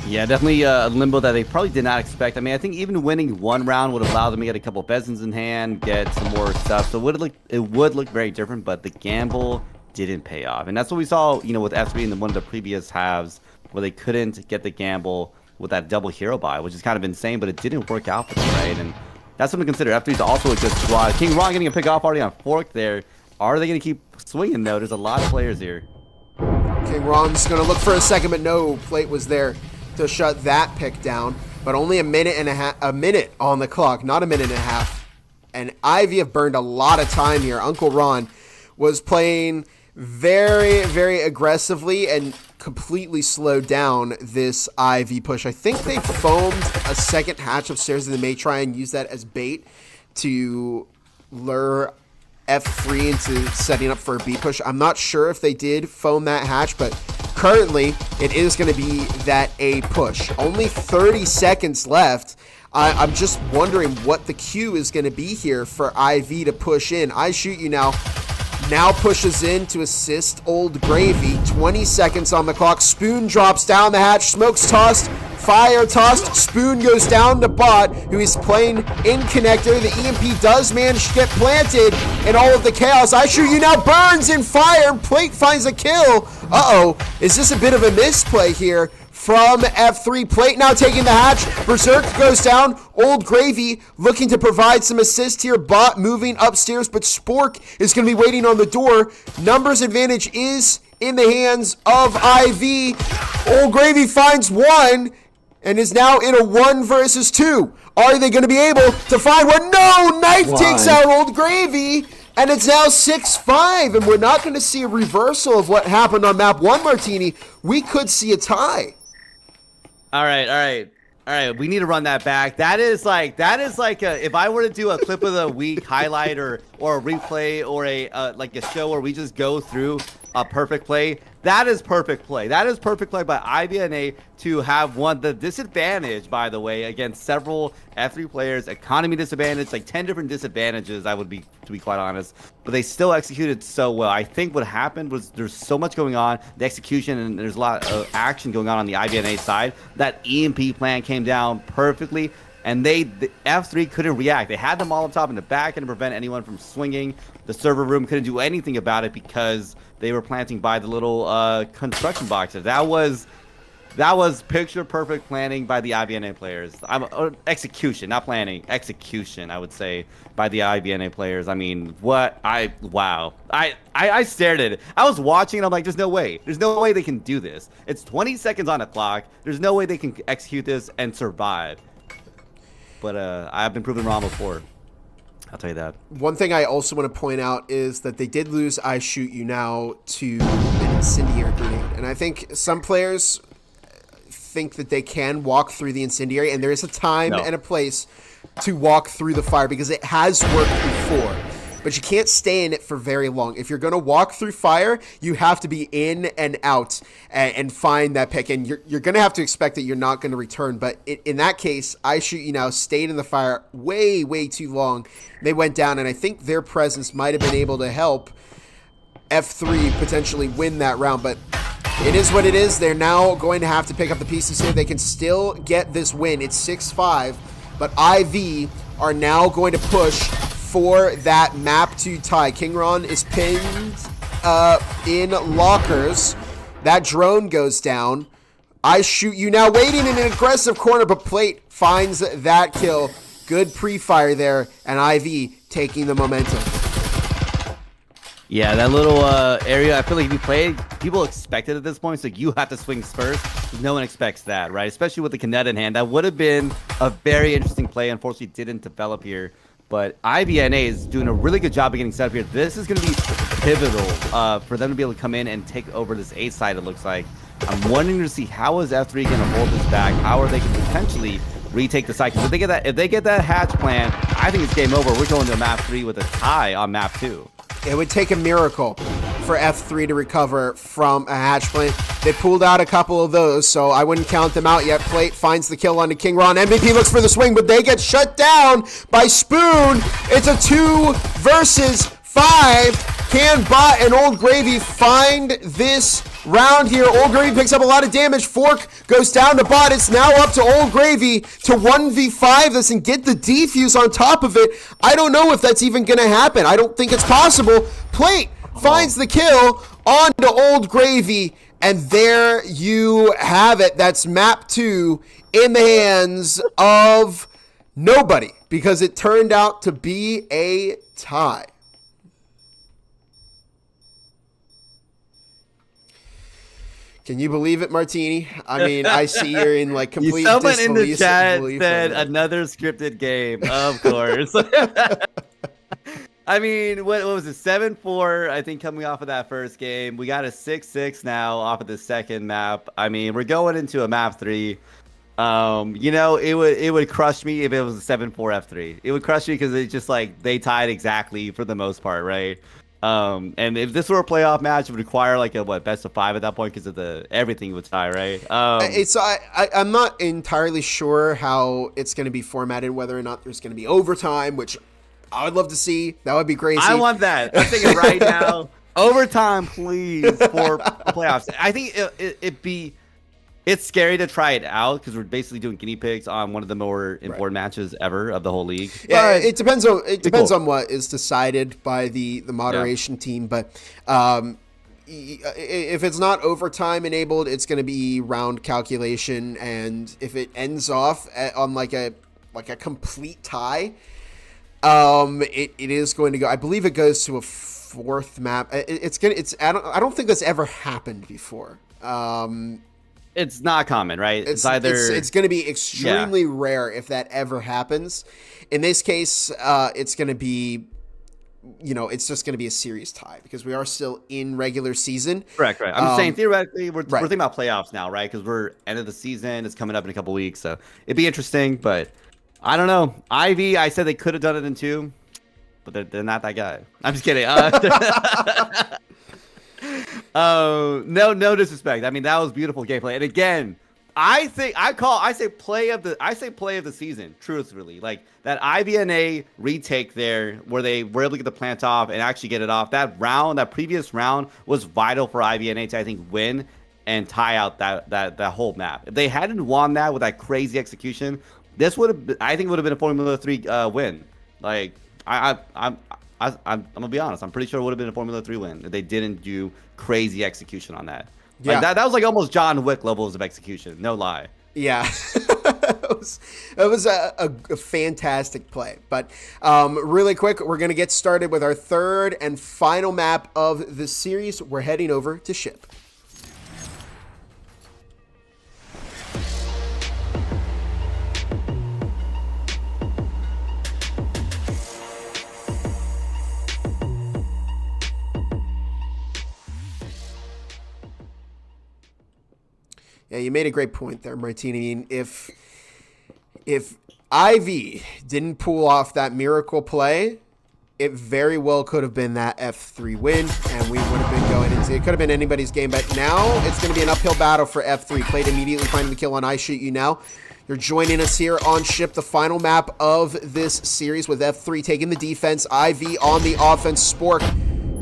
Yeah, definitely a limbo that they probably did not expect. I mean, I think even winning one round would allow them to get a couple Vezins in hand, get some more stuff. So it would look very different, but the gamble didn't pay off. And that's what we saw, with F3 in one of the previous halves, where they couldn't get the gamble with that double hero buy, which is kind of insane, but it didn't work out for them, right? And that's something to consider. F3 is also a good squad. King Ron getting a pick off already on Fork there. Are they going to keep swinging, though? There's a lot of players here. King Ron's going to look for a second, but no, Plate was there to shut that pick down. But only a minute on the clock, not a minute and a half. And Ivy have burned a lot of time here. Uncle Ron was playing very, very aggressively and completely slowed down this IV push. I think they foamed a second hatch upstairs, and they may try and use that as bait to lure F3 into setting up for a B push. I'm not sure if they did foam that hatch, but currently it is going to be that A push. Only 30 seconds left. I'm just wondering what the cue is going to be here for IV to push in. I shoot you now. Now pushes in to assist Old Gravy. 20 seconds on the clock. Spoon drops down the hatch. Smoke's tossed. Fire tossed. Spoon goes down to Bot, who is playing in connector. The EMP does manage to get planted in all of the chaos. I shoot you now. Burns in fire. Plate finds a kill. Uh-oh. Is this a bit of a misplay here from F3? Plate now taking the hatch. Berserk goes down. Old Gravy looking to provide some assist here. Bot moving upstairs, but Spork is going to be waiting on the door. Numbers advantage is in the hands of IV. Old Gravy finds one and is now in a 1 versus 2. Are they going to be able to find one? No! Knife takes out Old Gravy, and it's now 6-5, and we're not going to see a reversal of what happened on map 1, Martini. We could see a tie. All right. We need to run that back. That is like if I were to do a clip of the week highlight or a replay or like a show where we just go through a perfect play. That is perfect play. That is perfect play by IBNA to have won the disadvantage, by the way, against several F3 players. Economy disadvantage, like 10 different disadvantages, to be quite honest. But they still executed so well. I think what happened was there's so much going on, the execution, and there's a lot of action going on the IBNA side. That EMP plan came down perfectly. And the F3 couldn't react. They had them all up top in the back end to prevent anyone from swinging. The server room couldn't do anything about it because they were planting by the little construction boxes. That was picture perfect planning by the IBNA players. Execution, not planning. Execution, I would say, by the IBNA players. I mean, wow. I stared at it. I was watching and I'm like, there's no way. There's no way they can do this. It's 20 seconds on the clock. There's no way they can execute this and survive. But I've been proven wrong before. I'll tell you that. One thing I also want to point out is that they did lose I Shoot You Now to an incendiary grenade. And I think some players think that they can walk through the incendiary, and there is a time and a place to walk through the fire because it has worked before. But you can't stay in it for very long. If you're going to walk through fire, you have to be in and out and find that pick. And you're going to have to expect that you're not going to return. But in that case, I Shoot You Now stayed in the fire way, way too long. They went down, and I think their presence might have been able to help F3 potentially win that round. But it is what it is. They're now going to have to pick up the pieces here. They can still get this win. It's 6-5. But IV are now going to push for that map 2 tie. Kingron is pinned in lockers. That drone goes down. I Shoot You Now waiting in an aggressive corner, but Plate finds that kill. Good pre-fire there, and IV taking the momentum. Yeah, that little area, I feel like if you played, people expect it at this point. So you have to swing first. No one expects that, right? Especially with the Kinet in hand. That would have been a very interesting play. Unfortunately, didn't develop here. But IBNA is doing a really good job of getting set up here. This is going to be pivotal for them to be able to come in and take over this A side, it looks like. I'm wondering to see how is F3 going to hold this back. How are they going to potentially retake the side? Because if they get that hatch plan, I think it's game over. We're going to map 3 with a tie on map 2. It would take a miracle for F3 to recover from a hatch plant. They pulled out a couple of those, so I wouldn't count them out yet. Plate finds the kill onto Kingron. MVP looks for the swing, but they get shut down by Spoon. It's a 2 versus 5. Can Bot and Old Gravy find this round here? Old Gravy picks up a lot of damage. Fork goes down to Bot. It's now up to Old Gravy to 1v5 this and get the defuse on top of it. I don't know if that's even going to happen. I don't think it's possible. Plate finds the kill onto Old Gravy, and there you have it. That's map 2 in the hands of nobody because it turned out to be a tie. Can you believe it, Martini? I mean, I see you're in like complete someone in the chat disbelief said another scripted game, of course. I mean, what was it? 7-4, I think, coming off of that first game. We got a 6-6 now off of the second map. I mean, we're going into a map 3. You know, it would crush me if it was a 7-4 F3. It would crush me because it's just like they tied exactly for the most part, right? And if this were a playoff match, it would require like a best of 5 at that point because of everything would tie, right? I'm not entirely sure how it's going to be formatted, whether or not there's going to be overtime, which I would love to see. That would be crazy. I want that. I'm thinking right now, overtime, please, for playoffs. I think it's scary to try it out because we're basically doing guinea pigs on one of the more important matches ever of the whole league. Yeah, it depends on what is decided by the moderation team, but if it's not overtime enabled, it's going to be round calculation, and if it ends off on like a complete tie, it is going to go. I believe it goes to a 4th map. I don't think that's ever happened before. It's not common, right? It's either it's going to be extremely rare if that ever happens. In this case, it's going to be, it's just going to be a series tie because we are still in regular season. Correct. I'm just saying theoretically we're thinking about playoffs now, right? Because we're end of the season. It's coming up in a couple weeks, so it'd be interesting. But I don't know. Ivy, I said they could have done it in 2, but they're not that guy. I'm just kidding. No disrespect. I mean, that was beautiful gameplay. And again, I say play of the season, truthfully. Like that IVNA retake there where they were able to get the plant off and actually get it off. That previous round was vital for IVNA to, I think, win and tie out that whole map. If they hadn't won that with that crazy execution, this would have been a Formula 3 win. Like I'm gonna be honest. I'm pretty sure it would have been a Formula 3 win if they didn't do crazy execution on that. Yeah, like that was like almost John Wick levels of execution. No lie. Yeah, it was a fantastic play. But really quick, we're gonna get started with our 3rd and final map of the series. We're heading over to ship. Yeah, you made a great point there, Martini. I mean, if Ivy didn't pull off that miracle play, it very well could have been that F3 win, and we would have been going into it. Could have been anybody's game, but now it's going to be an uphill battle for F3. Plate immediately finding the kill on I Shoot You Now. You're joining us here on Ship, the final map of this series with F3 taking the defense. Ivy on the offense. Spork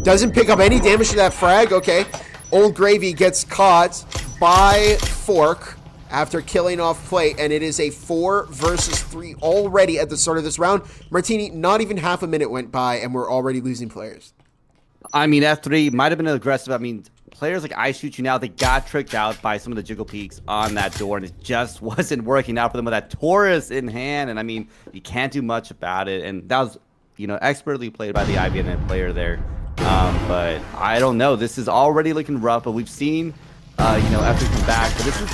doesn't pick up any damage to that frag. Okay. Old Gravy gets caught by Fork after killing off Plate, and it is a 4 versus 3 already at the start of this round. Martini, not even half a minute went by, and we're already losing players. I mean, F3 might have been aggressive. I mean, players like I Shoot You Now, they got tricked out by some of the jiggle peaks on that door, and it just wasn't working out for them with that Taurus in hand. And I mean, you can't do much about it. And that was, expertly played by the IBN player there. But I don't know. This is already looking rough, but we've seen, after come back. But this is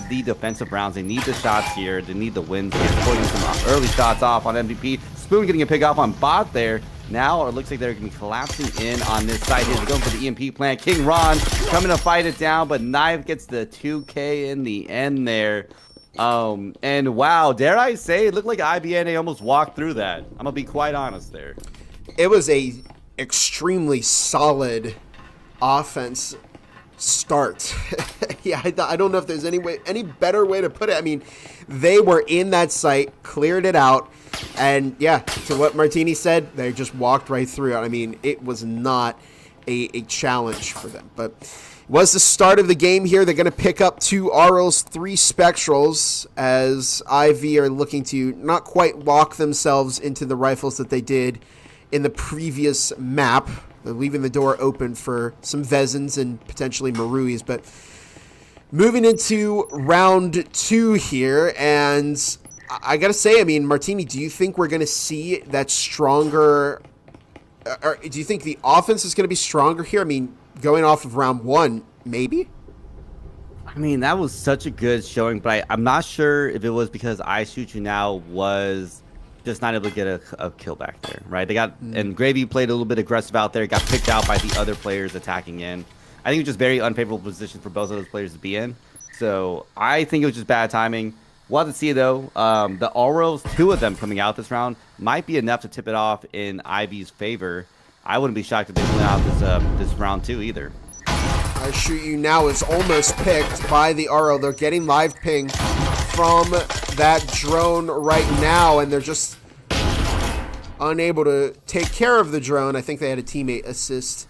the defensive rounds. They need the shots here. They need the wins here. Putting some early shots off on MVP. Spoon getting a pick off on bot there. Now it looks like they're going to be collapsing in on this side here. They're going for the EMP plant. King Ron coming to fight it down, but Knife gets the 2K in the end there. And wow, dare I say, it looked like IBNA almost walked through that. I'm going to be quite honest there. It was a extremely solid offense start. Yeah, I don't know if there's any better way to put it. I mean, they were in that site, cleared it out, and yeah, to what Martini said, they just walked right through it. I mean, it was not a challenge for them, but it was the start of the game here. They're going to pick up 2 Aurals, 3 Spectrals, as IV are looking to not quite lock themselves into the rifles that they did in the previous map. They're leaving the door open for some Vezins and potentially Maruis, but moving into round 2 here, and I gotta say, I mean, Martini, do you think we're gonna see that stronger, or do you think the offense is gonna be stronger here? I mean, going off of round 1, maybe? I mean, that was such a good showing, but I'm not sure if it was because I Shoot You Now was just not able to get a kill back there, right? They got, and Gravy played a little bit aggressive out there, got picked out by the other players attacking in. I think it was just very unfavorable position for both of those players to be in. So I think it was just bad timing. We'll have to see, though. The Aurals, 2 of them coming out this round, might be enough to tip it off in Ivy's favor. I wouldn't be shocked if they went out this round 2 either. I Shoot You Now is almost picked by the Aural. They're getting live ping from that drone right now, and they're just unable to take care of the drone. I think they had a teammate assist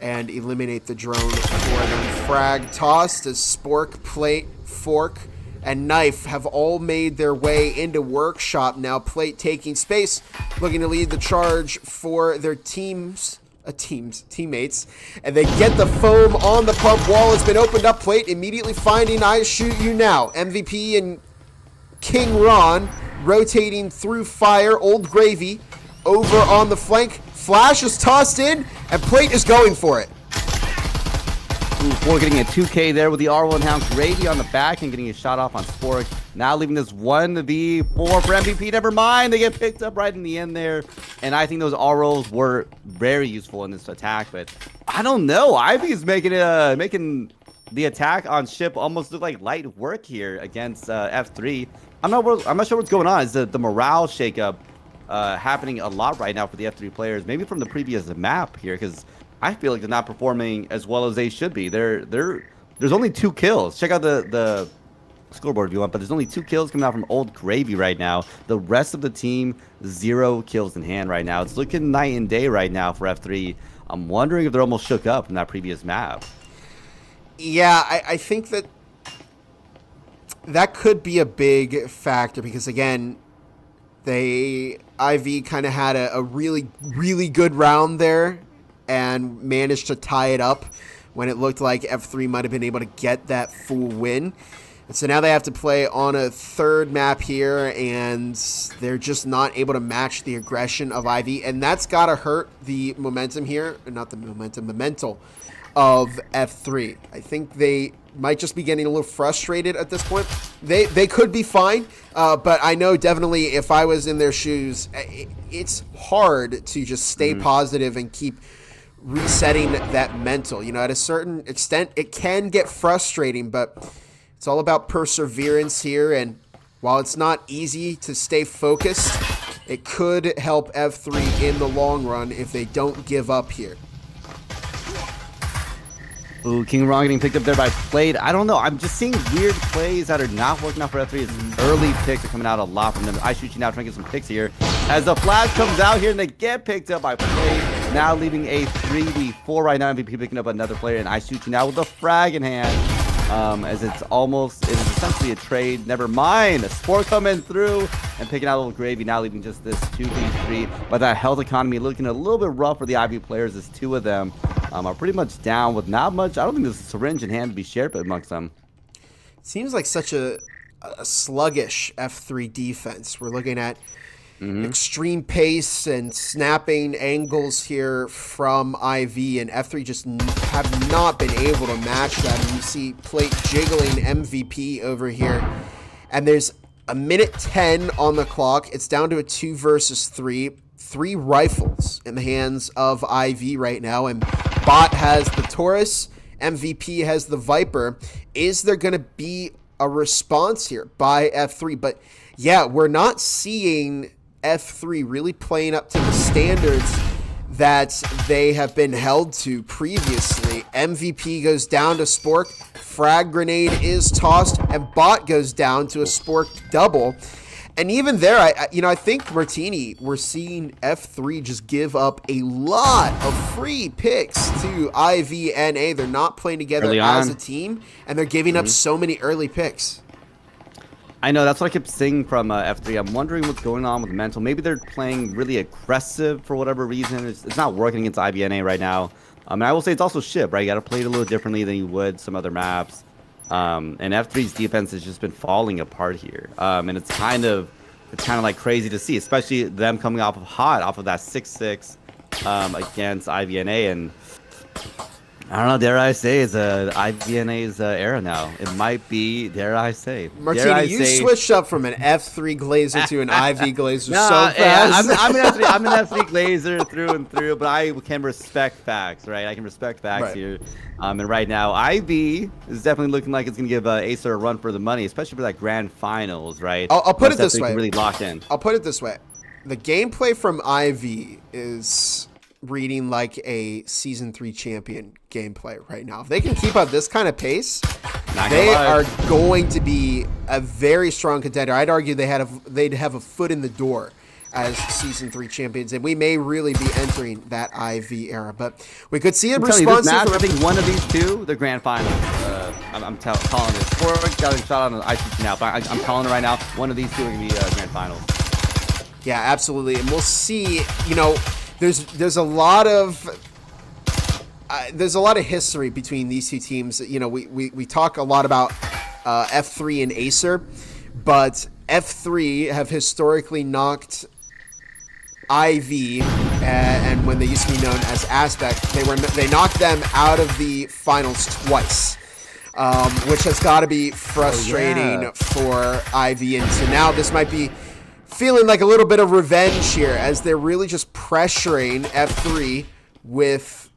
and eliminate the drone for them. Frag tossed as Spork, Plate, Fork, and Knife have all made their way into Workshop now. Plate taking space, looking to lead the charge for their teammates, and they get the foam on the pump wall. It's been opened up. Plate immediately finding I Shoot You Now. MVP and King Ron rotating through fire. Old Gravy over on the flank, Flash is tossed in, and Plate is going for it. We're getting a 2K there with the R1 Hound. Gravy on the back and getting a shot off on Spork. Now leaving this 1v4 for MVP. Never mind, they get picked up right in the end there. And I think those R rolls were very useful in this attack. But I don't know. Ivy's making the attack on Ship almost look like light work here against F3. I'm not sure what's going on. Is the morale shakeup happening a lot right now for the F3 players? Maybe from the previous map here, because I feel like they're not performing as well as they should be. There's only 2 kills. Check out the scoreboard if you want, but there's only 2 kills coming out from Old Gravy right now. The rest of the team, 0 kills in hand right now. It's looking night and day right now for F3. I'm wondering if they're almost shook up from that previous map. Yeah, I think that could be a big factor because, again, IV kind of had a really, really good round there and managed to tie it up when it looked like F3 might have been able to get that full win. And so now they have to play on a third map here, and they're just not able to match the aggression of Ivy, and that's got to hurt the momentum here. Not the momentum of F3. I think they might just be getting a little frustrated at this point. They could be fine, but I know definitely if I was in their shoes, it's hard to just stay positive and keep resetting that mental. You know, at a certain extent, it can get frustrating, but it's all about perseverance here, and while it's not easy to stay focused, it could help F3 in the long run if they don't give up here. Ooh, King Ron getting picked up there by Plate. I don't know. I'm just seeing weird plays that are not working out for F3. Early picks are coming out a lot from them. I shoot you now trying to get some picks here. As the flash comes out here and they get picked up by Plate. Now leaving a 3v4 right now. MVP picking up another player, and I shoot you now with a frag in hand. As it is essentially a trade. Never mind. A Sport coming through and picking out a little Gravy. Now leaving just this 2v3. But that health economy looking a little bit rough for the IV players as 2 of them are pretty much down with not much. I don't think there's a syringe in hand to be shared amongst them. It seems like such a sluggish F3 defense. We're looking at extreme pace and snapping angles here from IV, and F3 just have not been able to match that. And you see Plate jiggling MVP over here, and there's a minute 10 on the clock. It's down to a 2 versus 3. 3 rifles in the hands of IV right now, and Bot has the Taurus, MVP has the Viper. Is there going to be a response here by F3? But yeah, we're not seeing F3 really playing up to the standards that they have been held to previously. MVP goes down to Spork, frag grenade is tossed, and Bot goes down to a Spork double. And even there, I think Martini, we're seeing F3 just give up a lot of free picks to IV and A. They're not playing together as a team, and they're giving up so many early picks. I know, that's what I kept seeing from F3. I'm wondering what's going on with mental. Maybe they're playing really aggressive for whatever reason. It's not working against IBNA right now. And I will say it's also Ship, right? You got to play it a little differently than you would some other maps. And F3's defense has just been falling apart here. And it's kind of like crazy to see, especially them coming off of that 6-6 against IBNA. And I don't know, dare I say, it's IBNA's era now. It might be, dare I say. Martini, you switched up from an F3 Glazer to an IV Glazer so fast. I'm an F3 Glazer through and through, but I can respect facts, right? I can respect facts here. And right now, IV is definitely looking like it's going to give Acer a run for the money, especially for that grand finals, right? I'll put it this way. Really locked in. I'll put it this way. The gameplay from IV is reading like a Season 3 champion gameplay right now. If they can keep up this kind of pace, they are going to be a very strong contender. I'd argue they'd have a foot in the door as Season 3 champions, and we may really be entering that IV era. But we could see a response. I think one of these 2, the grand final. I'm calling it. Sport got a shot on the ICC now, but I'm calling it right now. One of these 2 are going to be grand finals. Yeah, absolutely, and we'll see. You know, there's a lot of history between these 2 teams. You know, we talk a lot about F3 and Acer, but F3 have historically knocked IV and when they used to be known as Aspect, they knocked them out of the finals twice, which has got to be frustrating for Ivy. And so now this might be feeling like a little bit of revenge here, as they're really just pressuring F3 with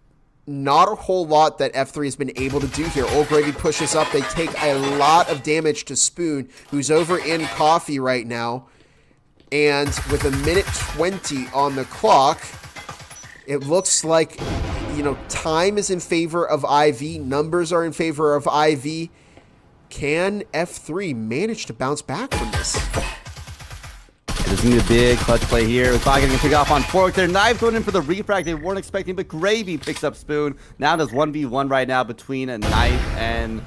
not a whole lot that F3 has been able to do here. Old Gravy pushes up. They take a lot of damage to Spoon, who's over in Coffee right now. And with a minute 20 on the clock, it looks like, you know, time is in favor of IV. Numbers are in favor of IV. Can F3 manage to bounce back from this? This is going to be a big clutch play here. It's not going to pick off on Fork there. Knife going in for the refrag they weren't expecting, but Gravy picks up Spoon. Now there's 1v1 right now between a Knife and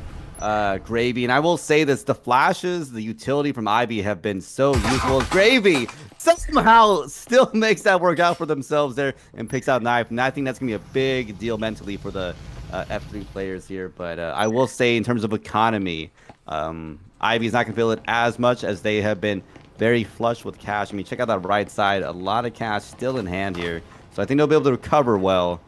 Gravy. And I will say this, the flashes, the utility from Ivy have been so useful. Gravy somehow still makes that work out for themselves there and picks out Knife. And I think that's going to be a big deal mentally for the F3 players here. But I will say in terms of economy, Ivy's not going to feel it as much, as they have been very flush with cash. I mean, check out that right side. A lot of cash still in hand here. So I think they'll be able to recover well.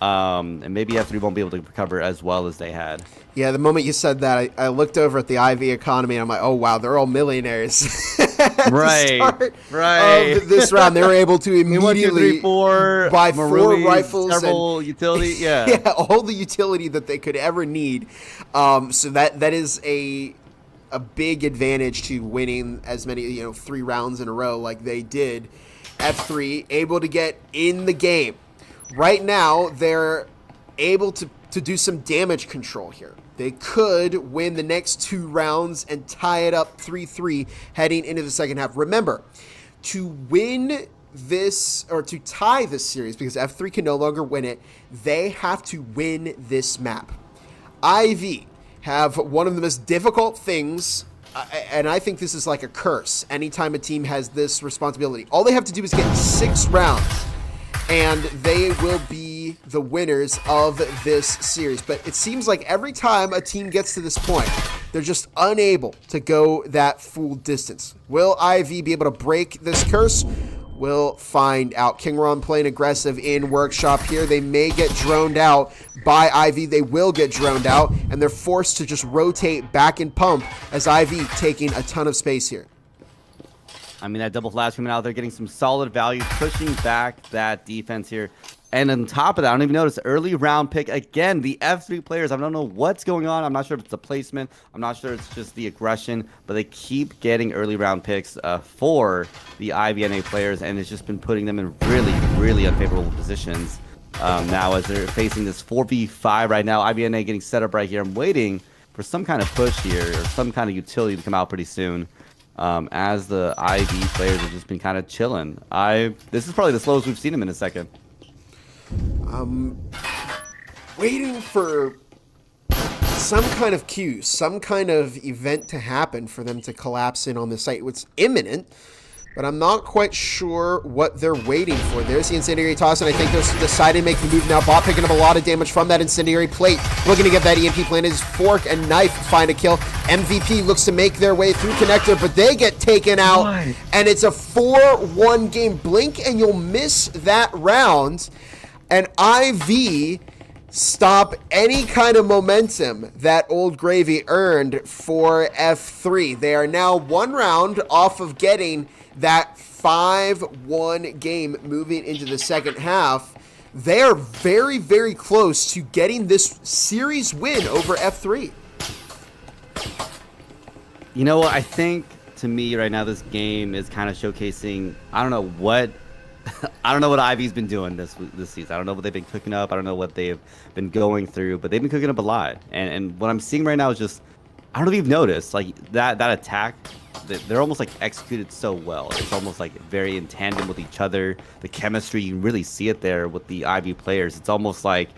And maybe F3 won't be able to recover as well as they had. Yeah, the moment you said that, I looked over at the IV economy, and I'm like, oh, wow, they're all millionaires. Right. Of this round, they were able to immediately buy Marui, 4 rifles. Several utility, yeah. Yeah, all the utility that they could ever need. So that is a big advantage to winning as many, 3 rounds in a row like they did. F3 able to get in the game. Right now, they're able to do some damage control here. They could win the next 2 rounds and tie it up 3-3 heading into the second half. Remember, to win this, or to tie this series, because F3 can no longer win it, they have to win this map. IV have one of the most difficult things, and I think this is like a curse anytime a team has this responsibility. All they have to do is get 6 rounds, and they will be the winners of this series. But it seems like every time a team gets to this point, they're just unable to go that full distance. Will IV be able to break this curse? We'll find out. King Ron playing aggressive in Workshop here. They may get droned out by IV. They will get droned out, and they're forced to just rotate back and pump as IV taking a ton of space here. I mean, that double flash coming out, they're getting some solid value, pushing back that defense here. And on top of that, I don't even notice, early round pick. Again, the F3 players, I don't know what's going on. I'm not sure if it's the placement. I'm not sure it's just the aggression. But they keep getting early round picks for the IVNA players. And it's just been putting them in really, really unfavorable positions. Now, as they're facing this 4v5 right now, IVNA getting set up right here. I'm waiting for some kind of push here, or some kind of utility to come out pretty soon. As the IV players have just been kind of chilling. This is probably the slowest we've seen them in a second. Waiting for some kind of cue, some kind of event to happen for them to collapse in on the site. It's imminent, but I'm not quite sure what they're waiting for. There's the incendiary toss, and I think they're deciding to make the move now. Bot picking up a lot of damage from that incendiary plate. Looking to get that EMP planted. His Fork and Knife find a kill. MVP looks to make their way through Connector, but they get taken out. Why? And it's a 4-1 game. Blink and you'll miss that round. And IV stop any kind of momentum that Old Gravy earned for F3. They are now 1 round off of getting that 5-1 game moving into the second half. They are very, very close to getting this series win over F3. You know what? I think, to me, right now, this game is kind of showcasing, I don't know what Ivy's been doing this season. I don't know what they've been cooking up. I don't know what they've been going through, but they've been cooking up a lot. And what I'm seeing right now is just, I don't know if you've noticed, like that attack, they're almost like executed so well. It's almost like very in tandem with each other. The chemistry, you can really see it there with the Ivy players. It's almost like,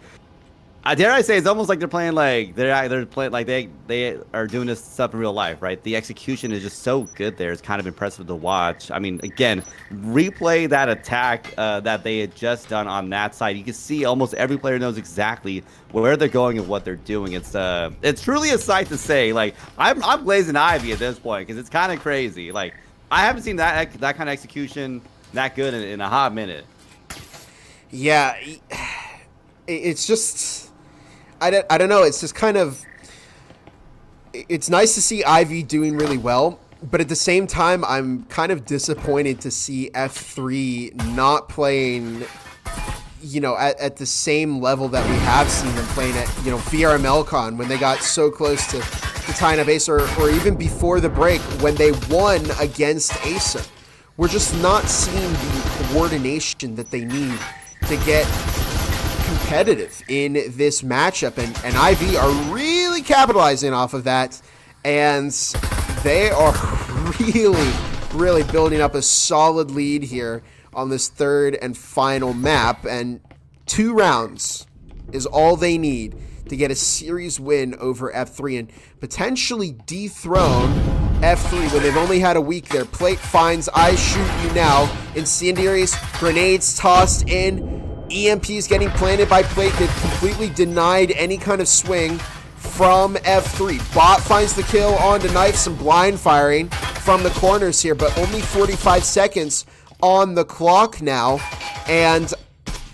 dare I say, it's almost like they're playing like they're playing like they are doing this stuff in real life, right? The execution is just so good there. It's kind of impressive to watch. I mean, again, replay that attack that they had just done on that side. You can see almost every player knows exactly where they're going and what they're doing. It's truly a sight to say. Like I'm glazing Ivy at this point because it's kind of crazy. Like I haven't seen that kind of execution that good in a hot minute. Yeah, it's just I don't know. It's just kind of it's nice to see Ivy doing really well, but at the same time, I'm kind of disappointed to see F3 not playing, at the same level that we have seen them playing at, VRML Con when they got so close to tying up Acer, or even before the break when they won against Acer. We're just not seeing the coordination that they need to get competitive in this matchup, and IV are really capitalizing off of that, and they are really building up a solid lead here on this third and final map, and 2 rounds is all they need to get a series win over F3 and potentially dethrone F3 when they've only had a week there. Plate finds I shoot you now. Incendiaries, grenades tossed in. EMPs getting planted by Plate that completely denied any kind of swing from F3. Bot finds the kill onto Knife, some blind firing from the corners here, but only 45 seconds on the clock now, and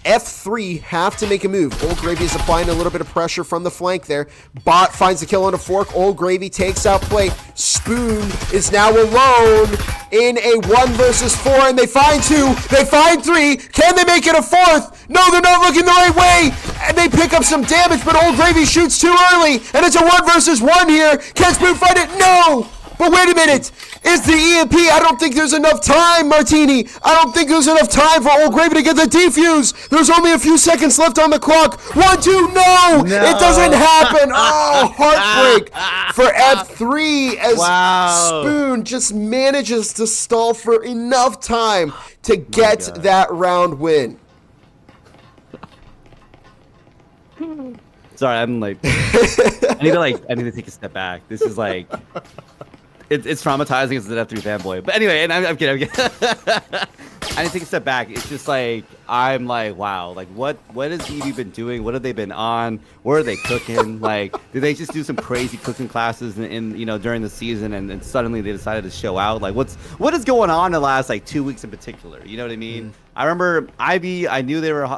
F3 have to make a move. Old Gravy is applying a little bit of pressure from the flank there. Bot finds the kill on a Fork. Old Gravy takes out Plate. Spoon is now alone in a 1 versus 4, and they find 2. They find 3. Can they make it a 4th? No, they're not looking the right way, and they pick up some damage, but Old Gravy shoots too early, and it's a 1 versus 1 here. Can Spoon find it? No! But wait a minute, it's the EMP. I don't think there's enough time, Martini. I don't think there's enough time for Old Gravy to get the defuse. There's only a few seconds left on the clock. 1, 2, no! It doesn't happen. Oh, heartbreak for F3 as Spoon just manages to stall for enough time to get that round win. Sorry, I'm like, I need to take a step back. This is like, it's traumatizing as an F3 fanboy. But anyway, and I'm kidding. I need to take a step back. It's just like, I'm like, wow, like what has Evie been doing? What have they been on? Where are they cooking? Like, did they just do some crazy cooking classes in during the season, and suddenly they decided to show out? Like, what is going on in the last like 2 weeks in particular? You know what I mean? I remember Ivy. I knew they were,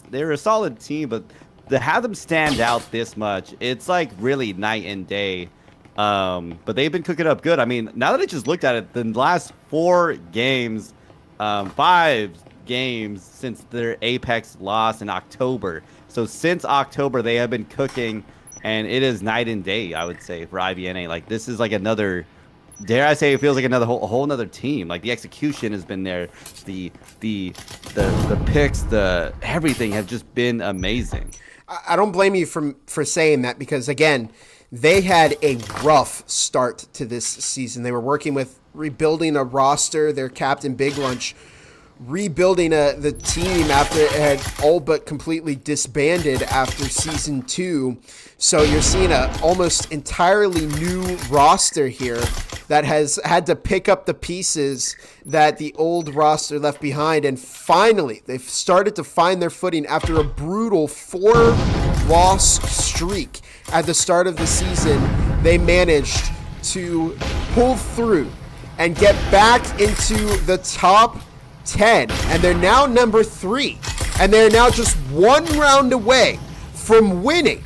they were a solid team, but to have them stand out this much, it's like really night and day. But they've been cooking up good. I mean, now that I just looked at it, the last 4 games, 5 games since their Apex loss in October. So since October, they have been cooking, and it is night and day, I would say, for IVNA. Like, this is like another, dare I say, it feels like a whole another team. Like, the execution has been there. The picks, the everything have just been amazing. I don't blame you for saying that, because again, they had a rough start to this season. They were working with rebuilding a roster. Their captain, Big Lunch, rebuilding the team after it had all but completely disbanded after season 2. So you're seeing a almost entirely new roster here that has had to pick up the pieces that the old roster left behind. And finally, they've started to find their footing after a brutal 4-loss streak at the start of the season. They managed to pull through and get back into the top 10, and they're now number 3, and they're now just 1 round away from winning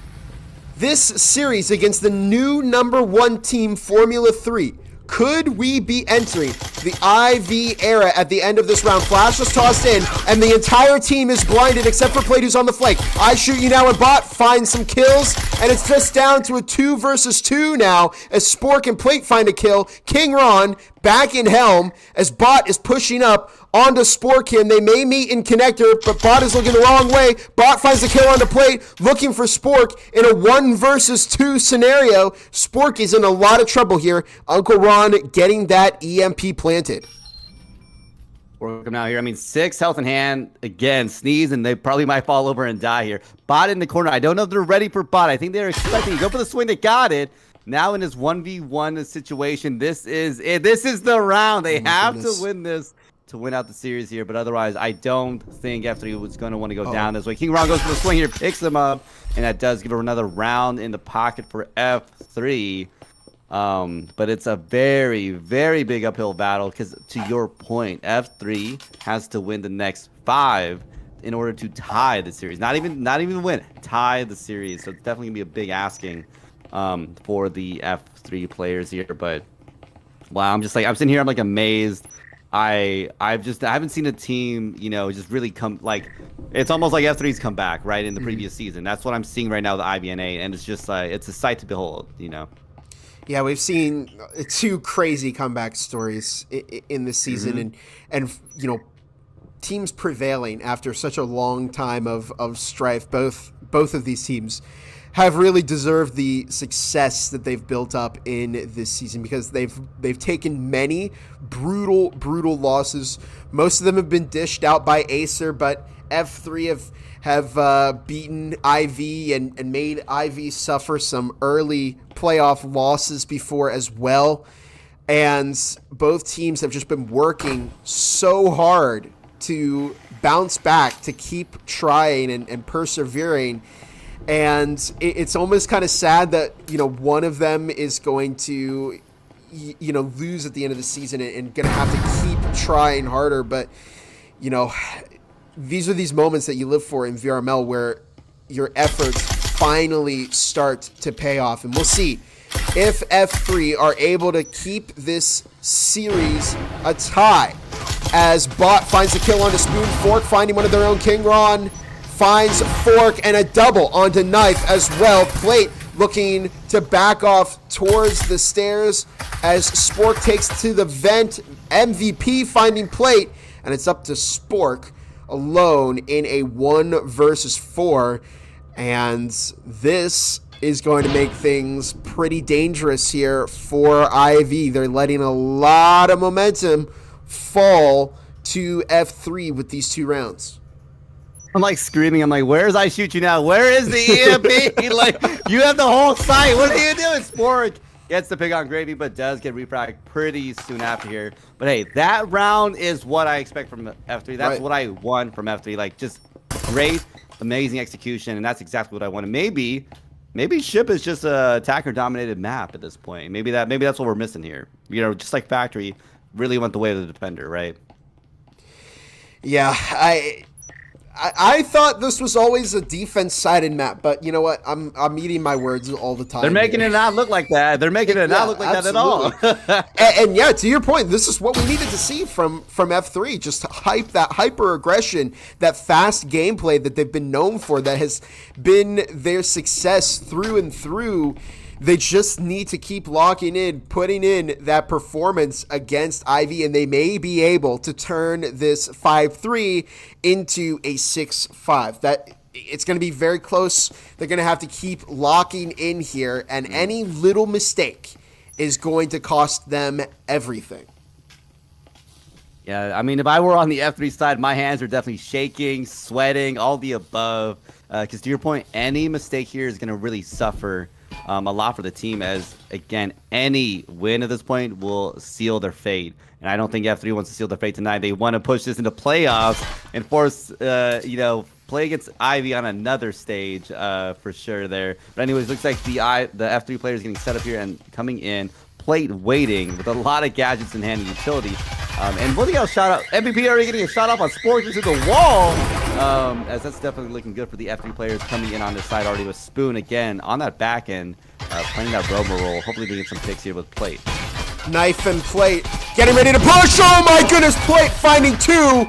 this series against the new number 1 team, Formula 3. Could we be entering the IV era at the end of this round? Flash is tossed in, and the entire team is blinded except for Plate, who's on the flank. I shoot you now, and Bot finds some kills, and it's just down to a 2 versus 2 now as Spork and Plate find a kill. King Ron back in Helm as Bot is pushing up onto Spork here, and they may meet in connector, but Bot is looking the wrong way. Bot finds the kill onto Plate, looking for Spork in a 1 versus 2 scenario. Spork is in a lot of trouble here. Uncle Ron getting that EMP planted. Working out here. I mean, 6 health in hand. Again, sneeze, and they probably might fall over and die here. Bot in the corner. I don't know if they're ready for Bot. I think they're expecting to go for the swing. They got it. Now in this 1v1 situation, this is it. This is the round. They have to win this to win out the series here, but otherwise, I don't think F3 was going to want to go down this way. King Ron goes for the swing here, picks him up, and that does give her another round in the pocket for F3. But it's a very, very big uphill battle because, to your point, F3 has to win the next 5 in order to tie the series. Not even win, tie the series. So it's definitely gonna be a big asking for the F3 players here. But wow, I'm sitting here, I'm like amazed. I haven't seen a team, just really come, like, it's almost like F3's come back, right, in the previous season. That's what I'm seeing right now with IVNA, and it's just like, it's a sight to behold. Yeah, we've seen two crazy comeback stories in this season, and teams prevailing after such a long time of strife. Both of these teams have really deserved the success that they've built up in this season, because they've taken many brutal losses. Most of them have been dished out by Acer, but F3 have beaten IV and made IV suffer some early playoff losses before as well. And both teams have just been working so hard to bounce back, to keep trying and persevering. And it's almost kind of sad that, one of them is going to, lose at the end of the season and going to have to keep trying harder. But, these are these moments that you live for in VRML, where your efforts finally start to pay off. And we'll see if F3 are able to keep this series a tie, as Bot finds the kill onto Spoon. Fork finding one of their own. King Ron finds Fork, and a double onto Knife as well. Plate looking to back off towards the stairs as Spork takes to the vent. MVP finding Plate, and it's up to Spork alone in a 1 versus 4. And this is going to make things pretty dangerous here for IV. They're letting a lot of momentum fall to F3 with these 2 rounds. I'm like screaming. I'm like, where's I shoot you now? Where is the EMP? Like, you have the whole site. What are you doing? Spork gets the pick on Gravy, but does get refragged pretty soon after here. But hey, that round is what I expect from F3. That's what I want from F3. Like, just great, amazing execution, and that's exactly what I wanted. Maybe Ship is just a attacker-dominated map at this point. Maybe that's what we're missing here. Just like Factory really went the way of the defender, right? Yeah, I thought this was always a defense-sided map, but you know what? I'm eating my words all the time. They're making it not look like that. They're making it not look like absolutely. That at all. and yeah, to your point, this is what we needed to see from F3. Just that hyper aggression, that fast gameplay that they've been known for, that has been their success through and through. They just need to keep locking in, putting in that performance against IV, and they may be able to turn this 5-3 into a 6-5. That it's going to be very close. They're going to have to keep locking in here, and any little mistake is going to cost them everything. Yeah, I mean, if I were on the F3 side, my hands are definitely shaking, sweating, all the above. Because to your point, any mistake here is going to really suffer a lot for the team, as, again, any win at this point will seal their fate. And I don't think F3 wants to seal their fate tonight. They want to push this into playoffs and force, play against Ivy on another stage for sure there. But anyways, looks like the F3 players getting set up here and coming in. Plate waiting with a lot of gadgets in hand and utility. And what do you shout out? MVP already getting a shot off on Spork into the wall. As that's definitely looking good for the F3 players coming in on this side already with Spoon again on that back end, playing that robo roll. Hopefully they get some picks here with Plate. Knife and Plate getting ready to push. Oh my goodness, Plate finding 2.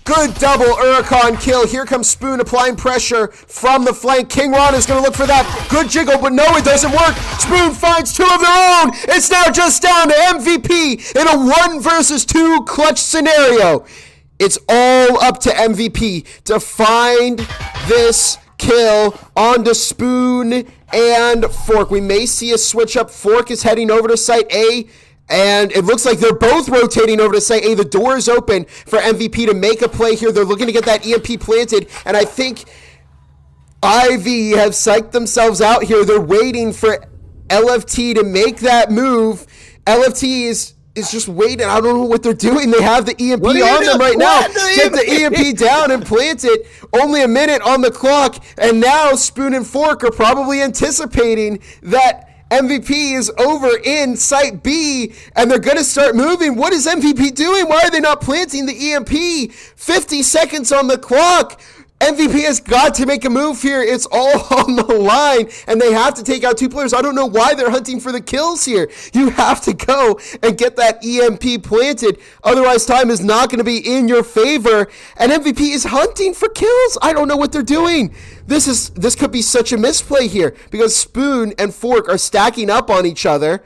Good double Uricon kill. Here comes Spoon applying pressure from the flank. King Ron is going to look for that good jiggle, but no, it doesn't work. Spoon finds 2 of their own. It's now just down to MVP in a 1 versus 2 clutch scenario. It's all up to MVP to find this kill onto Spoon and Fork. We may see a switch up. Fork is heading over to site A, and it looks like they're both rotating over to site A. The door is open for MVP to make a play here. They're looking to get that EMP planted, and I think IV have psyched themselves out here. They're waiting for LFT to make that move. LFT is just waiting. I don't know what they're doing. They have the EMP on them right now. Get the EMP down and plant it. Only a minute on the clock, and now Spoon and Fork are probably anticipating that MVP is over in site B, and they're going to start moving. What is MVP doing? Why are they not planting the EMP? 50 seconds on the clock. MVP has got to make a move here. It's all on the line, and they have to take out 2 players. I don't know why they're hunting for the kills here. You have to go and get that EMP planted. Otherwise, time is not going to be in your favor, and MVP is hunting for kills. I don't know what they're doing. This could be such a misplay here because Spoon and Fork are stacking up on each other.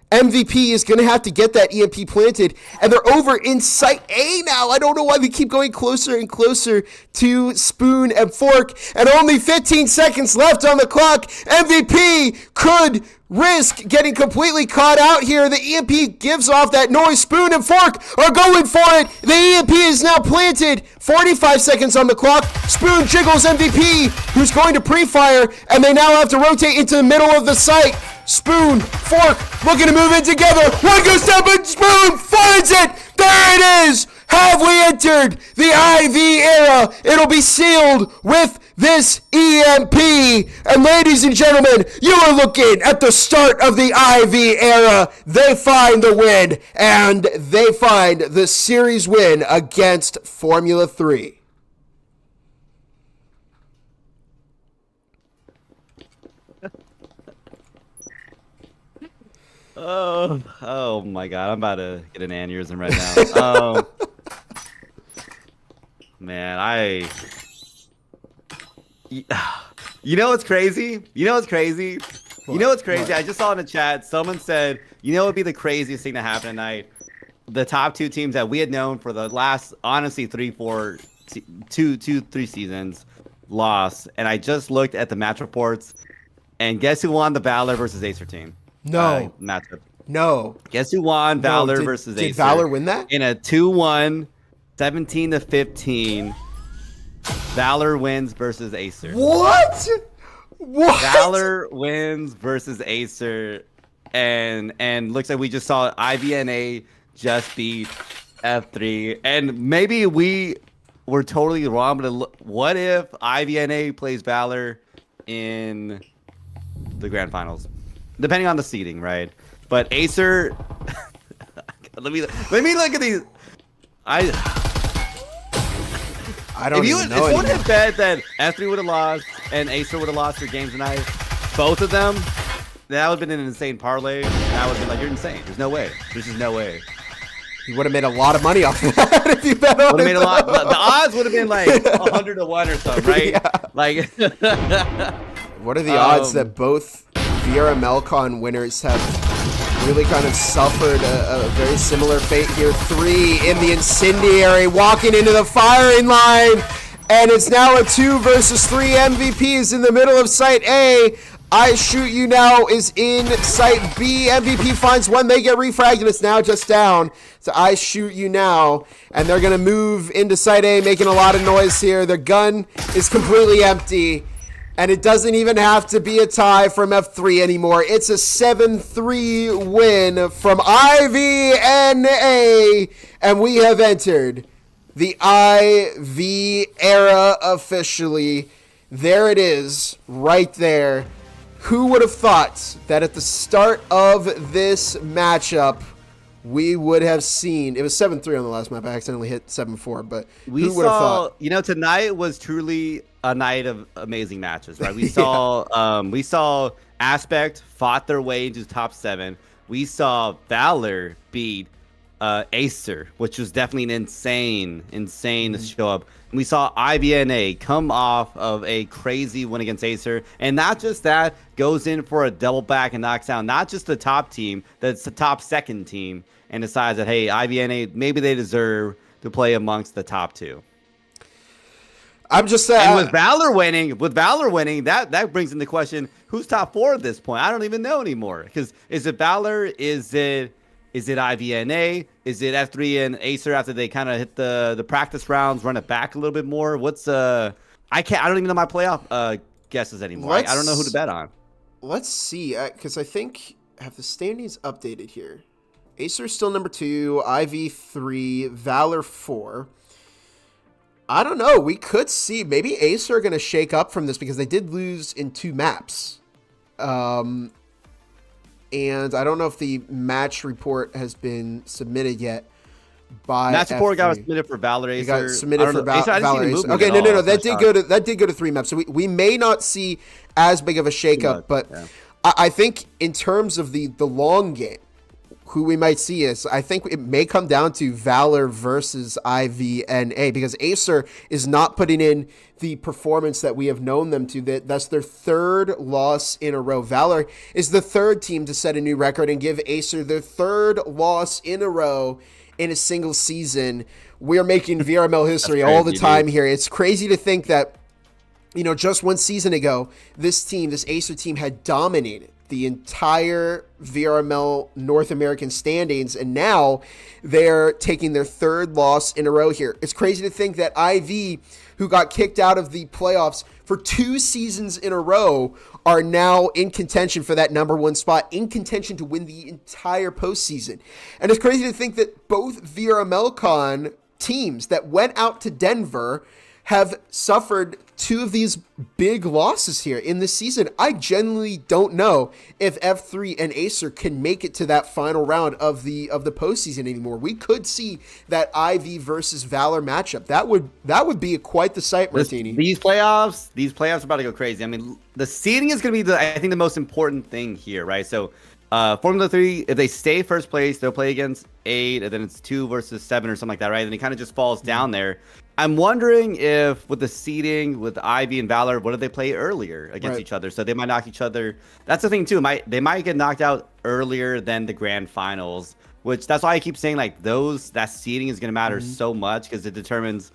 MVP is going to have to get that EMP planted, and they're over in site A now. I don't know why they keep going closer and closer to Spoon and Fork, and only 15 seconds left on the clock. MVP could risk getting completely caught out here. The EMP gives off that noise. Spoon and Fork are going for it. The EMP is now planted. 45 seconds on the clock. Spoon jiggles MVP, who's going to pre-fire, and they now have to rotate into the middle of the site. Spoon, Fork, looking to move in together. One goes down, but Spoon finds it. There it is. Have we entered the IV era? It'll be sealed with this EMP. And ladies and gentlemen, you are looking at the start of the IV era. They find the win, and they find the series win against Formula 3. Oh my God! I'm about to get an aneurysm right now. Man, you know what's crazy? You know what's crazy? You know what's crazy? I just saw in the chat someone said, you know what would be the craziest thing to happen tonight? The top 2 teams that we had known for the last, honestly, 3 seasons lost, and I just looked at the match reports, and guess who won the Valor versus Acer team? No. Matchup. No. Guess who won Valor versus Acer? Did Valor win that? In a 2-1, 17-15. Valor wins versus Acer. What? What? Valor wins versus Acer, and looks like we just saw IVNA just beat F3, and maybe we were totally wrong. But what if IVNA plays Valor in the grand finals? Depending on the seeding, right? But Acer, let me look at these. I don't even know. If you would have bet that F3 would have lost and Acer would have lost their games tonight, both of them, that would have been an insane parlay. And I would have been like, you're insane. There's no way. There's just no way. You would have made a lot of money off of that if you bet on it. Made a lot. The odds would have been like 100 to 1 or something, right? Yeah. Like, what are the odds that both VRML Con winners have really kind of suffered a very similar fate here? 3 in the incendiary, walking into the firing line, and it's now a 2 versus 3. MVPs in the middle of site A. I Shoot You Now is in site B. MVP finds one. They get refragged, and it's now just down. So I Shoot You Now, and they're going to move into site A, making a lot of noise here. Their gun is completely empty. And it doesn't even have to be a tie from F3 anymore. It's a 7-3 win from IVNA. And we have entered the IV era officially. There it is, right there. Who would have thought that at the start of this matchup, we would have seen, it was 7-3 on the last map. I accidentally hit 7-4, but who would have thought? You know, tonight was truly a night of amazing matches, right? We saw Aspect fought their way into the top 7. We saw Valor beat Acer, which was definitely an insane to show up. And we saw IVNA come off of a crazy win against Acer, and not just that, goes in for a double back and knocks down not just the top team, that's the top 2nd team, and decides that, hey, IVNA, maybe they deserve to play amongst the top 2. I'm just saying. And with Valor winning, that brings into question who's top 4 at this point. I don't even know anymore. Because is it Valor? Is it IVNA? Is it F3 and Acer after they kind of hit the practice rounds, run it back a little bit more? What's I don't even know my playoff guesses anymore. I don't know who to bet on. Let's see, because I think have the standings updated here. Acer still number 2, IV 3, Valor 4. I don't know. We could see maybe Acer are going to shake up from this because they did lose in 2 maps. and I don't know if the match report has been submitted yet. By match report F3. got submitted for Valor Acer. It got submitted for Valor Acer. Okay, Okay, no. That did go to 3 maps. So we may not see as big of a shakeup, but yeah. I think in terms of the long game, who we might see is, I think it may come down to Valor versus IVNA, because Acer is not putting in the performance that we have known them to. That's their 3rd loss in a row. Valor is the 3rd team to set a new record and give Acer their 3rd loss in a row in a single season. We are making VRML history all the time here. It's crazy to think that, just 1 season ago, this Acer team had dominated the entire VRML North American standings, and now they're taking their 3rd loss in a row here. It's crazy to think that IV, who got kicked out of the playoffs for 2 seasons in a row, are now in contention for that number 1 spot, in contention to win the entire postseason. And it's crazy to think that both VRMLCon teams that went out to Denver have suffered 2 of these big losses here in this season. I genuinely don't know if F3 and Acer can make it to that final round of the postseason anymore. We could see that IV versus Valor matchup. That would be quite the sight, Martini. These playoffs are about to go crazy. I mean, the seeding is going to be I think the most important thing here, right? So Formula 3, if they stay first place, they'll play against 8, and then it's 2 versus 7 or something like that, right? And it kind of just falls down there. I'm wondering if with the seeding, with Ivy and Valor, what if they play earlier against each other? So they might knock each other. That's the thing too. They might get knocked out earlier than the grand finals, which that's why I keep saying that seeding is going to matter so much, because it determines.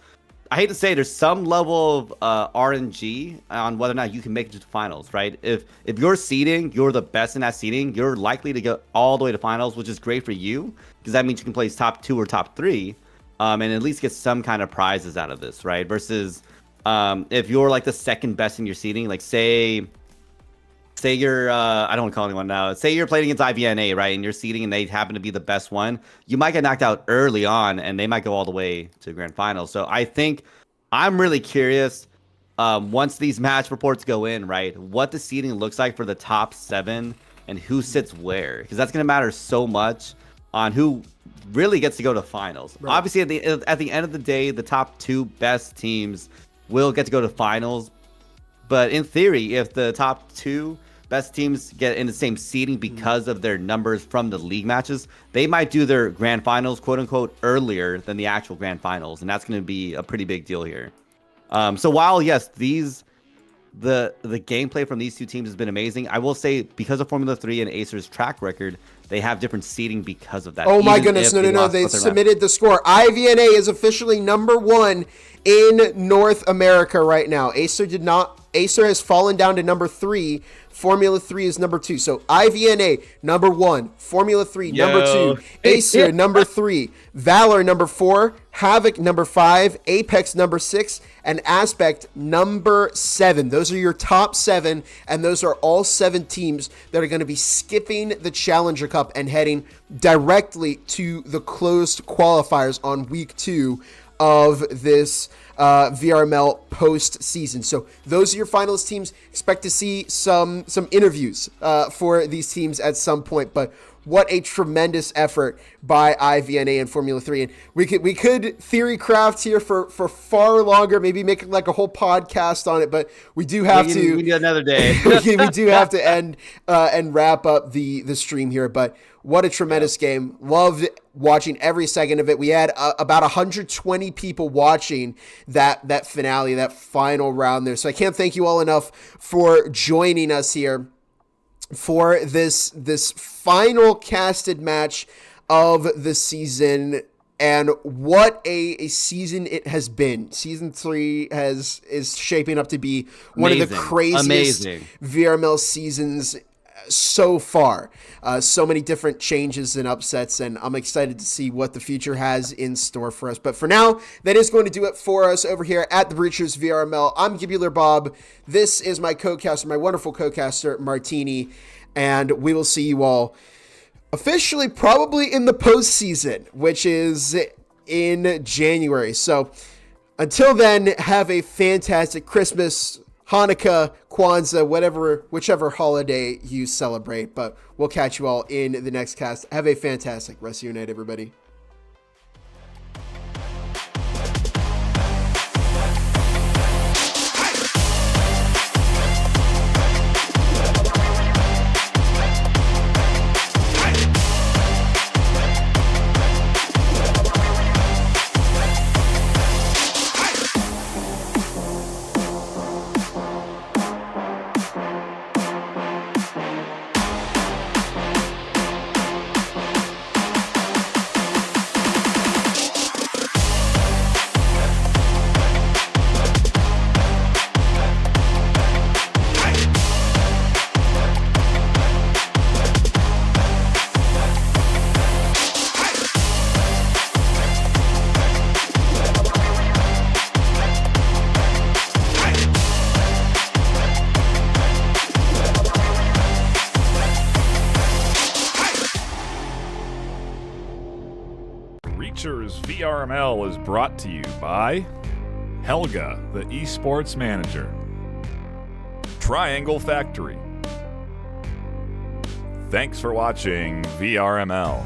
I hate to say, there's some level of RNG on whether or not you can make it to the finals, right? If you're seeding, you're the best in that seeding, you're likely to go all the way to finals, which is great for you, because that means you can place top 2 or top 3. And at least get some kind of prizes out of this, right? Versus if you're like the 2nd best in your seeding, like say you're, I don't want to call anyone now. Say you're playing against IVNA, right? And you're seeding and they happen to be the best one. You might get knocked out early on and they might go all the way to the grand final. So I think I'm really curious once these match reports go in, right? What the seeding looks like for the top 7 and who sits where. Because that's going to matter so much on who really gets to go to finals. Right. Obviously, at the end of the day, the top 2 best teams will get to go to finals. But in theory, if the top 2 best teams get in the same seeding because of their numbers from the league matches, they might do their grand finals, quote unquote, earlier than the actual grand finals, and that's going to be a pretty big deal here. So while yes, the gameplay from these 2 teams has been amazing, I will say because of Formula 3 and Acer's track record, they have different seeding because of that. Oh my goodness, no. They submitted the score. IVNA is officially number 1 in North America right now. Acer has fallen down to number 3. Formula 3 is number 2. So IVNA, number 1. Formula 3, number 2. Acer, number 3. Valor, number 4. Havoc, number 5. Apex, number 6. And Aspect, number 7. Those are your top 7, and those are all 7 teams that are going to be skipping the Challenger Cup and heading directly to the closed qualifiers on week 2 of this VRML postseason. So those are your finalist teams. Expect to see some interviews for these teams at some point, but what a tremendous effort by IVNA and Formula 3. And we could theory craft here for far longer, maybe make like a whole podcast on it, but we do have to. We need another day. we do have to end and wrap up the stream here, but what a tremendous game. Loved watching every second of it. We had about 120 people watching that finale, that final round there. So I can't thank you all enough for joining us here for this final casted match of the season. And what a season it has been. Season 3 is shaping up to be one of the craziest VRML seasons so far. So many different changes and upsets, and I'm excited to see what the future has in store for us. But for now, that is going to do it for us over here at the Breachers VRML. I'm Gibular Bob. This is my co-caster, my wonderful co-caster, Martini, and we will see you all officially probably in the postseason, which is in January. So until then, have a fantastic Christmas, Hanukkah, Kwanzaa, whichever holiday you celebrate. But we'll catch you all in the next cast. Have a fantastic rest of your night, everybody. Breachers VRML is brought to you by Helga, the esports manager, Triangle Factory. Thanks for watching VRML.